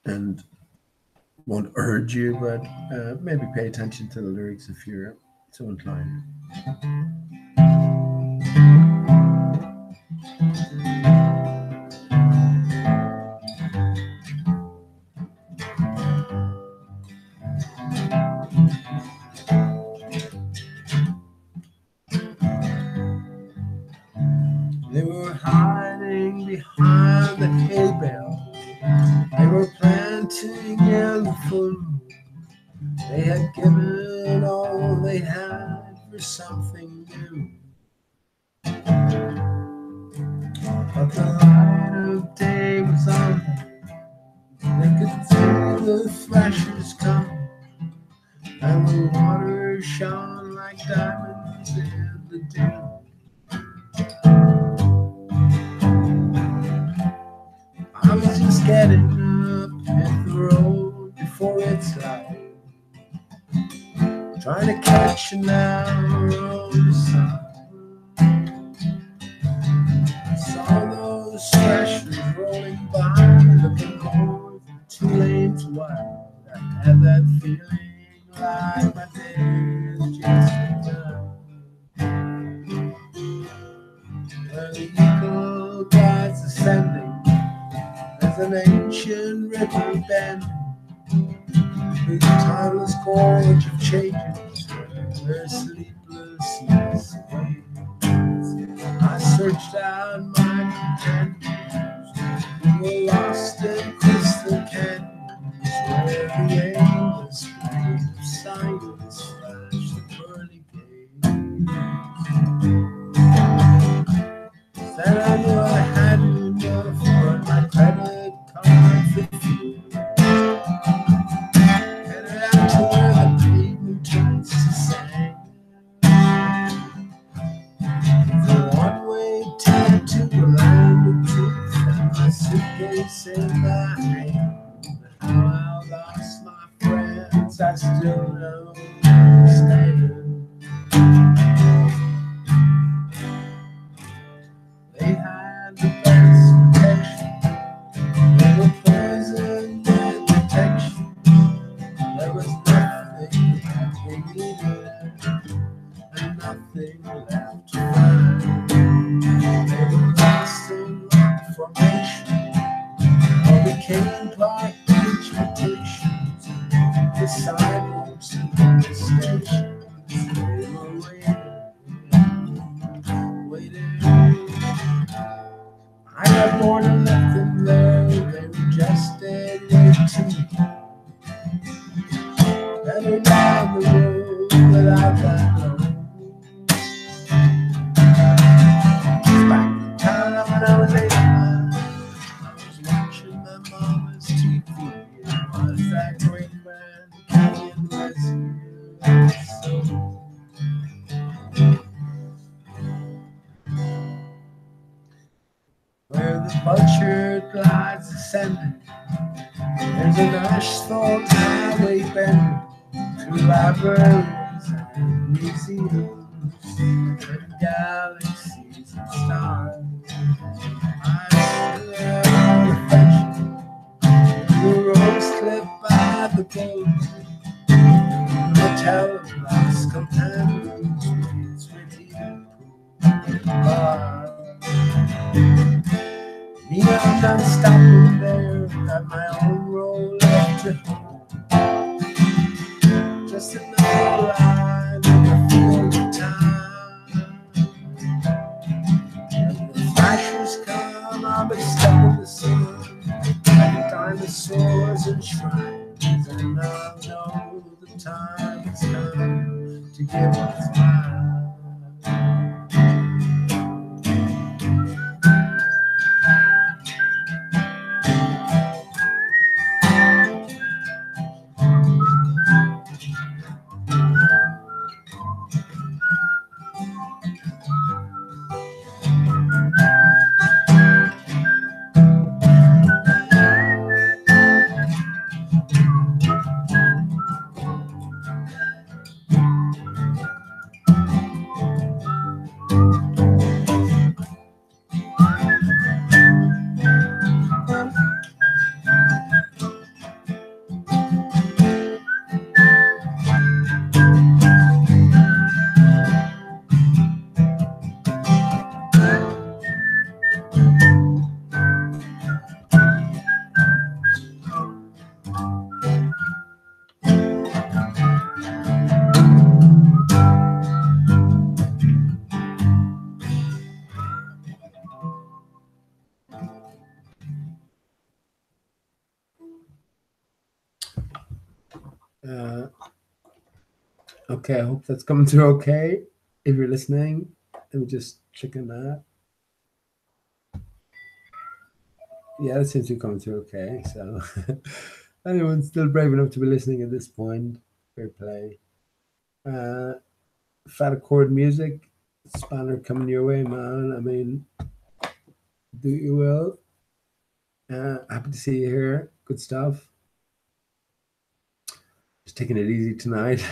And won't urge you, but maybe pay attention to the lyrics if you're so inclined. They were hiding behind the hay bale. They were planting in the full moon. They had given all they had for something new. But the light of day was on them. They could see the threshers come, and the water shone like diamonds in the dew. I was just getting up hit the road before it's light, trying to catch an hour on the sun. I saw those threshers rolling by, looking north, 2 lanes wide. I had that feeling like my day had just begun. Where the eagle glides ascending, there's an ancient river bend, with a timeless gorge of changes, where sleeplessness awaits. I searched out my companions, who were lost in crystal canyons, where the aimless flame of silence flashed the pearly gates. Said I knew I had enough, but my credit card for fuel. Headed out to where the pavement turns to sand. It's a one-way ticket to the land of truth, and my suitcase in my hand. How I lost my friends, I still don't understand. They had the best protection, they were poison and detection. There was nothing that they needed, and nothing left to find. They were lost in rock formation, or became part instrumentations. The sidewalks and the stations, they were waiting. I got bored and left them there, they were just dead weight to me. Better down the road without that load. Back in time when I was 8 or 9, I was watching my mama's TV. It was that great man, Canyon West. So where the butcher glides ascending, there's an asphalt highway bending through libraries and museums and galaxies and stars. I see their reflection, the roads clipped by the boat, the telegraph companions with bars. Me, I'm not stopping there, got my own road left to home. Just another line in the field of time. When the flashers come, I'll be stuck in the sun, like dinosaurs and shrines. And I know the time has come to give what's mine. Okay, I hope that's coming through okay. If you're listening, let me just check on that. Yeah, that seems to be coming through okay. So, anyone's still brave enough to be listening at this point, fair play. Fat chord music, spanner coming your way, man. I mean, do you will. Happy to see you here. Good stuff. Just taking it easy tonight.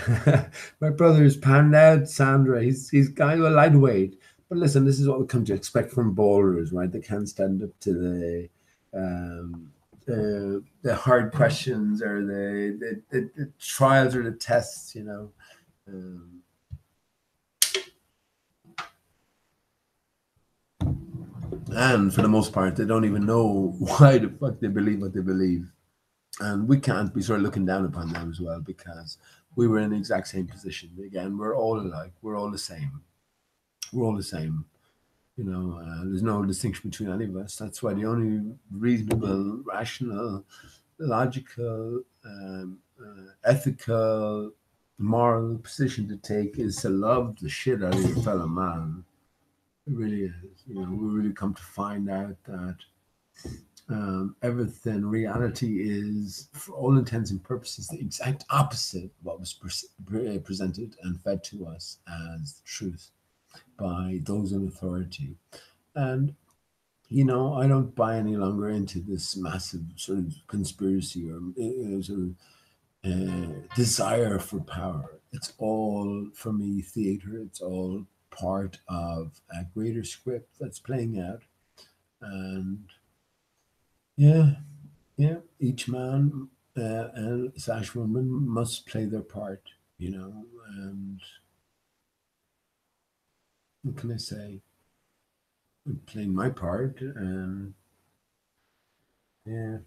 My brother's panned out, Sandra. He's kind of a lightweight. But listen, this is what we come to expect from bowlers, right? They can't stand up to the hard questions or the trials or the tests, you know. And for the most part, they don't even know why the fuck they believe what they believe. And we can't be sort of looking down upon them as well because we were in the exact same position. Again, we're all alike. We're all the same. We're all the same. You know, there's no distinction between any of us. That's why the only reasonable, rational, logical, ethical, moral position to take is to love the shit out of your fellow man. It really is. You know, we really come to find out that everything, reality is, for all intents and purposes, the exact opposite of what was presented and fed to us as truth by those in authority. And, you know, I don't buy any longer into this massive sort of conspiracy or sort of desire for power. It's all, for me, theater. It's all part of a greater script that's playing out. And yeah, each man and slash woman must play their part, you know. And what can I say? I'm playing my part, and yeah,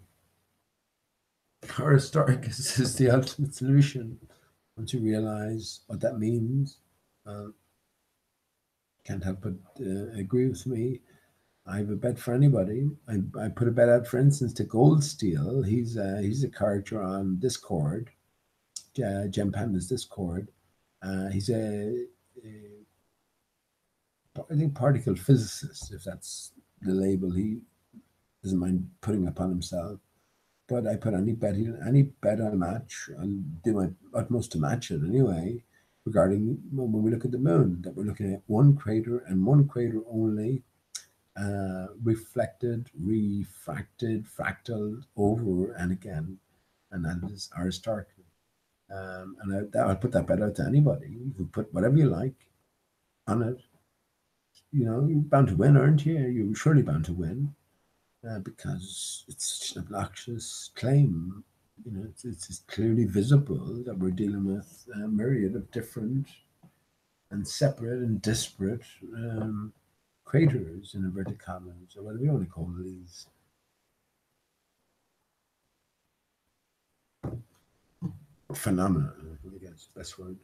ARISTARCHUS is the ultimate solution. Once you realize what that means, can't help but agree with me. I have a bet for anybody. I put a bet out, for instance, to Gold Steel. He's a character on Discord, Gem Panda's Discord. He's I think particle physicist, if that's the label he doesn't mind putting upon himself. But I put any bet I'll match. I'll do my utmost to match it anyway. Regarding when we look at the moon, that we're looking at one crater and one crater only, reflected, refracted, fractaled over and again, and that is Aristarchus. And I'll put that bet out to anybody. You can put whatever you like on it. You know, you're bound to win, aren't you? You're surely bound to win because it's such an obnoxious claim. You know, it's clearly visible that we're dealing with a myriad of different and separate and disparate craters in inverted commas, or whatever you want to call these. Phenomena, I guess, best word.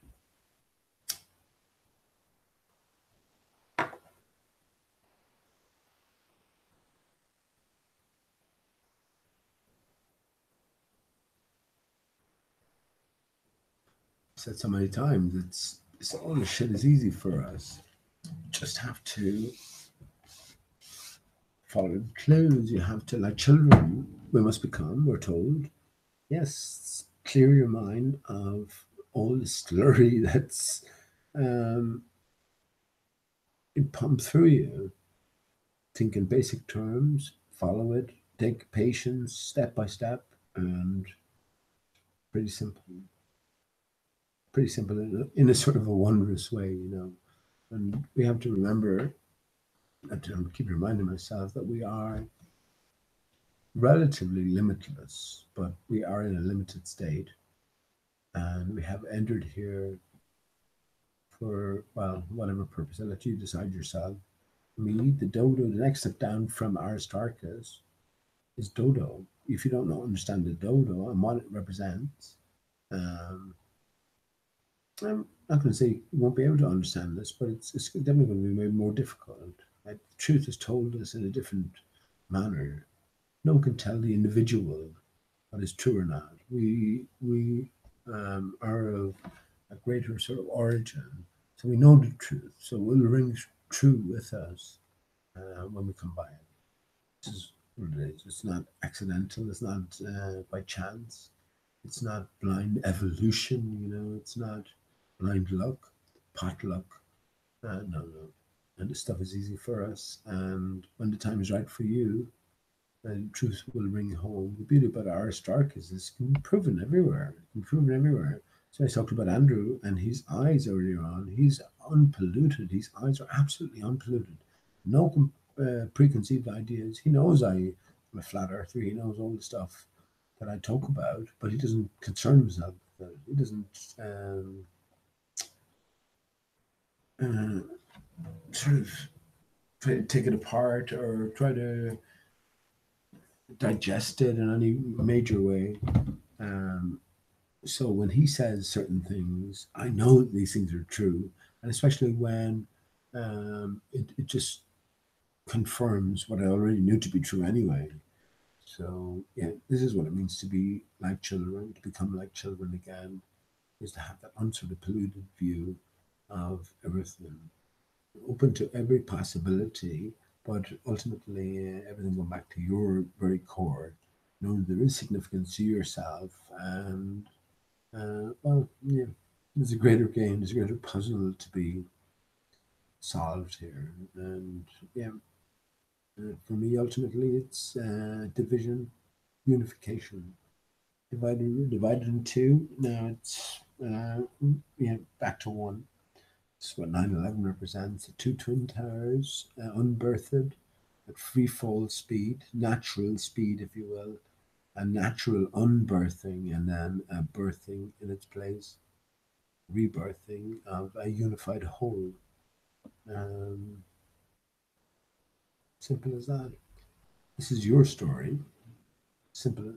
Said so many times, it's all this shit is easy for us. Just have to follow the clues. You have to, like children, we must become, we're told. Yes, clear your mind of all the slurry that's pumped through you. Think in basic terms, follow it, take patience step by step, and pretty simple. Pretty simple in a sort of a wondrous way, you know. And we have to remember, I have to keep reminding myself that we are relatively limitless, but we are in a limited state. And we have entered here for, well, whatever purpose. I'll let you decide yourself. Me, the dodo, the next step down from Aristarchus is dodo. If you don't understand the dodo and what it represents, I'm not going to say you won't be able to understand this, but it's definitely going to be made more difficult. Like, the truth is told us in a different manner. No one can tell the individual what is true or not. We are of a greater sort of origin. So we know the truth. So it will ring true with us when we come by it. This is what it is. It's not accidental. It's not by chance. It's not blind evolution. You know, it's not blind luck, pot luck. No. And this stuff is easy for us. And when the time is right for you, the truth will ring home. The beauty about Aristarchus is it can be proven everywhere. It can be proven everywhere. So I talked about Andrew and his eyes earlier on. He's unpolluted. His eyes are absolutely unpolluted. No preconceived ideas. He knows I'm a flat earther. He knows all the stuff that I talk about, but he doesn't concern himself with it. He doesn't sort of try to take it apart or try to digest it in any major way. So when he says certain things, I know that these things are true, and especially when it just confirms what I already knew to be true anyway. So yeah, this is what it means to be like children, to become like children again, is to have that unsort of polluted view of everything, open to every possibility, but ultimately everything going back to your very core, knowing there is significance to yourself, and well, yeah, there's a greater game, there's a greater puzzle to be solved here, and yeah, for me, ultimately, it's division, unification, divided in two. Now it's back to one. This is what 9/11 represents: the two twin towers, unbirthed at free fall speed, natural speed, if you will, a natural unbirthing, and then a birthing in its place, rebirthing of a unified whole. Simple as that. This is your story. Simple.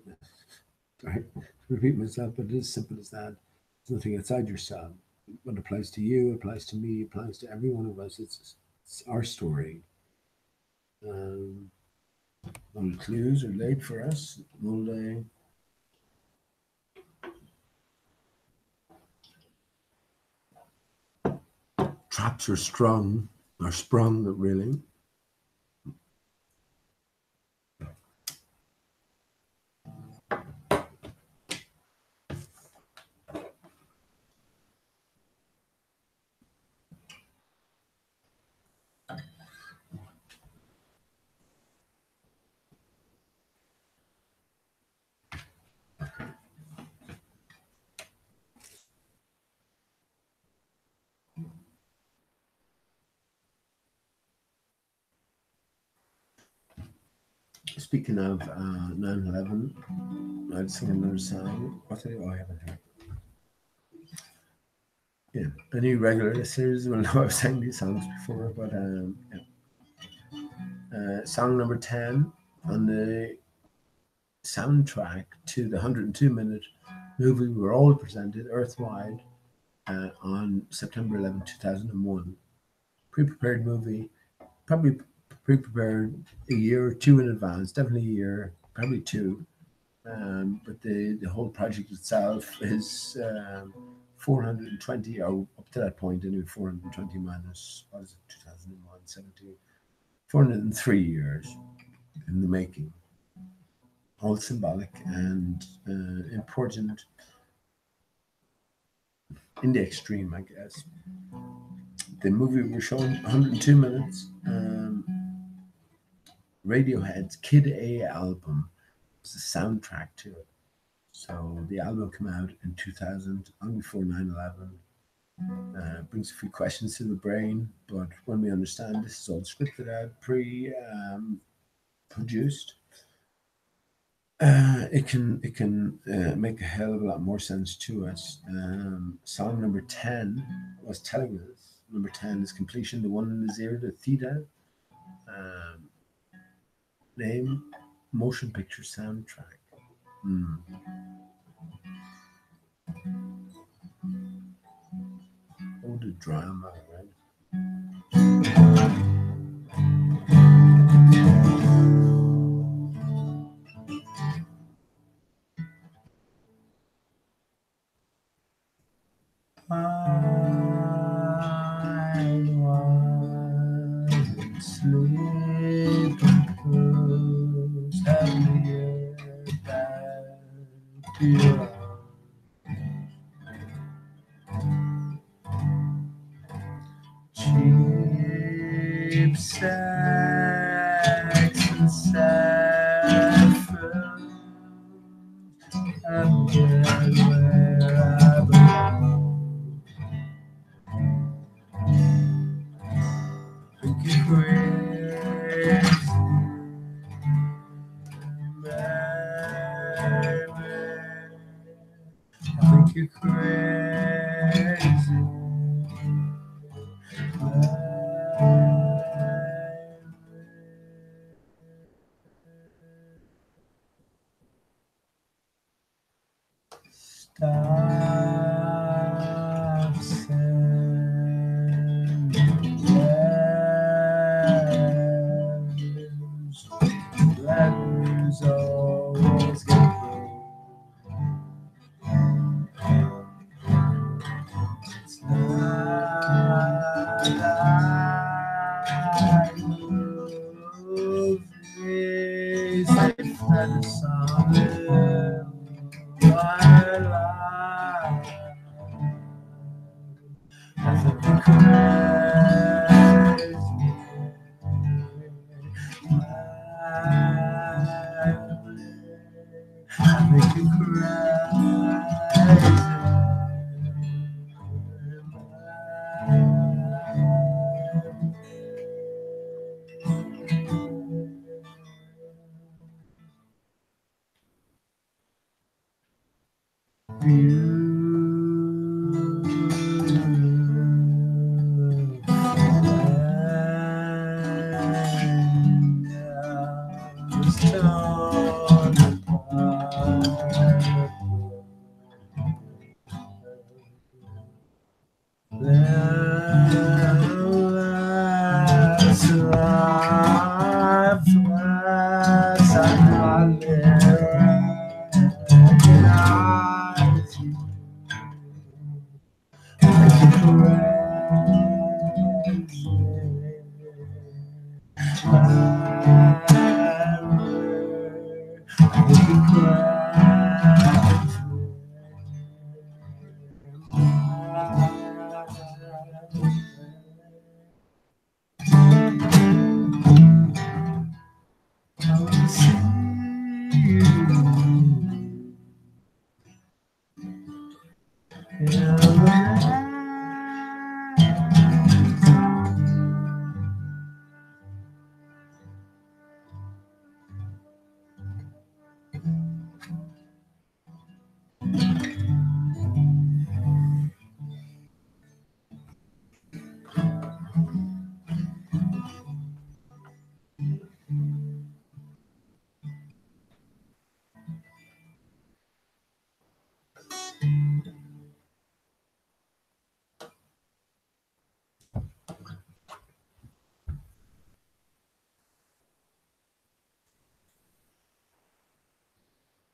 Sorry to repeat myself, but it is simple as that. There's nothing outside yourself. What applies to you applies to me, applies to every one of us. It's our story. All the clues are laid for us. Traps are sprung, really. Speaking of 9/11, I'd sing another song. I haven't heard. Yeah, any regular listeners will know I've sang these songs before, but song number 10 on the soundtrack to the 102-minute movie we were all presented Earthwide on September 11, 2001. Pre-prepared movie, probably pre-prepared a year or two in advance, definitely a year, probably two. But the whole project itself is 420, or up to that point, anyway, 420 minus, what is it, 2001, 17, 403 years in the making. All symbolic and important in the extreme, I guess. The movie was shown 102 minutes. Radiohead's Kid A album was the soundtrack to it. So the album came out in 2000, long before 9/11. Brings a few questions to the brain, but when we understand this is all scripted out, produced, it can make a hell of a lot more sense to us. Song number 10 was telling us. Number 10 is completion, the 1 and the 0, the theta. Name, motion picture soundtrack. Oh, the drama, right? sleep close, have me back to your cheap sex and saffron. I'm good where I belong. Think you're crazy, baby. I think you're crazy, stop sending letters. Letters always get broke. It's not like movies, they focus on them. I think you're crazy. I think you're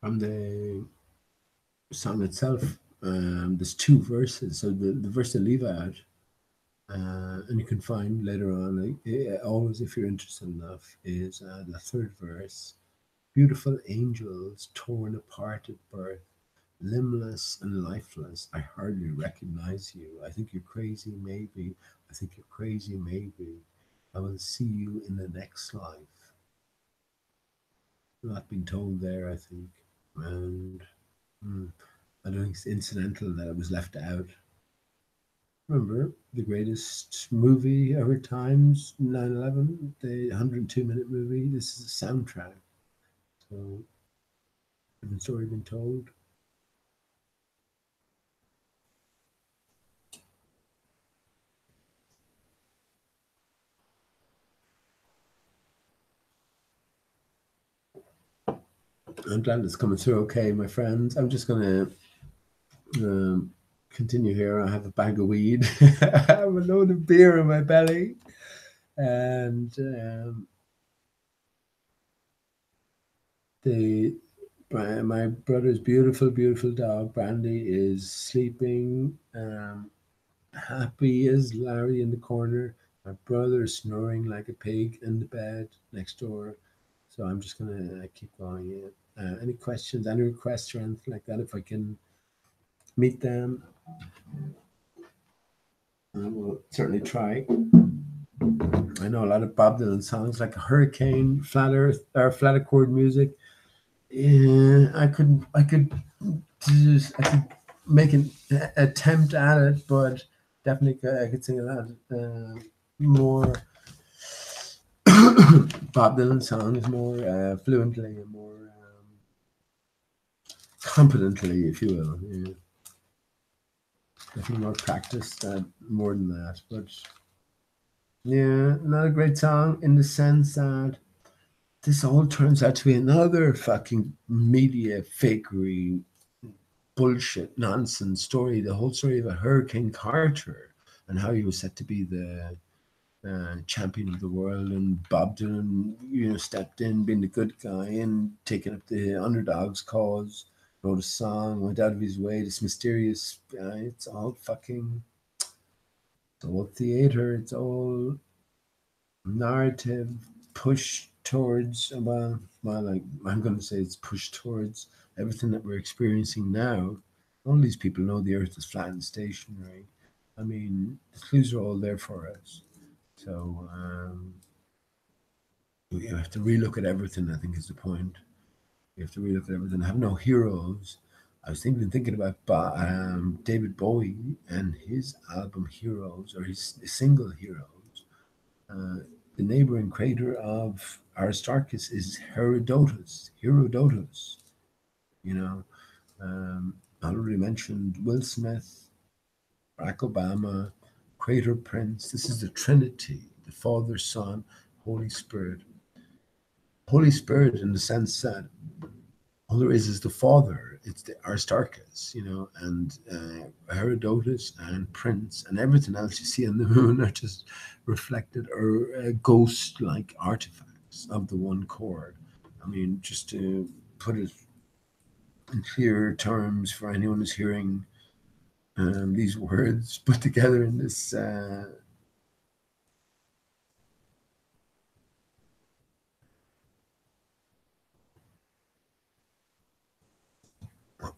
from the song itself. There's two verses. So the verse that leave out, and you can find later on, always if you're interested enough, is the third verse. Beautiful angels torn apart at birth, limbless and lifeless, I hardly recognize you. I think you're crazy, maybe. I think you're crazy, maybe. I will see you in the next life. Not being told there, I think. And I don't think it's incidental that it was left out. Remember the greatest movie ever times 9/11, the 102-minute movie? This is a soundtrack. So, different story been told. I'm glad it's coming through okay, my friends. I'm just going to continue here. I have a bag of weed. I have a load of beer in my belly. And my brother's beautiful, beautiful dog, Brandy, is sleeping, happy as Larry in the corner. My brother's snoring like a pig in the bed next door. So I'm just gonna keep going. Yeah. Any questions, any requests or anything like that? If I can meet them, I will certainly try. I know a lot of Bob Dylan songs like Hurricane, Flat Earth, or Flat Accord music. Yeah, I could make an attempt at it, but definitely I could sing a lot more Bob Dylan songs more fluently and more competently, if you will. Yeah. Definitely more practice more than that, but yeah, not a great song in the sense that this all turns out to be another fucking media fakery bullshit nonsense story. The whole story of a Hurricane Carter and how he was set to be the champion of the world, and Bob Dylan, stepped in, being the good guy and taking up the underdog's cause. Wrote a song, went out of his way. This mysterious guy. It's all fucking. It's all theater. It's all narrative pushed towards. Like I'm going to say, it's pushed towards everything that we're experiencing now. All these people know the Earth is flat and stationary. I mean, the clues are all there for us. So we have to relook at everything, I think is the point. We have to relook at everything. Have no heroes. I was thinking about David Bowie and his album Heroes, or his single Heroes. The neighboring crater of Aristarchus is Herodotus. I already mentioned Will Smith, Barack Obama, Crater Prince. This is the Trinity, the Father, Son, Holy Spirit. Holy Spirit in the sense that all there is the Father. It's the Aristarchus, and Herodotus and Prince and everything else you see on the moon are just reflected or ghost-like artifacts of the one chord. I mean, just to put it in clear terms for anyone who's hearing these words put together in this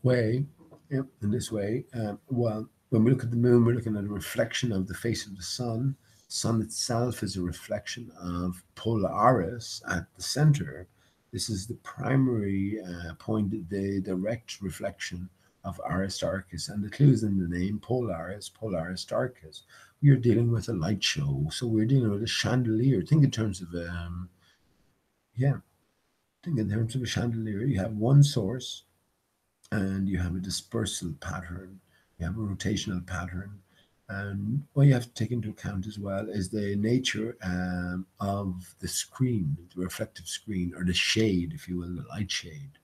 way, in this way. Well, when we look at the moon, we're looking at a reflection of the face of the sun. Sun itself is a reflection of Polaris at the center. This is the primary point, the direct reflection of Aristarchus, and the clue is in the name Polaris, Polaristarchus. We are dealing with a light show, so we're dealing with a chandelier. Think in terms of think in terms of a chandelier. You have one source, and you have a dispersal pattern, you have a rotational pattern. And what you have to take into account as well is the nature of the screen, the reflective screen, or the shade, if you will, the light shade.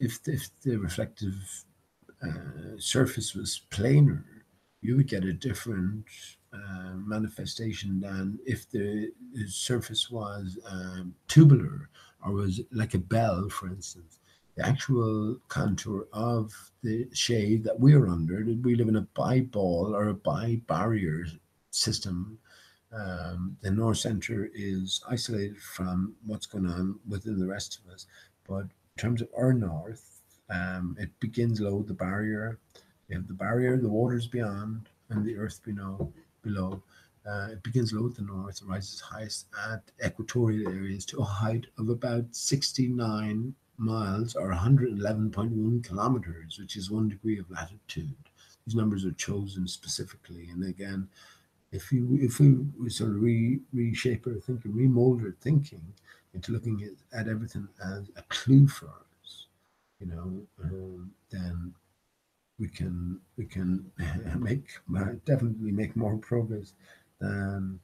If the reflective surface was planar, you would get a different manifestation than if the surface was tubular or was like a bell, for instance. The actual contour of the shade that we're under, we live in a bi-ball or a bi-barrier system. The north center is isolated from what's going on within the rest of us. But in terms of our north, it begins low, the barrier. You have the barrier, the waters beyond, and the earth below. It begins low at the north, rises highest at equatorial areas to a height of about 69 miles or 111.1 kilometers, which is 1 degree of latitude. These numbers are chosen specifically. And again, if we sort of reshape our thinking, remold our thinking into looking at everything as a clue for us, then we can definitely make more progress than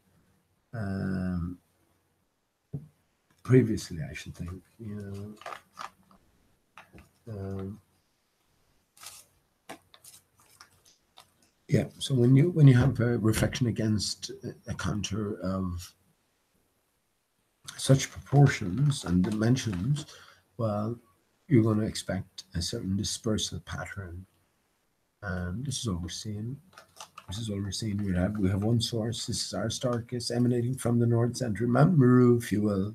previously, I should think. So when you have a reflection against a contour of such proportions and dimensions, well, you're going to expect a certain dispersal pattern. And this is what we're seeing. This is what we're seeing. We have one source. This is Aristarchus emanating from the north center, Mount Meru, if you will,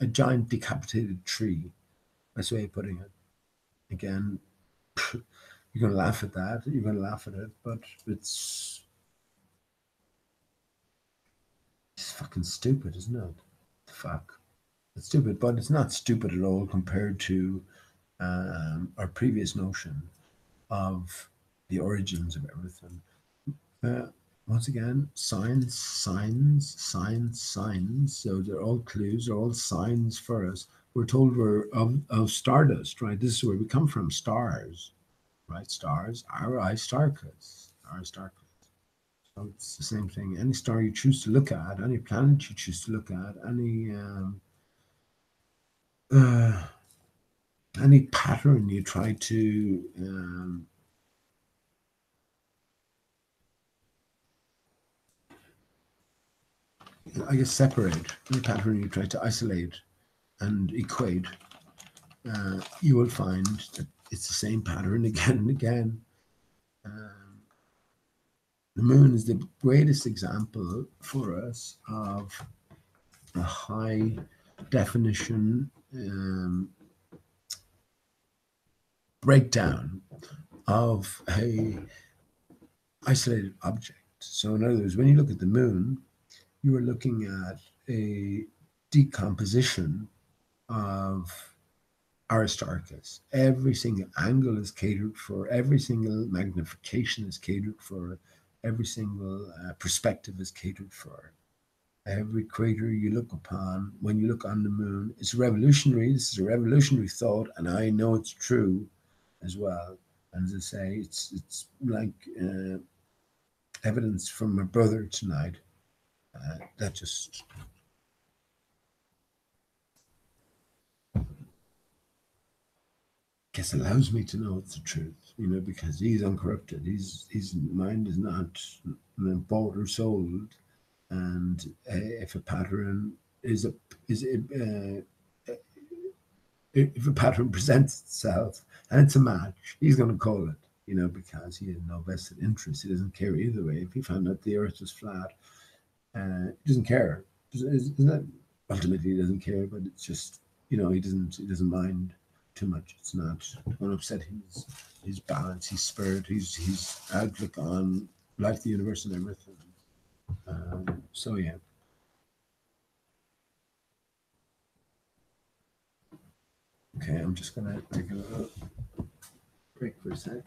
a giant decapitated tree. That's the way of putting it. Again, you're going to laugh at that. You're going to laugh at it, but it's fucking stupid, isn't it? The fuck. It's stupid, but it's not stupid at all compared to our previous notion of the origins of everything. Once again, signs. So they're all clues, they're all signs for us. We're told we're of stardust, right? This is where we come from, stars, right? Stars, Aristarchus. So it's the same thing. Any star you choose to look at, any planet you choose to look at, any pattern you try to separate, any pattern you try to isolate and equate, you will find that it's the same pattern again and again. The moon is the greatest example for us of a high definition breakdown of a isolated object. So in other words, when you look at the moon, you are looking at a decomposition of Aristarchus. Every single angle is catered for, every single magnification is catered for, every single perspective is catered for. Every crater you look upon, when you look on the moon, it's revolutionary. This is a revolutionary thought, and I know it's true as well. And as I say, it's like evidence from my brother tonight that just guess allows me to know it's the truth, because he's uncorrupted. His mind is not bought or sold, and if a pattern if a pattern presents itself and it's a match, he's going to call it, because he has no vested interest. He doesn't care either way. If he found out the Earth was flat, he doesn't care. Isn't that ultimately he doesn't care? But it's just he doesn't mind too much. It's not going to upset his balance, his spirit, his outlook on life, the universe, and everything. So yeah. Okay, I'm just gonna take a little break for a sec.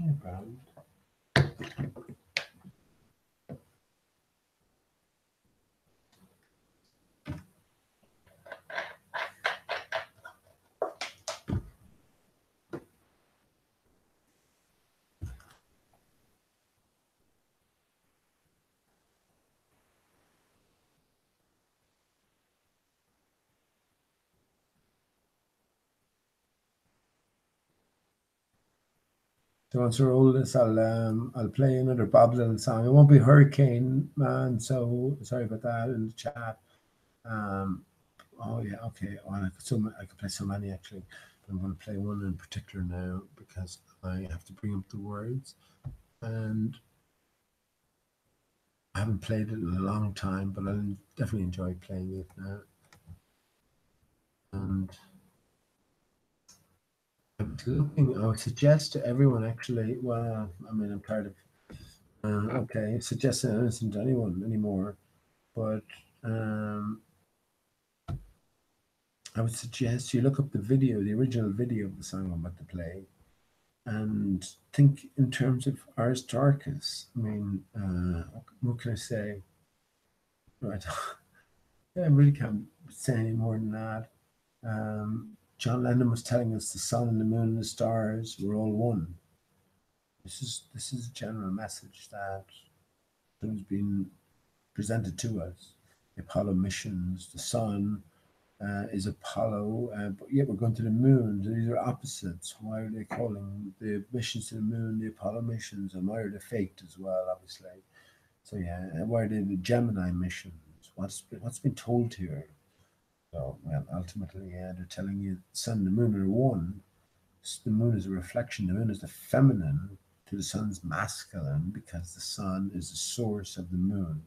No problem. So once we roll this, I'll play another Bob Dylan song. It won't be Hurricane Man, so sorry about that in the chat. Oh yeah, okay. Well, I could play so many actually. But I'm going to play one in particular now because I have to bring up the words, and I haven't played it in a long time, but I'll definitely enjoy playing it now. And I would suggest to everyone actually, well, I mean, I'm tired of, okay, suggesting anything to anyone anymore, but I would suggest you look up the video, the original video of the song I'm about to play, and think in terms of Aristarchus. I mean, what can I say? Right. I really can't say any more than that. John Lennon was telling us the sun and the moon and the stars were all one. This is a general message that has been presented to us. The Apollo missions, the sun is Apollo, but yet we're going to the moon. These are opposites. Why are they calling the missions to the moon the Apollo missions, and why are they faked as well? Obviously. So yeah, and why are they the Gemini missions? What's been told here? So well, ultimately, yeah, they're telling you the sun and the moon are one. The moon is a reflection. The moon is the feminine to the sun's masculine because the sun is the source of the moon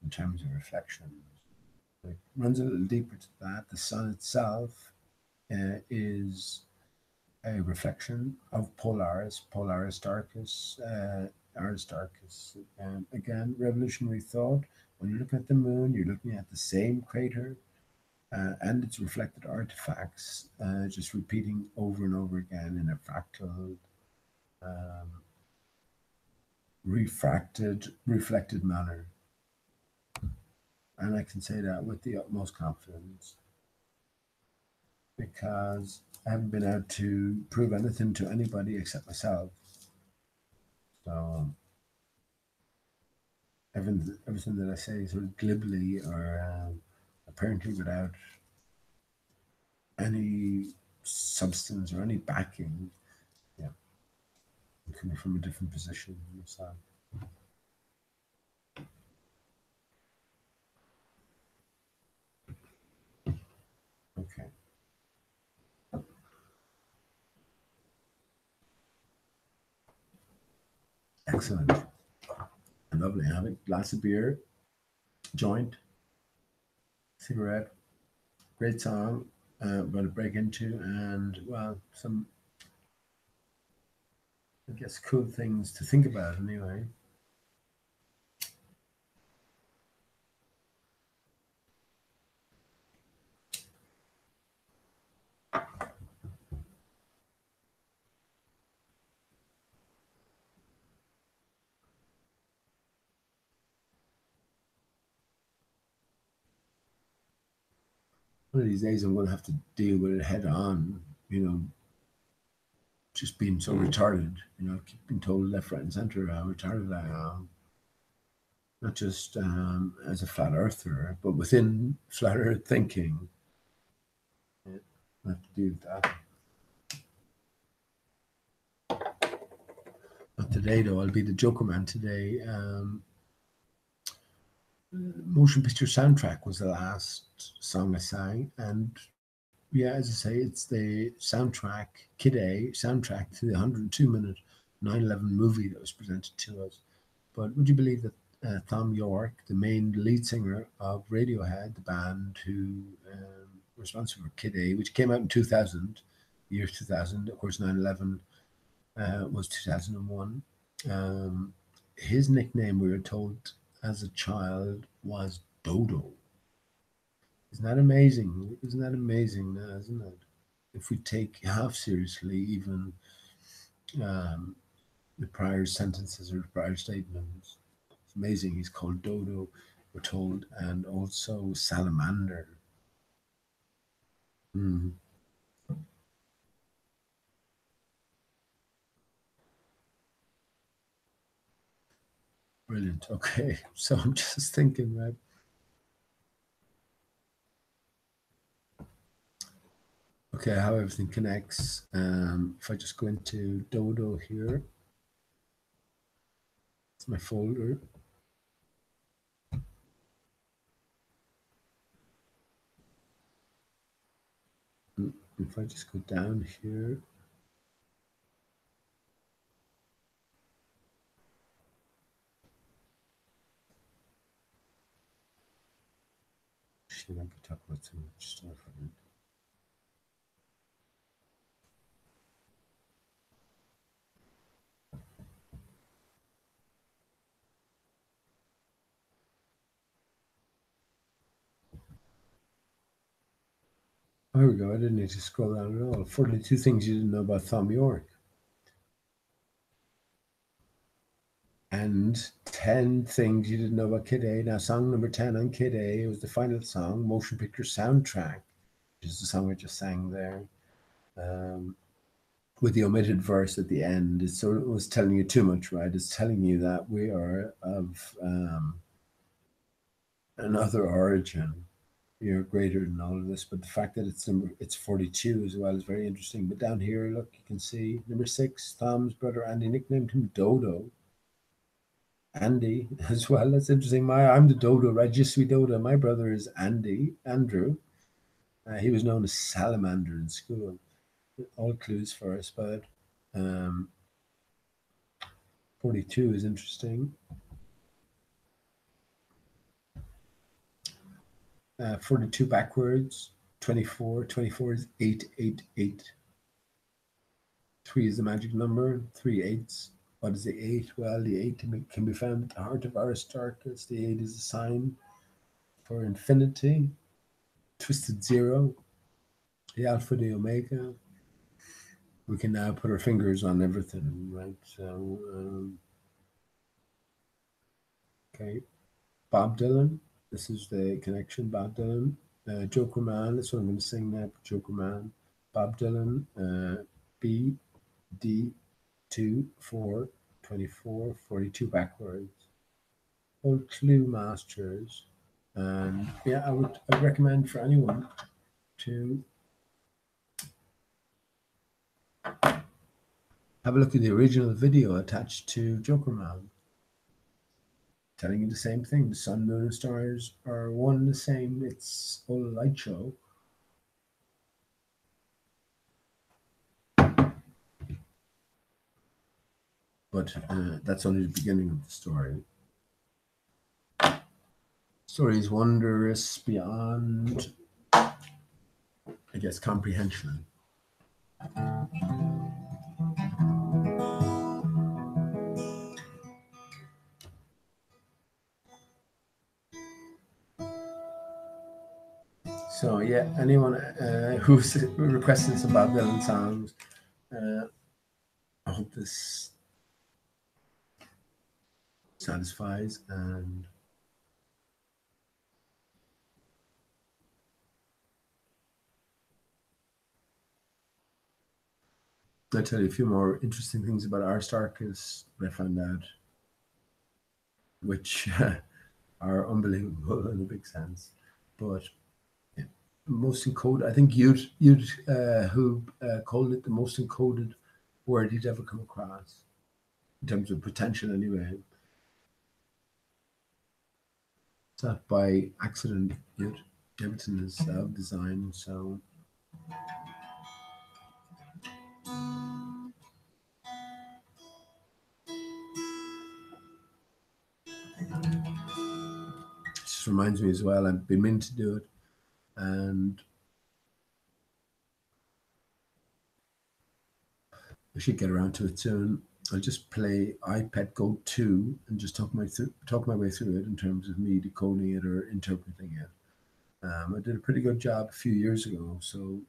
in terms of reflection. It runs a little deeper to that. The sun itself is a reflection of Polaris, Aristarchus. Again, revolutionary thought. When you're looking at the moon, you're looking at the same crater and its reflected artifacts, just repeating over and over again in a fractal, reflected manner. And I can say that with the utmost confidence because I haven't been able to prove anything to anybody except myself. So everything that I say sort of glibly or apparently without any substance or any backing, yeah, coming from a different position. So. Okay. Excellent. Lovely. Have a glass of beer, joint, cigarette. Great song. I'm going to break into, and well, some, I guess, cool things to think about anyway. One of these days I'm going to have to deal with it head on, just being so retarded, keep being told left, right, and center how retarded I am. Not just as a flat earther, but within flat earth thinking. I have to deal with that. Not today, though. I'll be the Joker Man today. Motion picture soundtrack was the last song I sang, and yeah, as I say, it's the soundtrack, Kid A soundtrack to the 102-minute 9/11 movie that was presented to us. But would you believe that Thom Yorke, the main lead singer of Radiohead, the band who were responsible for Kid A, which came out in 2000, year 2000, of course 9/11 was 2001. His nickname, we were told as a child, was Dodo. Isn't that amazing? Isn't that amazing, isn't it? If we take half seriously even the prior sentences or the prior statements, it's amazing. He's called Dodo, we're told, and also Salamander. Brilliant. Okay, so I'm just thinking, right? Okay, how everything connects. If I just go into Dodo here, it's my folder. If I just go down here, should I could talk about so much stuff. There we go. I didn't need to scroll down at all. 42 things you didn't know about Thom Yorke. And 10 things you didn't know about Kid A. Now, song number 10 on Kid A, it was the final song, Motion Picture Soundtrack, which is the song I just sang there, with the omitted verse at the end. It sort of was telling you too much, right? It's telling you that we are of another origin. You're greater than all of this, but the fact that it's 42 as well is very interesting. But down here, look, you can see number 6, Thom's brother Andy nicknamed him Dodo. Andy as well. That's interesting. I'm the Dodo, right? Je suis Dodo. My brother is Andrew. He was known as Salamander in school. All clues for us, but 42 is interesting. 42 backwards, 24. 24 is 888. 3 is the magic number, 3 8s. What is the 8? Well, the 8 can be found at the heart of ARISTARCHUS. The 8 is a sign for infinity. Twisted 0, the alpha, the omega. We can now put our fingers on everything, right? So, okay. Bob Dylan. This is the connection. Bob Dylan. Joker Man. That's what I'm going to sing now. Joker Man. Bob Dylan. B, D, 2, 4, 24, 42 backwards. Old clue masters. And yeah, I'd recommend for anyone to have a look at the original video attached to Joker Man, telling you the same thing. The sun, moon, and stars are one and the same. It's all a light show. But that's only the beginning of the story. The story is wondrous beyond, I guess, comprehension. So yeah, anyone who's requesting some Bob Dylan songs, I hope this satisfies. And I'll tell you a few more interesting things about ARISTARCHUS I found out, which are unbelievable in a big sense. But yeah, most encoded, I think you'd who called it the most encoded word you'd ever come across, in terms of potential anyway. It's not by accident yet. Everything is self-designed, so just reminds me as well, I've been meaning to do it, and I should get around to it soon. I'll just play iPad Go 2 and just talk my way through it in terms of me decoding it or interpreting it. I did a pretty good job a few years ago, so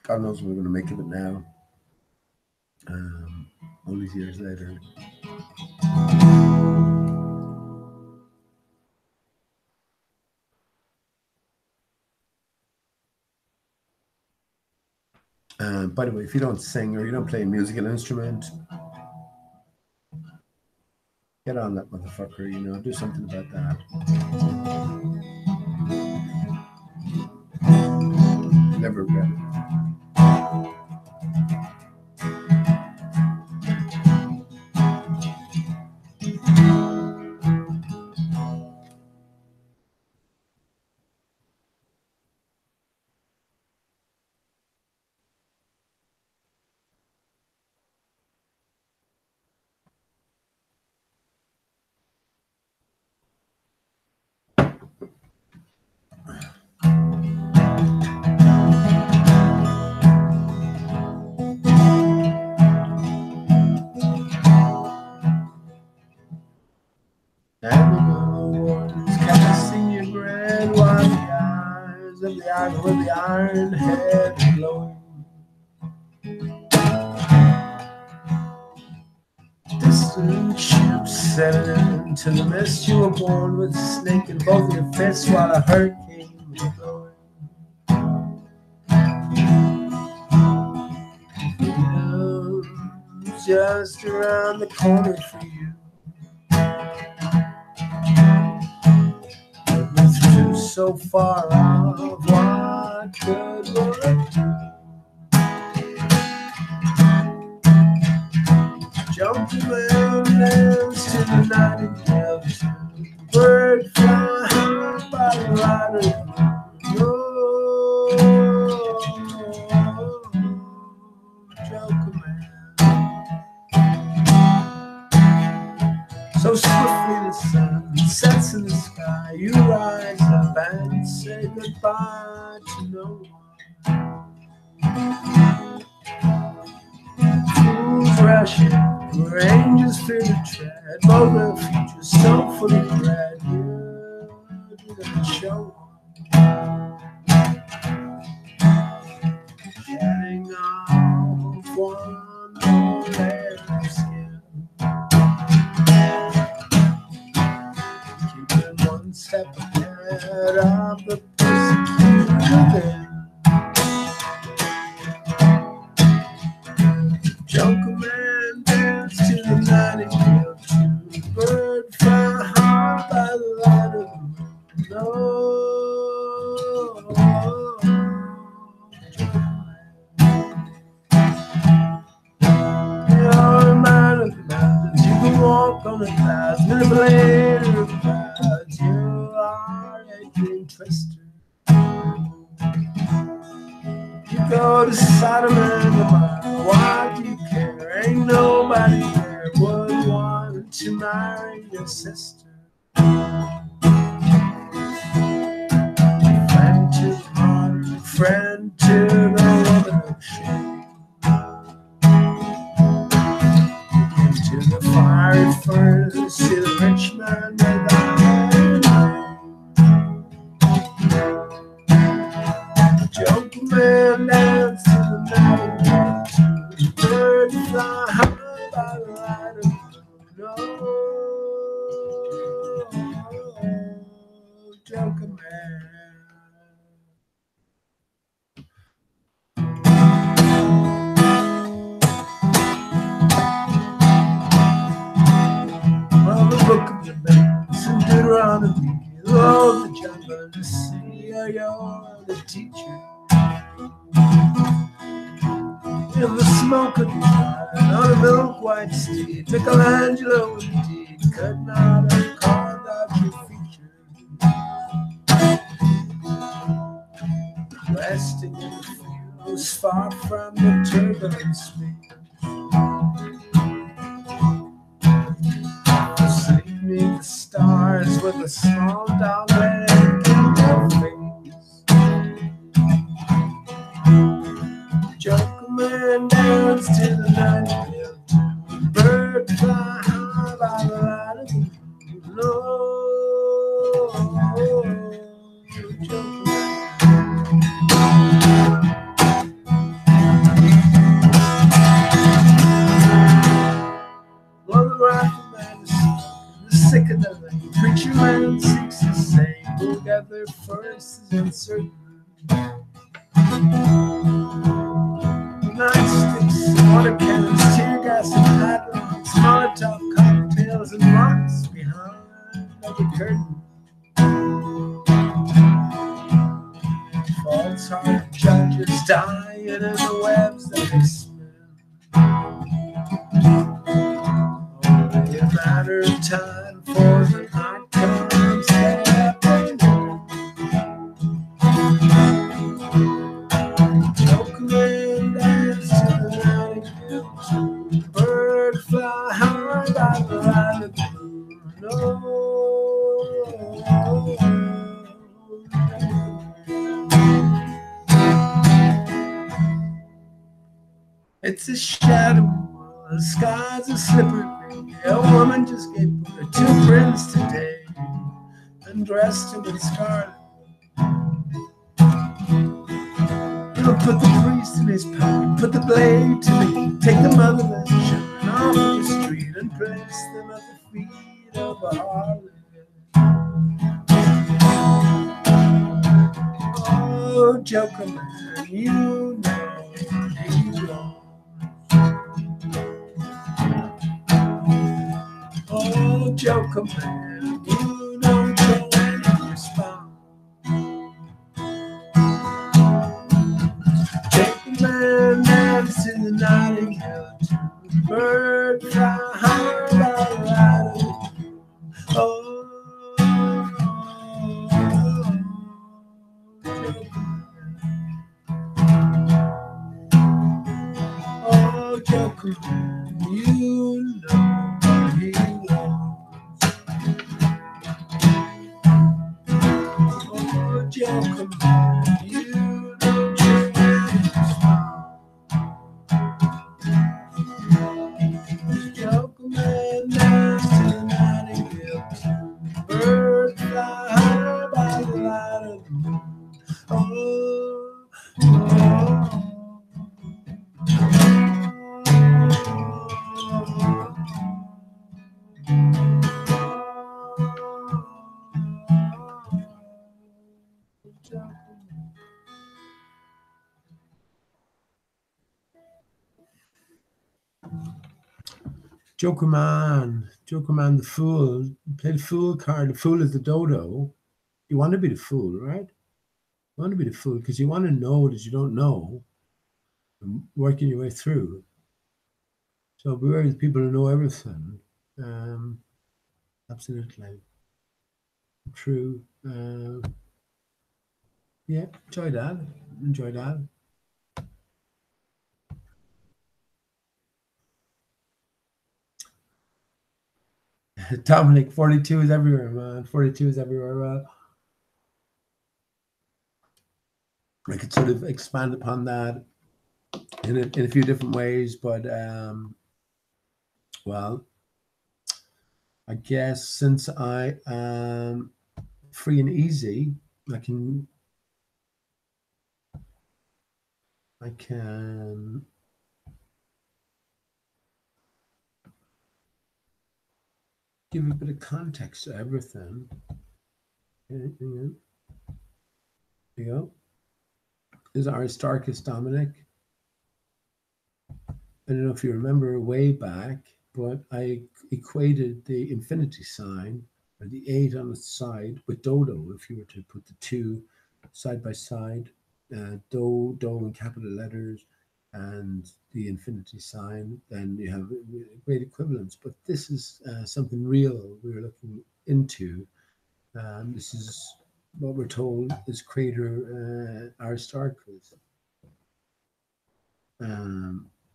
God knows what we're going to make of it now. All these years later. By the way, if you don't sing or you don't play a musical instrument, get on that motherfucker, you know, do something about that. Never read it. Animal wardens casting your grand while the eyes of the idol with the iron head glowing. Distant ships sailing into the mist. You were born with a snake in both your fists while a hurricane was blowing. Freedom's just around the corner for you. So far off, what could one do? Jumping lands to the nightingale tune. Bird fly high by the light of the moon. Joker man. So swiftly the sun sets in the sky. You rise up and say goodbye to no one. Fools rushing, where angels fear to tread. Both the future's so full of dread. You didn't show one. Shedding off one more layer of skin. One step ahead of the persecuted. Joker man dance to the nightingale tune. Bird fly high by the light of the moon. No, you're a man of the mountains. You can walk on the clouds, manipulator of clouds. You are a dream twister. You go to Sodom and Gomorrah. Why do you care? Ain't nobody there would want to marry your sister. Friend to the martyr, friend to the woman of shame. Into the fiery furnace, to the rich man with iron. Joker man dance to the nightingale tune. Bird fly high by the light of the moon. Joker man. Well, the book of the banks and Deuteronomy, oh, the jungle and the sea, oh, you're the teacher. In the smoke of the fire, on a milk white steed, Michelangelo indeed could not have carved out your features. Resting in the fields, far from the turbulent speed. Sleeping the stars with a small dog leg in their face. Joker man dance to the nightingale tune. Bird fly high by the light of the moon. No, Joker man. Well, the rifleman is sick of the lane. Preacher man seeks the same. Who'll get there first is uncertain. Nightsticks, water cannons, tear gas and padlocks, Molotov cocktails and rocks behind the curtain. False Judges are judges dying in the webs that they smell. Only a matter of time for the night comes stepping in. Joke man dance to the nightingale. Bird fly high by the light of the moon. It's a shadow, the skies are slippery. A woman just gave her 2 friends today, and dressed him in scarlet. He'll put the priest in his pocket, put the blade to me, take the motherless children off of the street and place them at the feet of a harlot. Oh, Joker man, you know he won't. Oh, Joker man, you don't show any response. Joker man dance to the nightingale, bird fly high by the light of the moon. Oh, Joker man, you know he wants. Oh, Joker man, you don't show any response. Joker man dance to the nightingale, bird fly high by the light of the moon. Oh, oh. Joker man the fool. Play the fool card. The fool is the dodo. You want to be the fool, right? You want to be the fool because you want to know that you don't know and working your way through. So beware of the people who know everything. Absolutely. True. Yeah, enjoy that. Enjoy that. Dominic, 42 is everywhere, man. 42 is everywhere. I could sort of expand upon that in a few different ways, but well, I guess since I am free and easy, I can give a bit of context to everything. There you go. This is Aristarchus, Dominic. I don't know if you remember way back, but I equated the infinity sign, or the 8 on the side, with dodo. If you were to put the 2 side by side, do in capital letters, and the infinity sign, then you have a great equivalence. But this is something real we're looking into. This is what we're told is creator Aristarchus.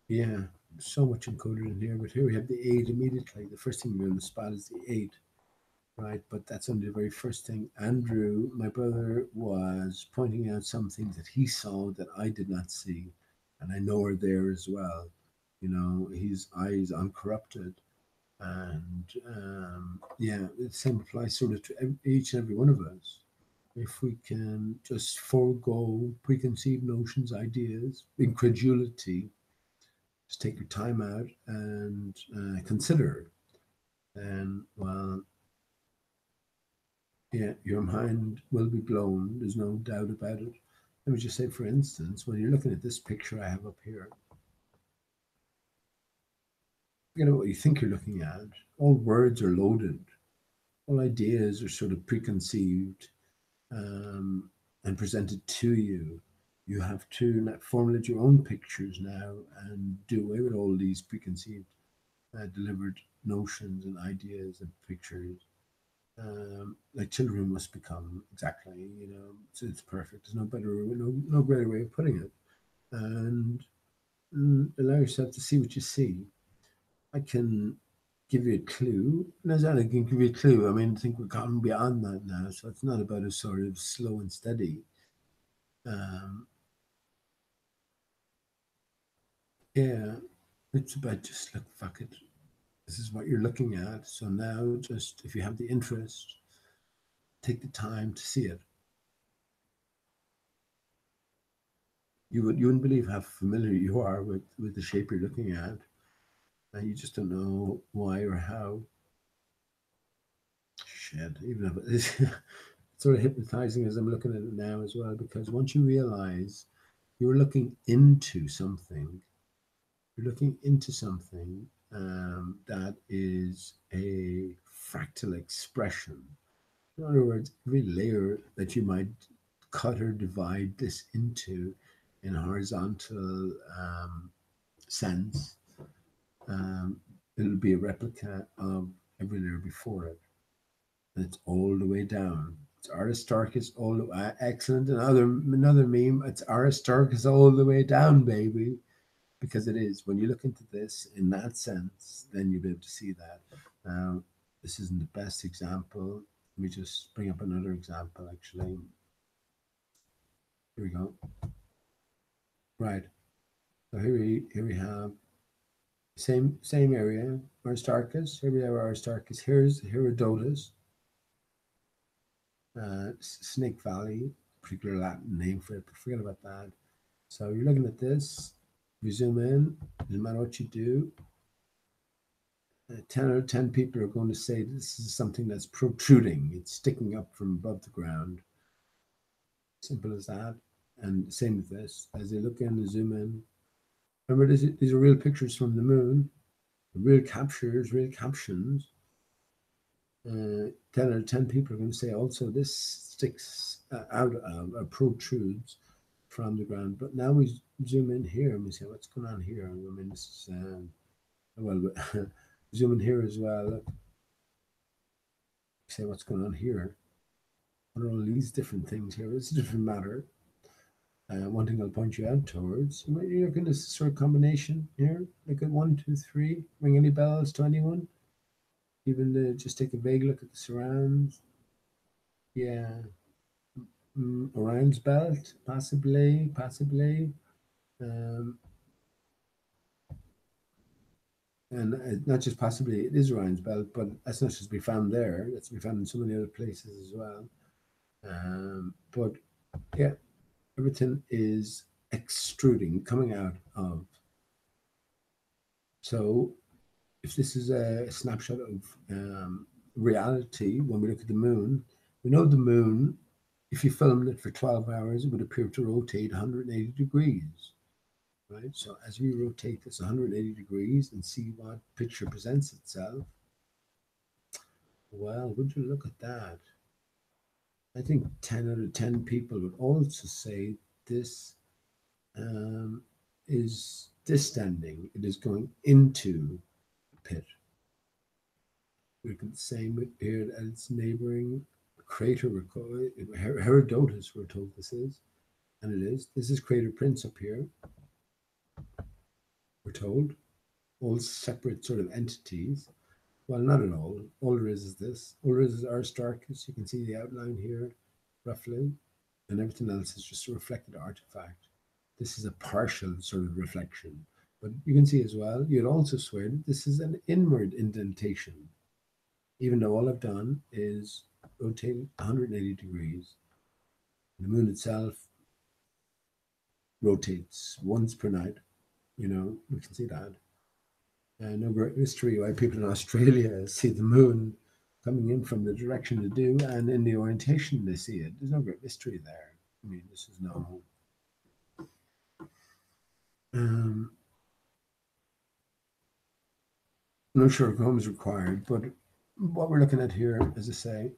Yeah, so much encoded in here, but here we have the 8 immediately. The first thing you're going to spot is the 8, right? But that's only the very first thing. Andrew, my brother, was pointing out some things that he saw that I did not see, and I know are there as well. You know, his eyes uncorrupted, and yeah, the same applies sort of to each and every one of us. If we can just forego preconceived notions, ideas, incredulity, just take your time out and consider, then, well, yeah, your mind will be blown. There's no doubt about it. Let me just say, for instance, when you're looking at this picture I have up here, forget about what you think you're looking at. All words are loaded. All ideas are sort of preconceived and presented to you. You have to formulate your own pictures now and do away with all these preconceived, delivered notions and ideas and pictures. Like children must become exactly, it's perfect. There's no greater way of putting it. And allow yourself to see what you see. I can give you a clue. And as I can give you a clue, I mean, I think we've gotten beyond that now. So it's not about a sort of slow and steady. Um, yeah, it's about just look, fuck it. This is what you're looking at. So now, just if you have the interest, take the time to see it. You wouldn't believe how familiar you are with the shape you're looking at, and you just don't know why or how. Shit, even if it's sort of hypnotizing as I'm looking at it now as well, because once you realize you're looking into something, that is a fractal expression. In other words, every layer that you might cut or divide this into in a horizontal sense, it'll be a replica of every layer before it. And it's all the way down. It's ARISTARCHUS all the way. Excellent. Another meme. It's ARISTARCHUS all the way down, baby. Because it is. When you look into this in that sense, then you'll be able to see that. Now, this isn't the best example. Let me just bring up another example, actually. Here we go. Right. So here we have same area, ARISTARCHUS. Here we have ARISTARCHUS. Here are dodos. Snake Valley, particular Latin name for it, but forget about that. So you're looking at this. You zoom in, no matter what you do, 10 out of 10 people are going to say this is something that's protruding. It's sticking up from above the ground. Simple as that. And same with this. As they look in and zoom in, remember these are real pictures from the moon, real captures, real captions. 10 out of 10 people are going to say also this sticks out of or protrudes from the ground. But now we zoom in here and we say, what's going on here? I mean, this is, well, zoom in here as well. Look. Say, what's going on here? What are all these different things here? It's a different matter. One thing I'll point you out towards, you're looking at this sort of combination here. Look at 1, 2, 3. Ring any bells to anyone? Even just take a vague look at the surrounds. Yeah. Orion's belt, possibly. And not just possibly, it is Orion's belt, but that's not just to be found there. That's to be found in so many other places as well. But yeah, everything is extruding, coming out of. So if this is a snapshot of reality, when we look at the moon, we know the moon, if you filmed it for 12 hours, it would appear to rotate 180 degrees, right? So as we rotate this 180 degrees and see what picture presents itself, well, would you look at that? I think 10 out of 10 people would also say this is distending. It is going into the pit. We can say here at its neighboring crater, Herodotus, we're told this is, and it is. This is Crater Prince up here, we're told. All separate sort of entities. Well, not at all. All there is this. All there is ARISTARCHUS. You can see the outline here, roughly, and everything else is just a reflected artifact. This is a partial sort of reflection. But you can see as well, you'd also swear that this is an inward indentation, even though all I've done is rotate 180 degrees. The moon itself rotates once per night. We can see that. No great mystery why people in Australia see the moon coming in from the direction they do and in the orientation they see it. There's no great mystery there. I mean, this is no... no Sherlock Holmes required, but what we're looking at here, as I say,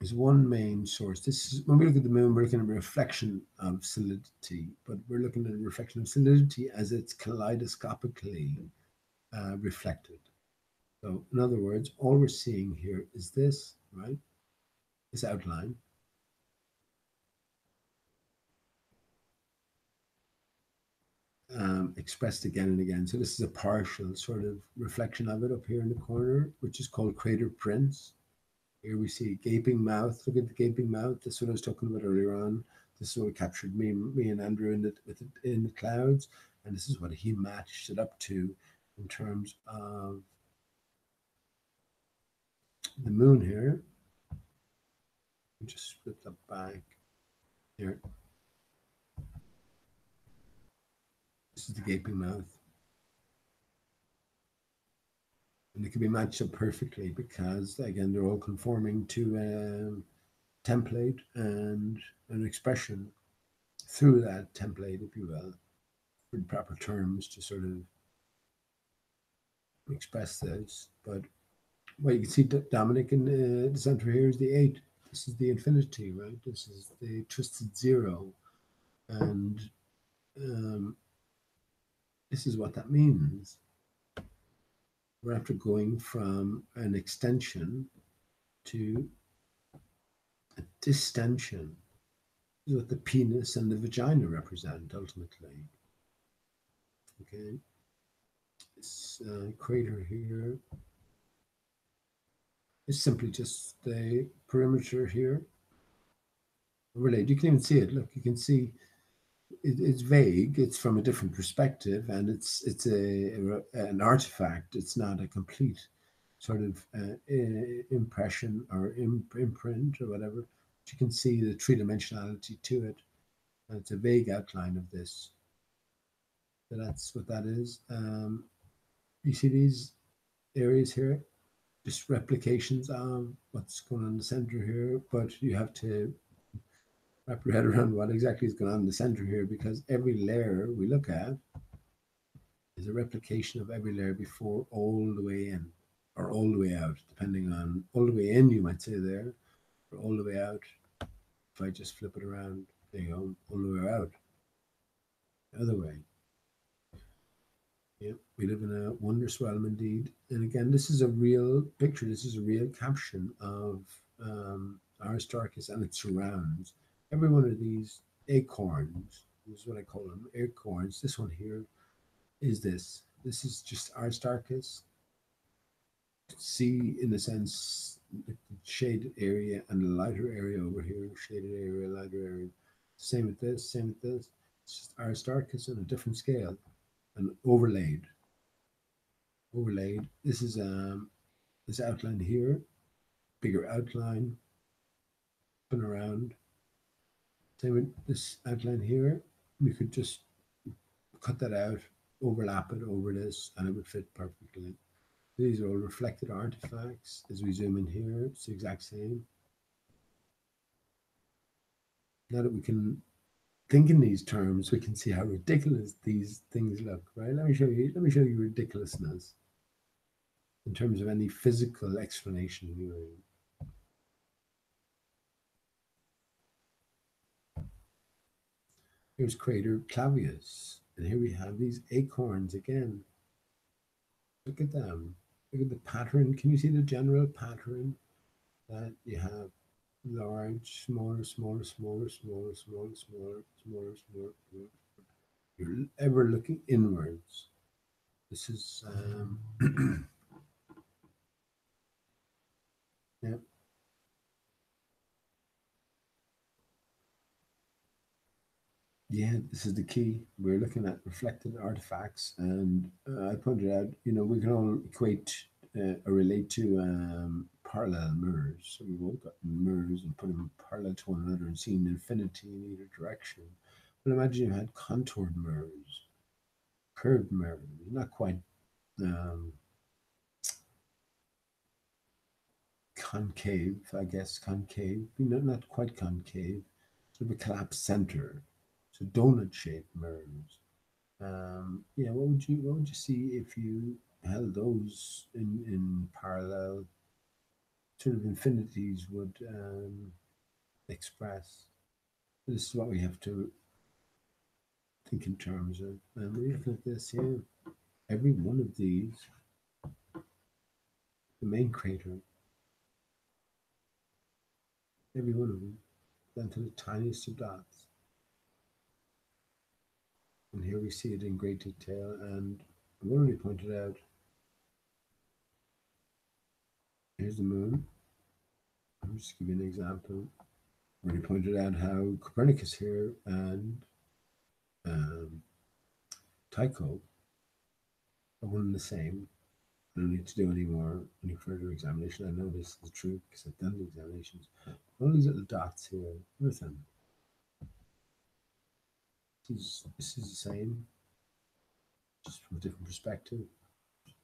is one main source. This is when we look at the moon, we're looking at a reflection of solidity, but we're looking at a reflection of solidity as it's kaleidoscopically reflected. So, in other words, all we're seeing here is this, right? This outline. Expressed again and again. So this is a partial sort of reflection of it up here in the corner, which is called crater prints. Here we see a gaping mouth. Look at the gaping mouth. This is what I was talking about earlier on. This is what captured me and Andrew in the clouds, and this is what he matched it up to in terms of the moon here. Just flip that back here. This is the gaping mouth. And they can be matched up perfectly because, again, they're all conforming to a template and an expression through that template, if you will, in proper terms to sort of express this. But well, you can see Dominic in the center here is the 8. This is the infinity, right? This is the twisted 0. And this is what that means. We're after going from an extension to a distension. This is what the penis and the vagina represent ultimately. Okay. This crater here is simply just the perimeter here overlaid. You can even see it. Look, you can see it's vague. It's from a different perspective, and it's an artifact. It's not a complete sort of impression or imprint or whatever. But you can see the three-dimensionality to it, and it's a vague outline of this. So that's what that is. You see these areas here, just replications of what's going on in the center here, but you have to wrap your head around what exactly is going on in the center here, because every layer we look at is a replication of every layer before all the way in, or all the way out, depending on all the way in, you might say there, or all the way out. If I just flip it around, there you go, all the way out. The other way. Yeah, we live in a wondrous realm indeed. And again, this is a real picture. This is a real caption of Aristarchus and its surrounds. Every one of these acorns, this is what I call them, acorns. This one here is this. This is just Aristarchus. See, in a sense, the shaded area and the lighter area over here, shaded area, lighter area. Same with this, same with this. It's just Aristarchus on a different scale. And overlaid. This is this outline here, bigger outline, up and around. Same with this outline here. We could just cut that out, overlap it over this, and it would fit perfectly. These are all reflected artifacts. As we zoom in here, it's the exact same. Now that we can think in these terms, we can see how ridiculous these things look, right? Let me show you ridiculousness in terms of any physical explanation viewing. Here's crater Clavius, and here we have these acorns again. Look at them. Look at the pattern. Can you see the general pattern that you have? Large, smaller, smaller, smaller, smaller, smaller, smaller, smaller, smaller. You're ever looking inwards. This is yeah. Yeah, this is the key. We're looking at reflected artifacts, and I pointed out, we can all equate or relate to parallel mirrors. So we've all got mirrors and put them parallel to one another and seen infinity in either direction. But imagine you had contoured mirrors, curved mirrors, not quite concave, I guess, concave, not quite concave, sort of a collapsed center. So donut-shaped mirrors. Yeah, what would you see if you held those in parallel sort of infinities would express. This is what we have to think in terms of. And we're looking at this here. Every one of these, the main crater, every one of them, down to the tiniest of dots. And here we see it in great detail. And I've already pointed out, here's the moon. I'll just give you an example. I've already pointed out how Copernicus here and Tycho are one and the same. I don't need to do any further examination. I know this is true because I've done the examinations. All these little dots here, where's them? This is the same, just from a different perspective.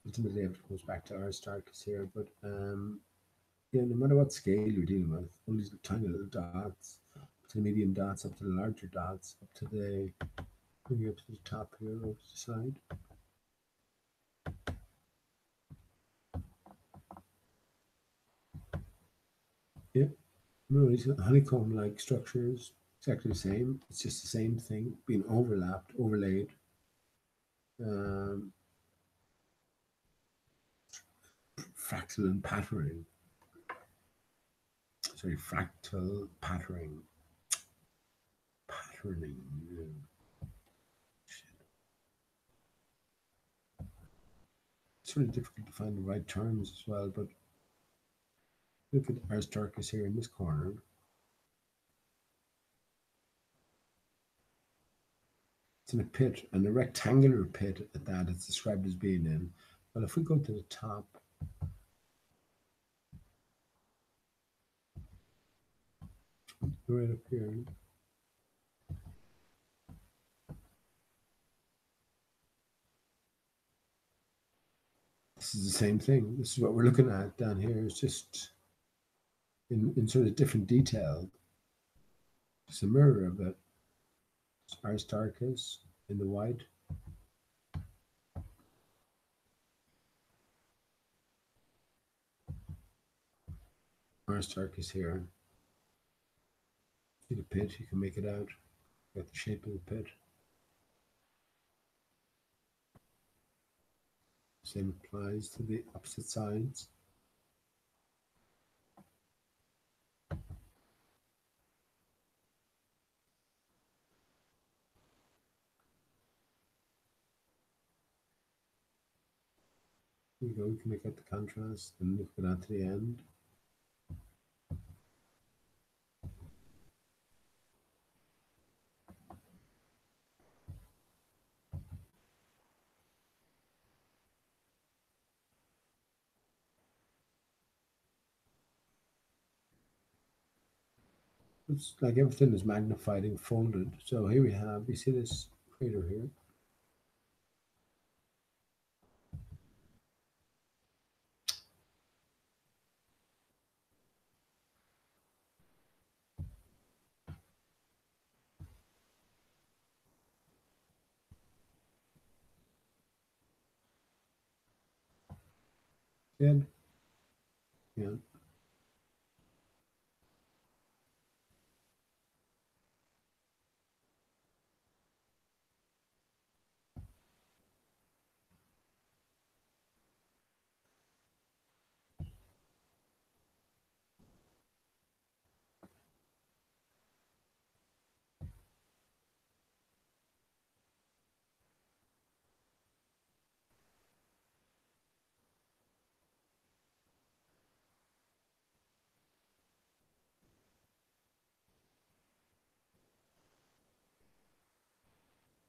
Ultimately, it goes back to Aristarchus here, but yeah, no matter what scale you're dealing with, all these tiny little dots, up to the medium dots, up to the larger dots, up to the, maybe up to the top here, over to the side. Yep, no, these honeycomb-like structures, exactly the same. It's just the same thing being overlapped, overlaid. Fractal and patterning. Sorry, fractal patterning. Patterning. Yeah. It's really difficult to find the right terms as well, but look at Aristarchus here in this corner. It's in a pit, and a rectangular pit at that it's described as being in. Well, if we go to the top, right up here, this is the same thing. This is what we're looking at down here. It's just in sort of different detail. It's a mirror of it. It's Aristarchus in the white. Aristarchus here. See the pit, you can make it out. Got the shape of the pit. Same applies to the opposite sides. There you go, we can make out the contrast and look it out to the end. It's like everything is magnified and folded. So here we have, you see this crater here? Good. Yeah.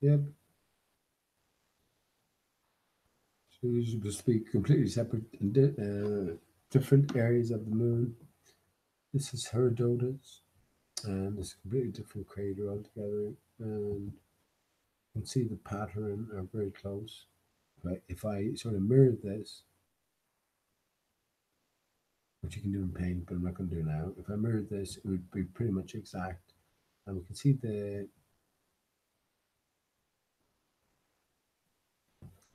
Yep. So these are supposed to be completely separate and different areas of the moon. This is Herodotus, and it's a completely different crater altogether. And you can see the pattern are very close. If I sort of mirror this, which you can do in paint, but I'm not going to do now. If I mirrored this, it would be pretty much exact. And we can see the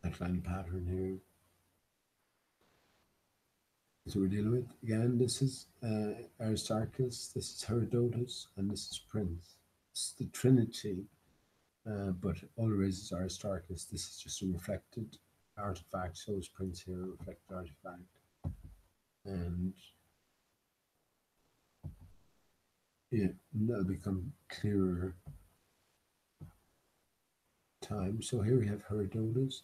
outline pattern here. So we're dealing with, again, this is Aristarchus, this is Herodotus, and this is Prince. It's the Trinity, but all there is Aristarchus. This is just a reflected artifact, so is Prince here, a reflected artifact. And yeah, that'll become clearer time. So here we have Herodotus.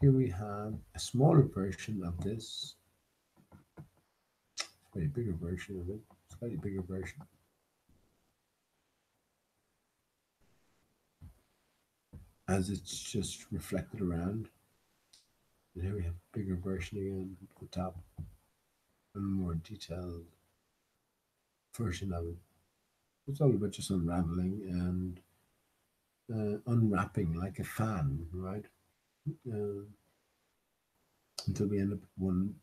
Here we have a smaller version of this. A bigger version of it, slightly bigger version. As it's just reflected around. And here we have a bigger version again at the top. And a more detailed version of it. It's all about just unraveling and unwrapping like a fan, right? Until we end up with one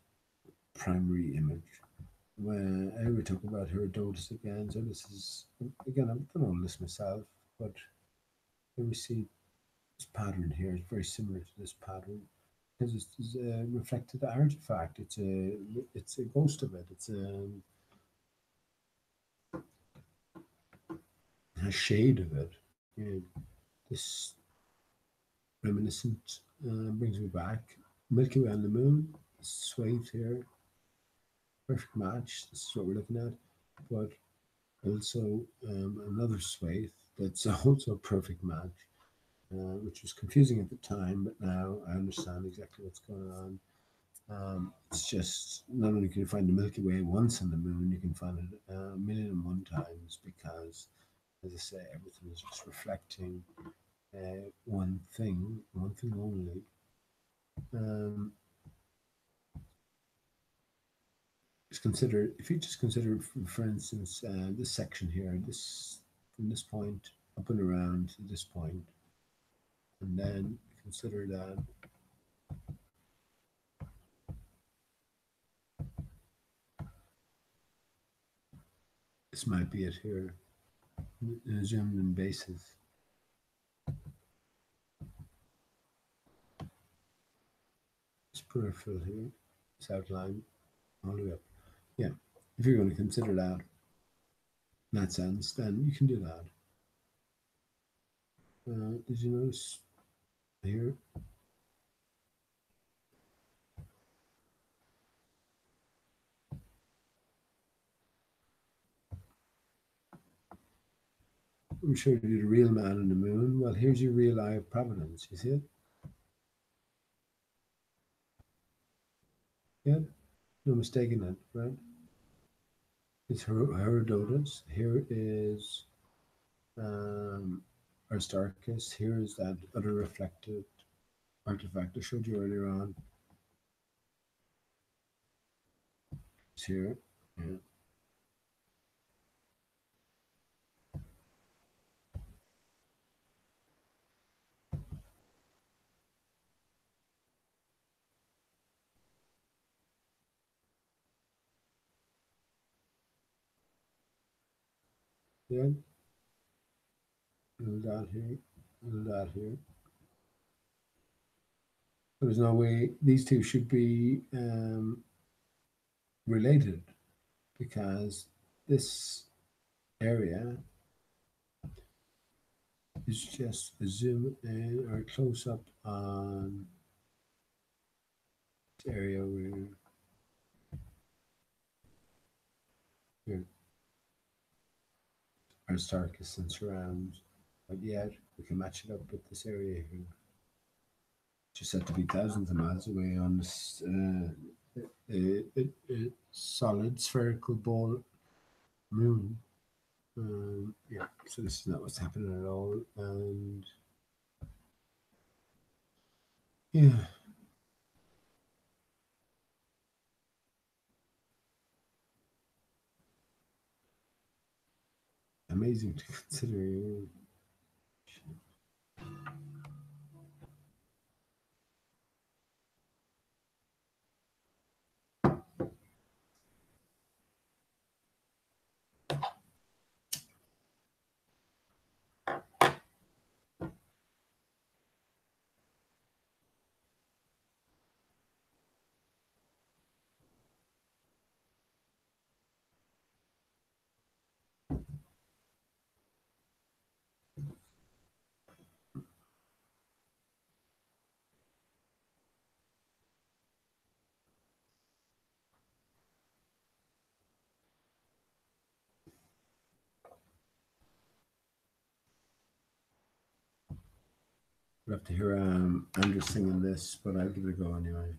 primary image. When we talk about Herodotus again, so this is, again, I don't know this myself, but here we see this pattern here is very similar to this pattern because it's a reflected artifact. It's a ghost of it. It's a shade of it. You know, this reminiscent brings me back. Milky Way on the moon, swathe here. Perfect match. This is what we're looking at, but also another swathe that's also a perfect match, which was confusing at the time, but now I understand exactly what's going on. It's just not only can you find the Milky Way once on the moon, you can find it 1,000,001 times because, as I say, everything is just reflecting one thing only. If you just consider, for instance, this section here, this from this point up and around to this point, and then consider that this might be it here, zoomed in basis. This peripheral here, this outline, all the way up. Yeah, if you're going to consider that in that sense, then you can do that. Did you notice here? I'm sure you did a real man on the moon. Well, here's your real eye of providence. You see it? Yeah, no mistake in that, right? It's Herodotus. Here is Aristarchus. Here is that other reflected artifact I showed you earlier on. It's here. Yeah. Yeah. Little dot here. Little dot here. There's no way these two should be related because this area is just a zoom in or a close up on this area where here Aristarchus and surrounds, but yet we can match it up with this area here. Just had to be thousands of miles away on this solid spherical ball moon. Yeah, so this is not what's happening at all, and yeah. Amazing to consider. We'll have to hear Andrew singing this, but I'll give it a go anyway.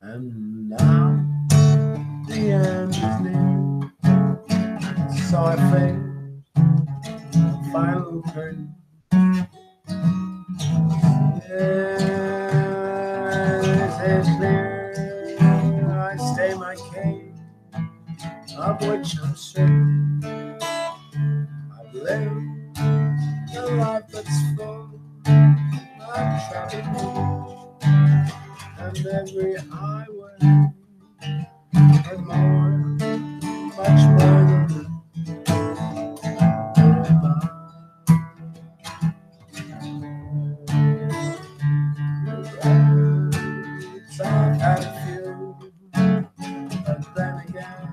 And now the end is near, so I face final curtain. Yes, it's clear I stay my case, of which I'm certain. I've lived a life that's full of trouble, and every highway and more, much more than I've had a few, but then again,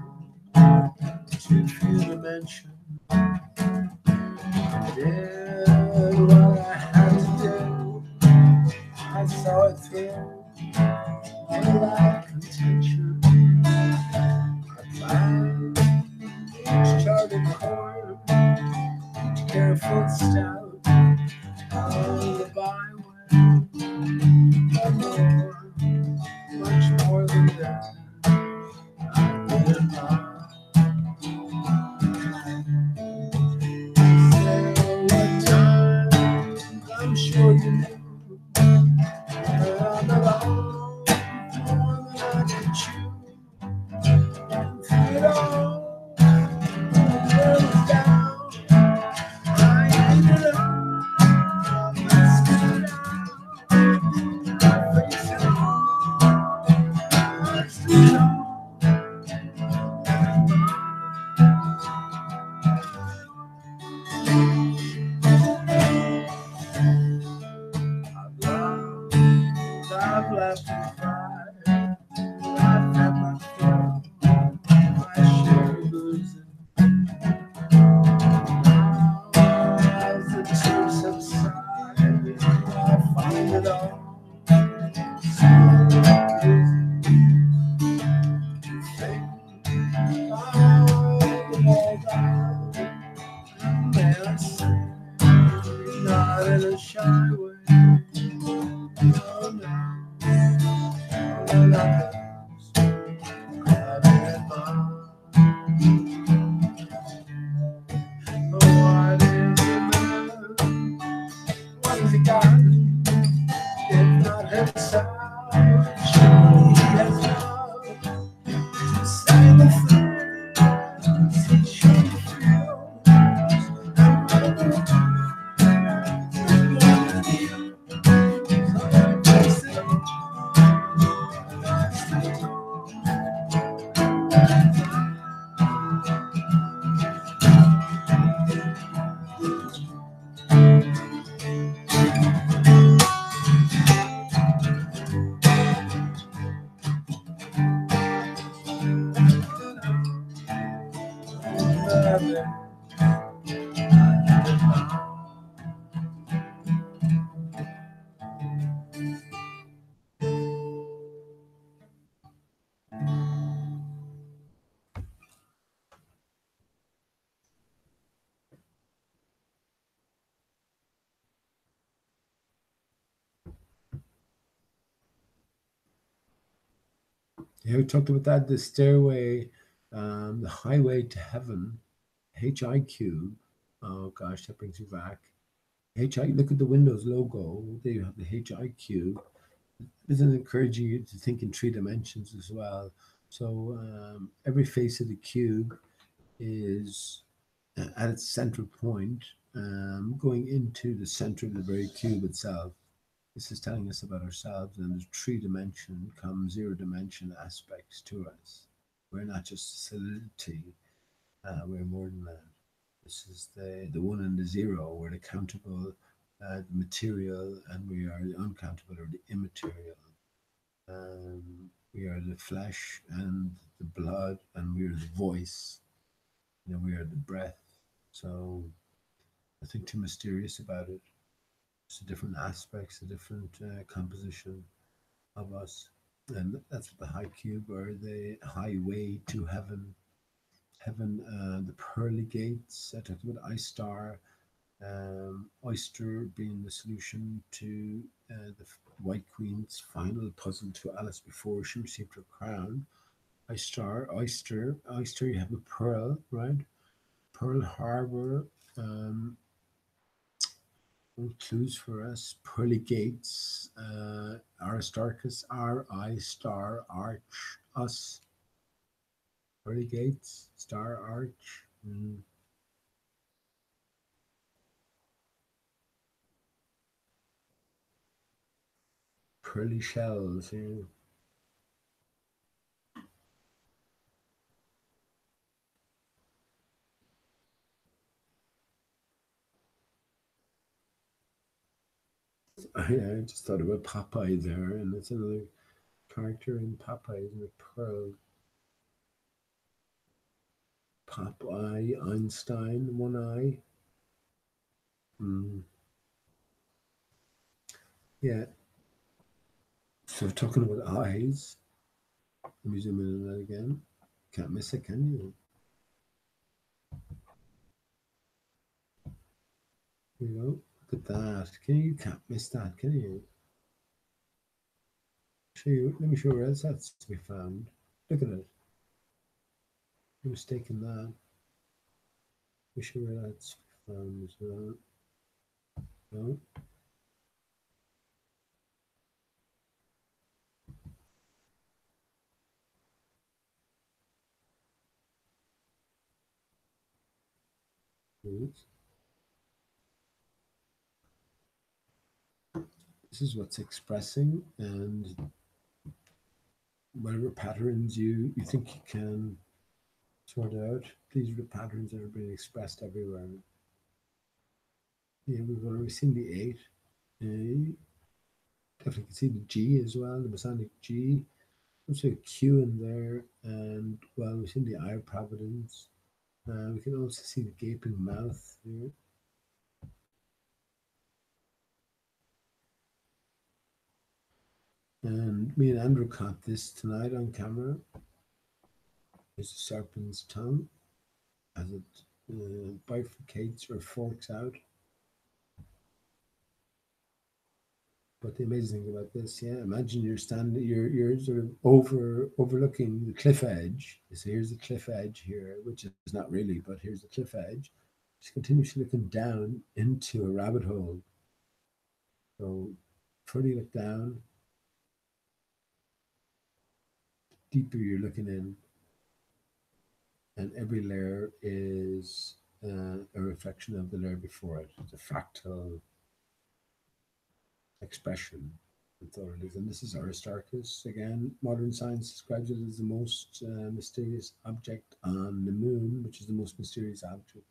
too few to mention. I did what I had to do, I saw it through without contention. I planned each charted course, each careful step on the byway, but more, much more than that, I did not. What time, I'm sure you knew, I'm alone, more than I could chew. Through it all, it was down, I ended up, I stood out, I faced it all, I stood on. I've laughed and cried, I've had my fill, my share of losing. As the tears subside, I find it all so confusing. To think I'll hold out, may I say, not in a shy way. No, no. What has he got? If not himself, surely he has love to say the things he truly feels. And what Yeah, we talked about that. The stairway, the highway to heaven, HIQ. Oh gosh, that brings you back. Look at the Windows logo. There you have the HIQ. Isn't encouraging you to think in three dimensions as well. So every face of the cube is at its central point, going into the center of the very cube itself. This is telling us about ourselves, and there's three dimension, come zero dimension aspects to us. We're not just solidity, we're more than that. This is the one and the zero. We're the countable, the material, and we are the uncountable or the immaterial. We are the flesh and the blood, and we are the voice. We are the breath. So nothing too mysterious about it. It's the different aspects, the different composition of us. And that's what the high cube or the highway to heaven. Heaven, the pearly gates. I talked about Star, oyster being the solution to the White Queen's final puzzle to Alice before she received her crown. Oyster, you have a pearl, right? Pearl Harbor, clues for us. Pearly gates, Aristarchus, R-I star arch, us. Pearly gates, star arch. Pearly shells, yeah. I just thought about Popeye there, and it's another character in Popeye, isn't it? Pearl. Popeye, Einstein, one eye. Yeah. So talking about eyes, let me zoom in on that again. Can't miss it, can you? Here we go. Look at that. You can't miss that, can you? Let me show you where else that's to be found. Look at it. No mistake in that. Let me show you where that's found as well. No. This is what's expressing, and whatever patterns you think you can sort out, these are the patterns that are being expressed everywhere. Yeah, we've already seen the 8. Definitely can see the G as well, the Masonic G. Also a Q in there, and well, we've seen the Eye of Providence. We can also see the gaping mouth here. And me and Andrew caught this tonight on camera. There's a serpent's tongue as it bifurcates or forks out. But the amazing thing about this, yeah, imagine you're standing, you're sort of overlooking the cliff edge. So here's the cliff edge here, which is not really, but here's the cliff edge. Just continuously looking down into a rabbit hole. So further you look down, deeper you're looking in, and every layer is a reflection of the layer before it. It's a fractal expression. And this is Aristarchus again. Modern science describes it as the most mysterious object on the moon, which is the most mysterious object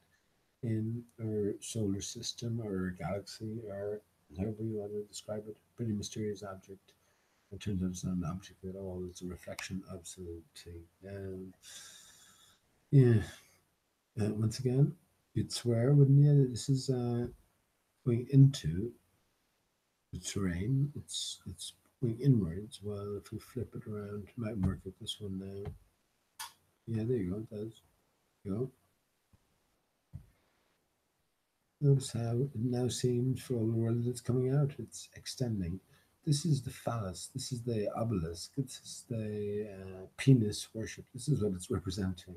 in our solar system or our galaxy, or however you want to describe it. Pretty mysterious object. It turns out it's not an object at all, it's a reflection of solidity. Yeah. Once again, you'd swear, wouldn't you, that this is going into the terrain. It's going inwards. Well, if we flip it around, it might work at this one now. Yeah, there you go. It does. Go. Notice how it now seems for all the world that it's coming out. It's extending. this is the phallus, this is the obelisk, this is the penis worship. This is what it's representing.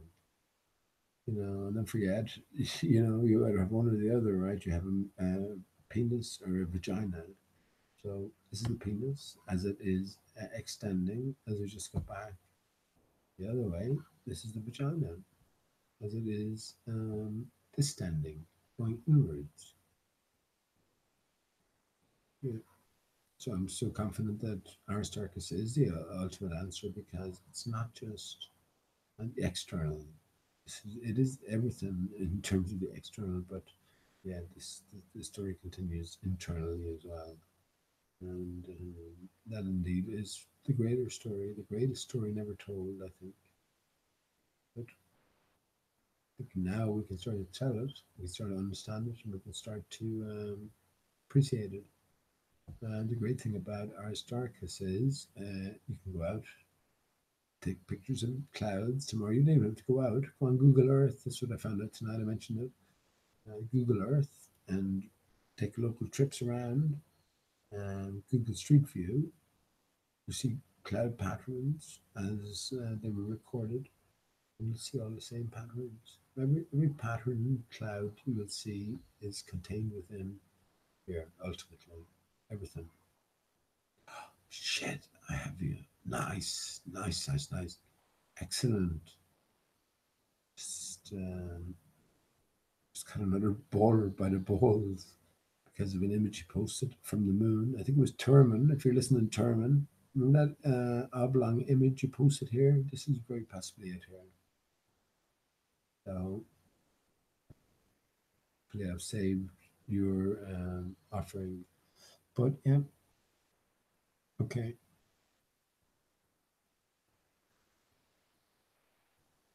And don't forget, you either have one or the other, right? You have a penis or a vagina. So this is the penis as it is extending, as we just got back. The other way, this is the vagina as it is distending, going inwards. Yeah. So I'm so confident that Aristarchus is the ultimate answer, because it's not just the external. It is everything in terms of the external, but yeah, the story continues internally as well. And that indeed is the greater story, the greatest story never told, I think. But I think now we can start to tell it, we can start to understand it, and we can start to appreciate it. And the great thing about Aristarchus is you can go out, take pictures of clouds tomorrow. You don't even have to go out. Go on Google Earth. That's what I found out tonight. I mentioned it. Google Earth and take local trips around. Google Street View. You see cloud patterns as they were recorded, and you'll see all the same patterns. Every pattern cloud you will see is contained within here, ultimately. Everything. Oh, shit, I have you. Nice. Excellent. Just got another baller by the balls because of an image he posted from the moon. I think it was Terman. If you're listening, Terman, remember that oblong image you posted here? This is very possibly it here. So, hopefully I've saved your offering. But yeah, okay.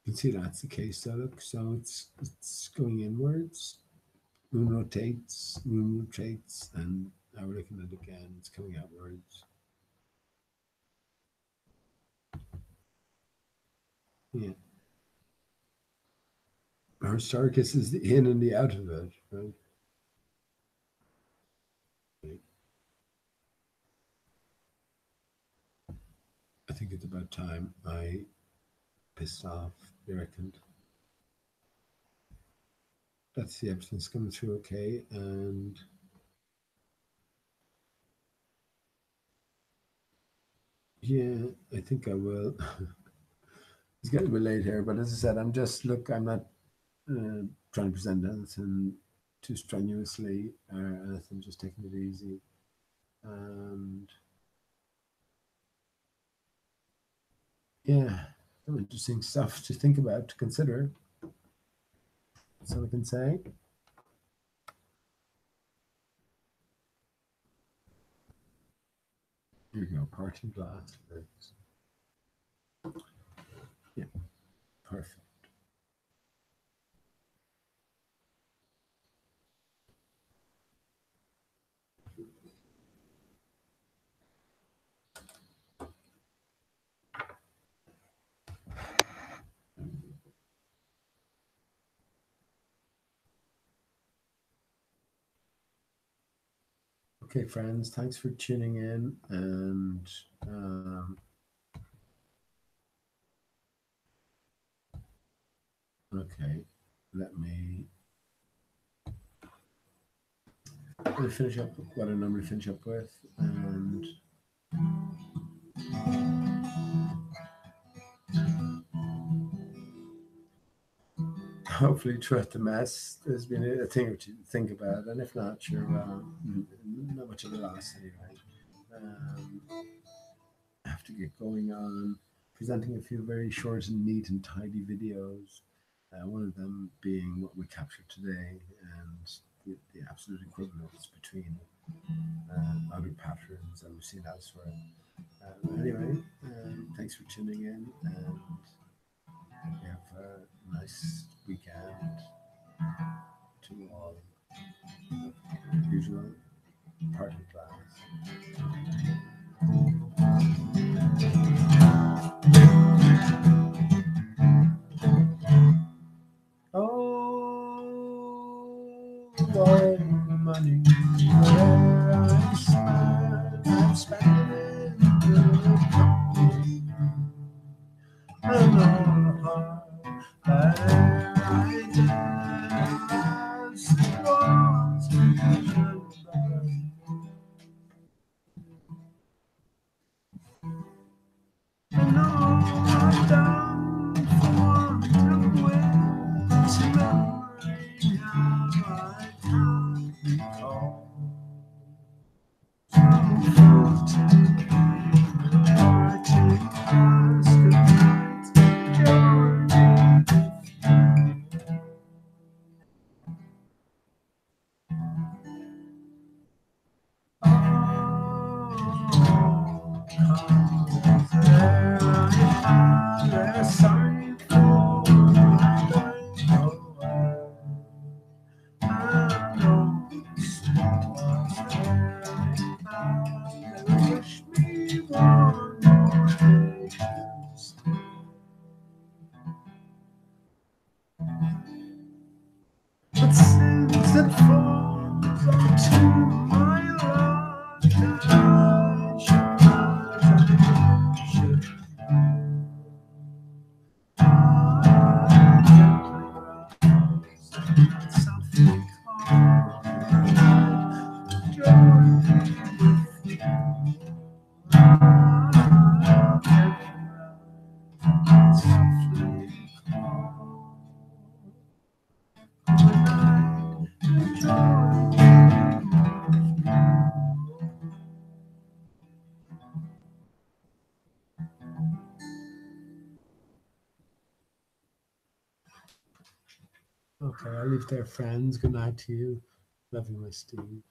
You can see that's the case. So look, so it's going inwards. Moon rotates, and now we're looking at it again. It's coming outwards. Yeah. Aristarchus is the in and the out of it, right? I think it's about time I pissed off, you reckoned. Let's see, everything's coming through okay, and yeah, I think I will. It's getting a bit late here, but as I said, I'm not trying to present anything too strenuously or anything, just taking it easy. And yeah, some interesting stuff to think about, to consider. That's all I can say. Here you go, parting glass. Yeah, perfect. Okay, friends, thanks for tuning in, and okay, let me finish up with what I normally finish up with, and hopefully throughout the mess there's been a thing or two to think about, and if not, sure, not much of a loss anyway. I have to get going on presenting a few very short and neat and tidy videos, one of them being what we captured today and the absolute equivalence between other patterns that we've seen elsewhere. Anyway, thanks for tuning in, and have a nice weekend to all. Usual party class. Oh, boy, money, where I stand. spending good company. And all the heart that I danced was remembered. And all I've done for to win to memory now I can't recall. But since it falls onto my luck, I should gently rise and softly call join with you. Softly call. Okay, I'll leave there, friends. Good night to you. Love you, my Steve.